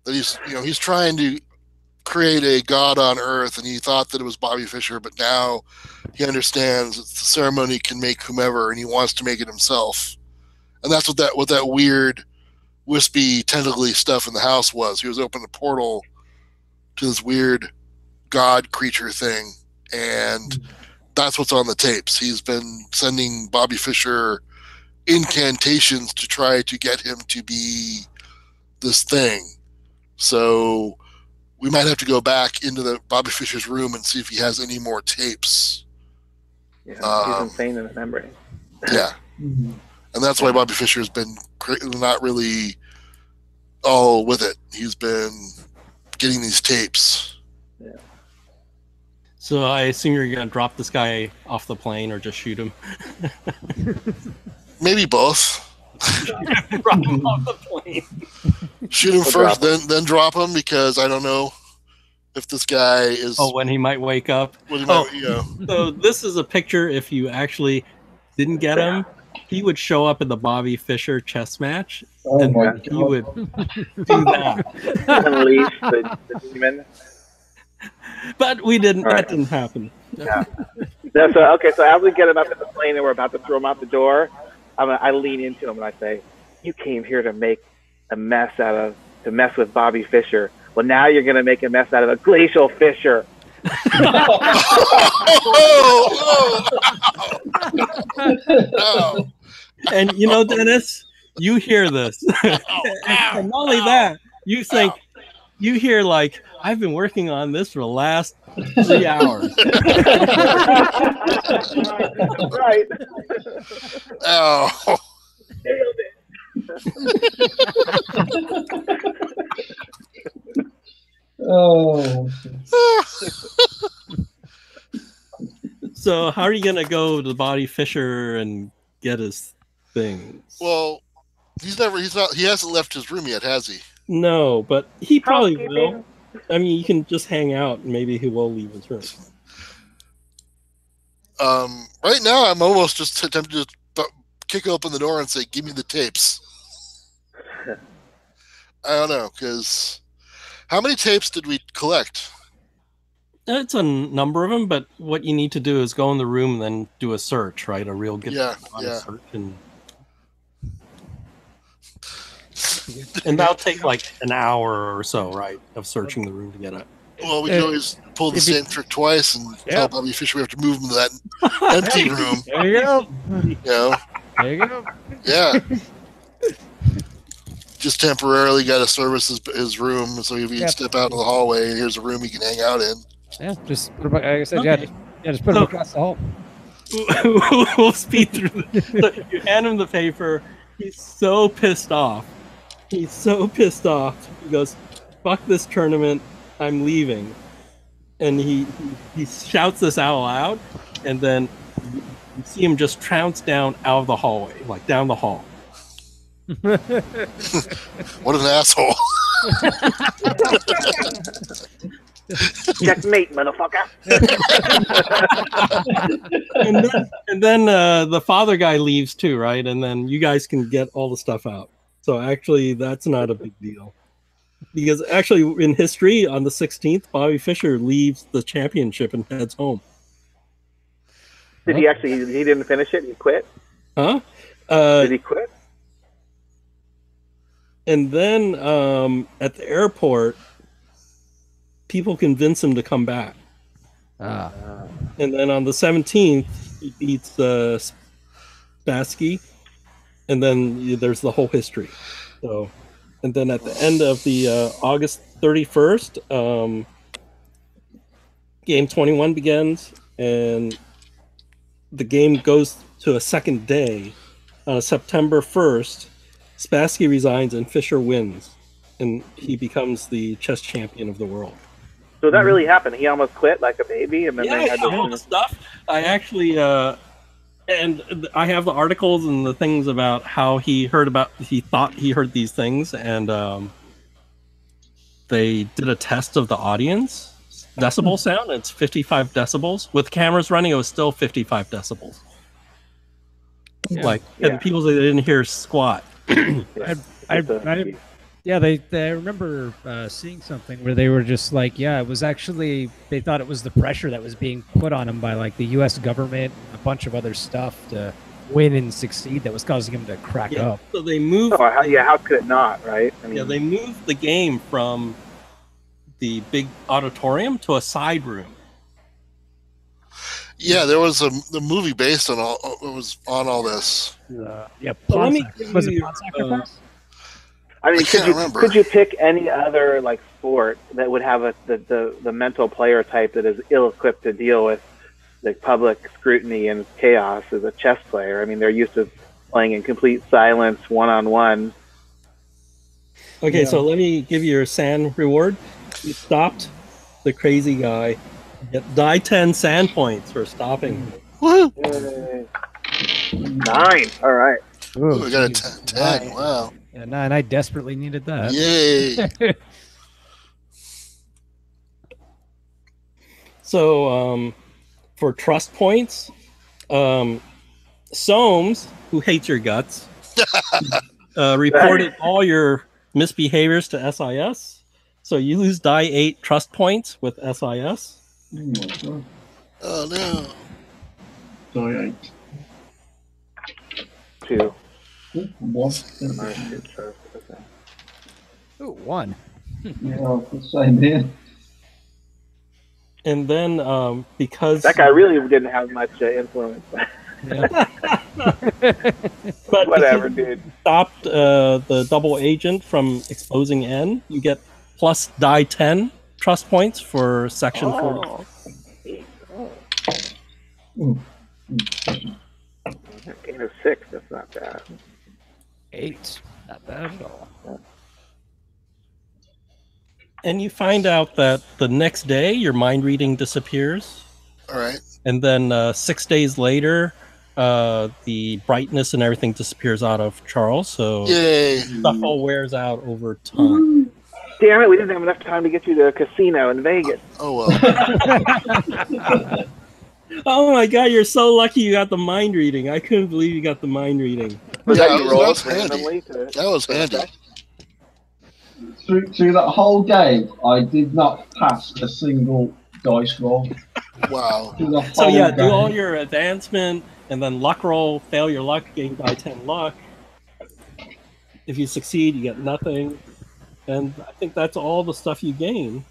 That he's trying to create a god on Earth, and he thought that it was Bobby Fischer, but now he understands that the ceremony can make whomever, and he wants to make it himself. And that's what that weird, wispy, tentacly stuff in the house was. He was opening a portal to this weird god creature thing, and that's what's on the tapes. He's been sending Bobby Fischer incantations to try to get him to be this thing. So we might have to go back into the Bobby Fischer's room and see if he has any more tapes. Yeah, he's insane in his memory. Yeah. And that's why Bobby Fischer has been not really all with it. He's been getting these tapes. Yeah. So I assume you're going to drop this guy off the plane or just shoot him. Maybe both. Drop him off the plane. Shoot him first, then drop him, because I don't know if this guy is. Oh, when he might wake up. So this is a picture. If you actually didn't get him, he would show up in the Bobby Fischer chess match, and he would do that. Unleash the demon. But we didn't. All right. That didn't happen. Yeah. So as we get him up in the plane and we're about to throw him out the door, I lean into him and I say, "You came here to make a mess to mess with Bobby Fischer. Well, now you're going to make a mess out of a glacial Fischer." No. And you know, Dennis, you hear this, and not only that, you think you hear like, I've been working on this for the last 3 hours. Right. Oh. Nailed it. Oh. So how are you gonna go to Bobby Fischer and get his things? Well, he hasn't left his room yet, has he? No, but he probably will. Housekeeping. I mean, you can just hang out, and maybe he will leave his room. Right now, I'm almost just tempted to kick open the door and say, "Give me the tapes." I don't know, because how many tapes did we collect? It's a number of them, but what you need to do is go in the room and then do a search, right? A real good search, and that'll take like an hour or so, right, of searching the room to get it. Well, we can always pull the same trick twice and tell Bobby Fischer we have to move him to that empty room. There you go. You know? There you go. Yeah. Just temporarily got to service his room, so if he can step out in the hallway, here's a room he can hang out in. Yeah, just put him, like I said, Okay. just put him across the hall. We'll speed through. So you hand him the paper, He's so pissed off. He's so pissed off. He goes, "Fuck this tournament! I'm leaving." And he shouts this out loud, and then you see him just trounce down out of the hallway, like down the hall. What an asshole! Checkmate, motherfucker. and then the father guy leaves too, right? And then you guys can get all the stuff out. So actually, that's not a big deal. Because actually, in history, on the 16th, Bobby Fischer leaves the championship and heads home. Did he actually? He didn't finish it. He quit. Huh? Did he quit? And then at the airport, people convince him to come back. And then on the 17th, he beats Spassky, and then there's the whole history. So, and then at the end of the August 31st, game 21 begins, and the game goes to a second day. On September 1st, Spassky resigns and Fischer wins, and he becomes the chess champion of the world. So that really happened. He almost quit like a baby, and then they had all the stuff. I actually, and I have the articles and the things about how he thought he heard these things, and they did a test of the audience decibel sound. It's 55 decibels. With cameras running, it was still 55 decibels. And people say they didn't hear squat. I remember seeing something where they were just like, it was actually, they thought it was the pressure that was being put on him by like the U.S. government, a bunch of other stuff to win and succeed that was causing him to crack up. So they moved. How could it not, right? I mean, they moved the game from the big auditorium to a side room. Yeah, there was the movie based on all. It was on all this. Let me was it Pawn Sacrifice? I mean, could you pick any other like sport that would have the mental player type that is ill-equipped to deal with the public scrutiny and chaos as a chess player? I mean, they're used to playing in complete silence, one-on-one. Okay, so let me give you your sand reward. You stopped the crazy guy. Get die 10 sand points for stopping him. Woo! 9. All right. Ooh, we got a 10. Wow. Yeah, 9. I desperately needed that. Yay! So, for trust points, Soames, who hates your guts, reported all your misbehaviors to SIS. So you lose die 8 trust points with SIS. Oh no. Die 8. 2. One. Ooh, 1. Yeah, the same here. And then because that guy really didn't have much influence. But whatever, dude. Stopped the double agent from exposing N. You get plus die 10 trust points for section 4. Gain of 6. That's not bad. 8. Not bad at all. And you find out that the next day your mind reading disappears. All right. And then 6 days later, the brightness and everything disappears out of Charles. So Yay. stuff all wears out over time. Damn it, we didn't have enough time to get you to a casino in Vegas. Oh well. Oh my god, you're so lucky you got the mind reading. I couldn't believe you got the mind reading. Yeah, you that rolled was handy. randomly That was handy. Through that whole game, I did not pass a single dice roll. Wow. Through the So whole yeah, do game. all your advancement and then luck roll, fail your luck, gain die 10 luck. If you succeed, you get nothing. And I think that's all the stuff you gain.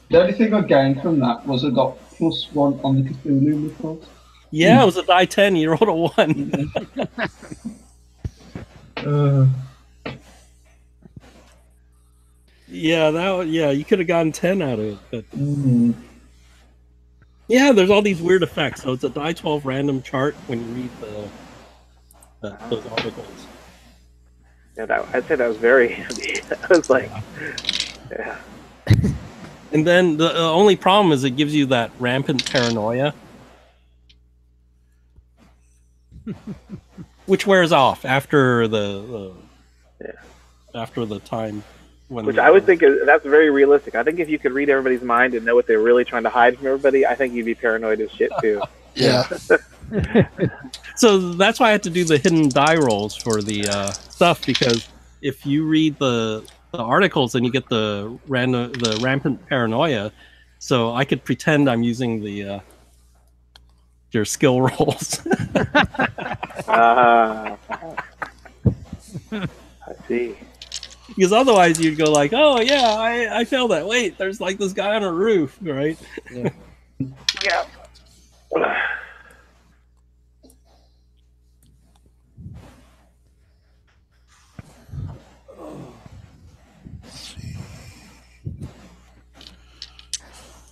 The only thing I gained from that was I got +1 on the Cthulhu report. Yeah, it was a die 10, you rolled a 1. Yeah, you could have gotten 10 out of it. But yeah, there's all these weird effects. So it's a die 12 random chart when you read those articles. Yeah, I'd say that was very handy. I was like, yeah. And then the only problem is it gives you that rampant paranoia, which wears off after the time. Which I would think that's very realistic. I think if you could read everybody's mind and know what they're really trying to hide from everybody, I think you'd be paranoid as shit too. Yeah. So that's why I had to do the hidden die rolls for the stuff, because if you read the articles, then you get the rampant paranoia. So I could pretend I'm using your skill rolls. I see. Because otherwise you'd go like, oh yeah, I failed that. Wait, there's like this guy on a roof, right? Yeah. Yeah.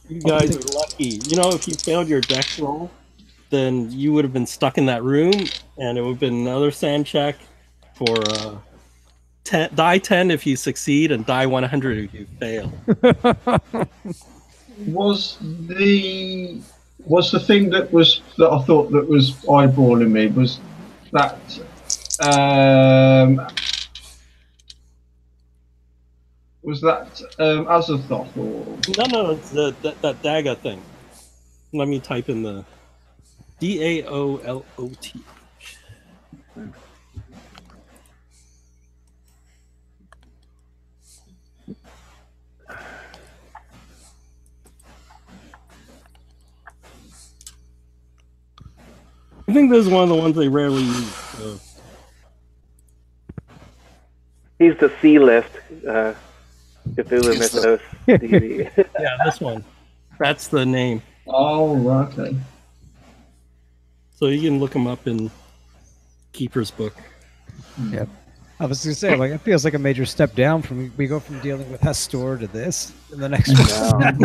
You guys are lucky. You know, if you failed your dex roll, then you would have been stuck in that room, and it would have been another sand check for die 10 if you succeed, and die 100 if you fail. Was the thing that I thought that was eyeballing me, was that Azathoth or No, it's that dagger thing. Let me type in the DAOLOT. I think this is one of the ones they rarely use. So. He's the C-list Cthulhu Mythos DD. Yeah, this one. That's the name. Oh, right, okay. So you can look him up in Keeper's book. Yep. I was going to say, like, it feels like a major step down from we go from dealing with Hestor to this in the next one.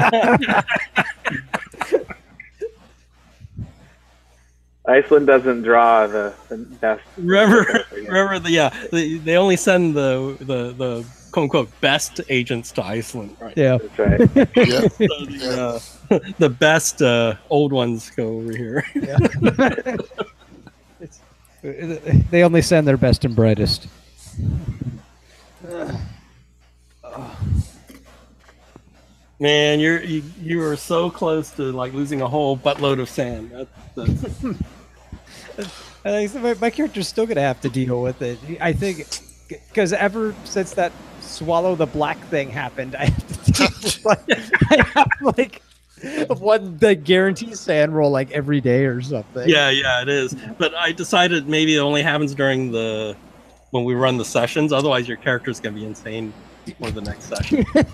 Iceland doesn't draw the best. Remember, they only send the quote unquote best agents to Iceland, right? Yeah, That's right. Yeah. So the best old ones go over here. yeah. They only send their best and brightest. Man, you were so close to like losing a whole buttload of sand. That's... I think my character's still gonna have to deal with it. I think because ever since that swallow the black thing happened, I have to deal with, I have like one the guarantee sand roll like every day or something. Yeah, it is. But I decided maybe it only happens during when we run the sessions. Otherwise, your character's gonna be insane for the next session. Yeah,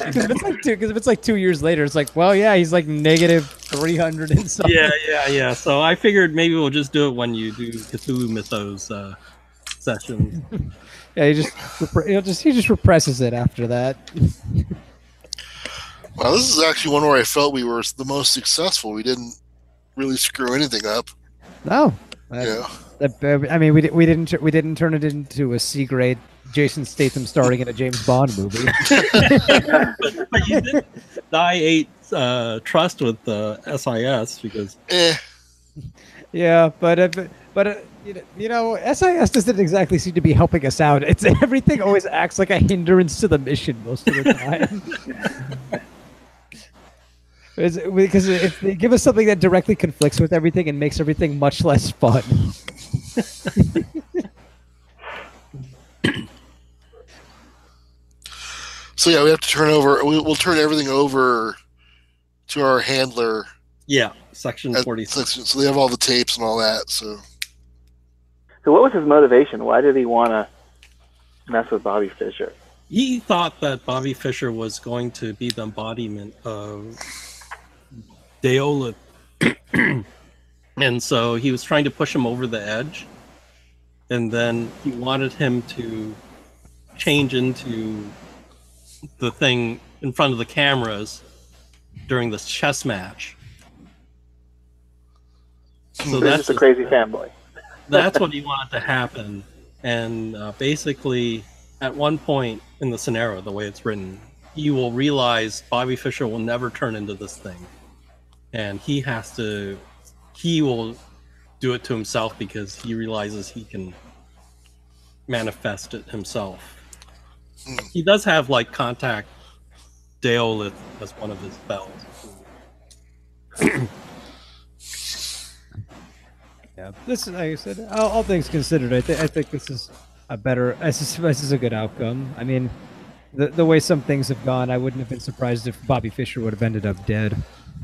because if it's like 2 years later, it's like, well, yeah, he's like negative 300 and something. Yeah. So I figured maybe we'll just do it when you do Cthulhu Mythos sessions. Yeah, he just represses it after that. Well, this is actually one where I felt we were the most successful. We didn't really screw anything up. No. Yeah. I mean, we didn't turn it into a C grade Jason Statham starring in a James Bond movie. But you did die 8 trust with SIS because. Yeah, but you know, SIS doesn't exactly seem to be helping us out. It's everything always acts like a hindrance to the mission most of the time. Because if they give us something that directly conflicts with everything and makes everything much less fun. So yeah, we have to turn over. We'll turn everything over to our handler. Yeah, section 46. So they have all the tapes and all that. So what was his motivation? Why did he want to mess with Bobby Fischer? He thought that Bobby Fischer was going to be the embodiment of Deola. And so he was trying to push him over the edge. And then he wanted him to change into the thing in front of the cameras during this chess match. So that's just a crazy fanboy. That's what he wanted to happen. And basically, at one point in the scenario, the way it's written, he will realize Bobby Fischer will never turn into this thing. And he will do it to himself because he realizes he can manifest it himself. He does have like contact Daolith as one of his spells. Yeah, this is, like I said, all things considered, I think this is a better. This is a good outcome. I mean, the way some things have gone, I wouldn't have been surprised if Bobby Fischer would have ended up dead.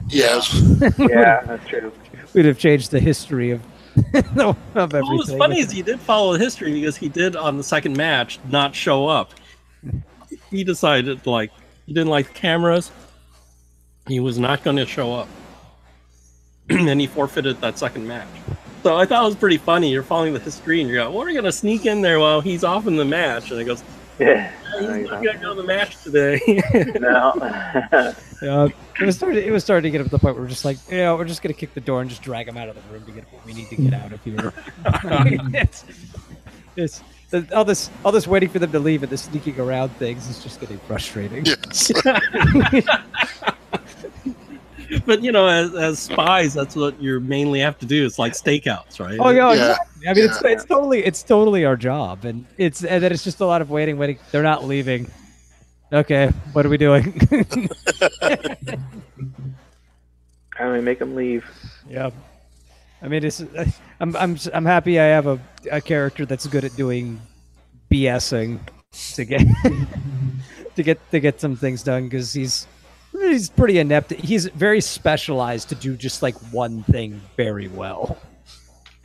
Yes. Yeah, that's true. We'd have changed the history of everything. What was funny is he did follow the history because he did on the second match not show up. He decided like he didn't like the cameras. He was not going to show up, and he forfeited that second match. So I thought it was pretty funny. You're following the history, and you're like, "Well, we're going to sneak in there while he's off in the match," and he goes, Yeah. "He's not going to go to the match today." No. Yeah, it was starting to get up to the point where we're just like, we're just gonna kick the door and just drag him out of the room to get what we need to get out of here. it's all this waiting for them to leave and the sneaking around things is just getting frustrating. Yes. But as spies, that's what you mainly have to do. It's like stakeouts, right? Oh yeah, Yeah. exactly. I mean, it's totally our job, and then it's just a lot of waiting. They're not leaving. Okay, what are we doing? How do we make them leave? Yeah, I mean, I'm happy I have a character that's good at doing BSing to get some things done because he's pretty inept. He's very specialized to do just like one thing very well.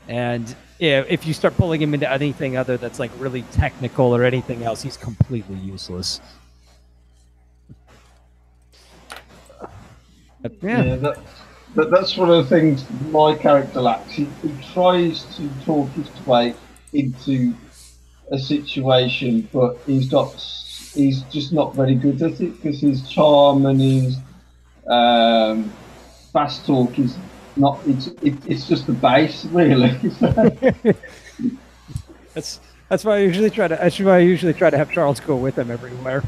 And if you start pulling him into anything other that's like really technical or anything else, he's completely useless. Yeah, that's one of the things my character lacks. He tries to talk his way into a situation, but he's just not very good at it because his charm and his fast talk is not. It's just the base, really. That's why I usually try to have Charles go with him everywhere.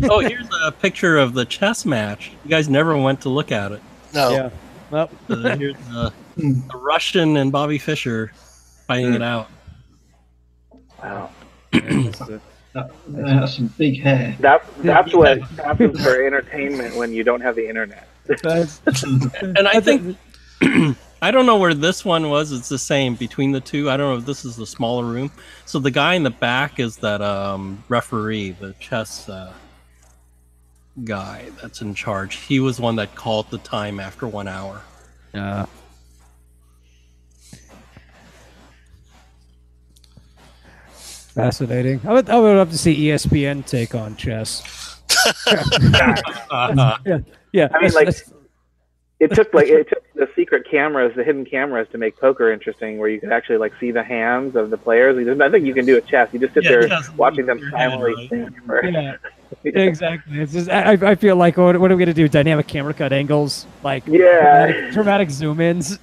Oh, here's a picture of the chess match. You guys never went to look at it. No. Yeah. Well, Here's the Russian and Bobby Fischer fighting it out. Wow. That's some big hair. That's what happens for entertainment when you don't have the internet. And I think I don't know where this one was. It's the same between the two. I don't know if this is the smaller room. So the guy in the back is that referee, the chess guy that's in charge. He was one that called the time after 1 hour. Fascinating. I would love to see ESPN take on chess. Yeah. I mean, like, it took the secret cameras, the hidden cameras, to make poker interesting, where you could actually like see the hands of the players. There's nothing you can do at chess. You just sit there watching them silently. Yeah, exactly. It's just I feel like what are we gonna do? Dynamic camera cut angles, like dramatic zoom ins.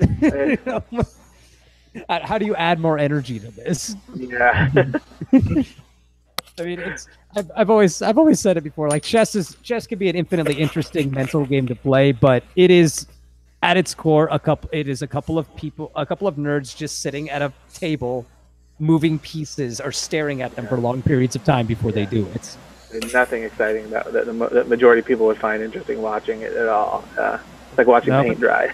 How do you add more energy to this? Yeah. I mean, I've always said it before. Like chess can be an infinitely interesting mental game to play, but it is at its core a couple of nerds just sitting at a table, moving pieces or staring at them for long periods of time before they do it. There's nothing exciting about that. The majority of people would find interesting watching it at all. It's like watching paint dry.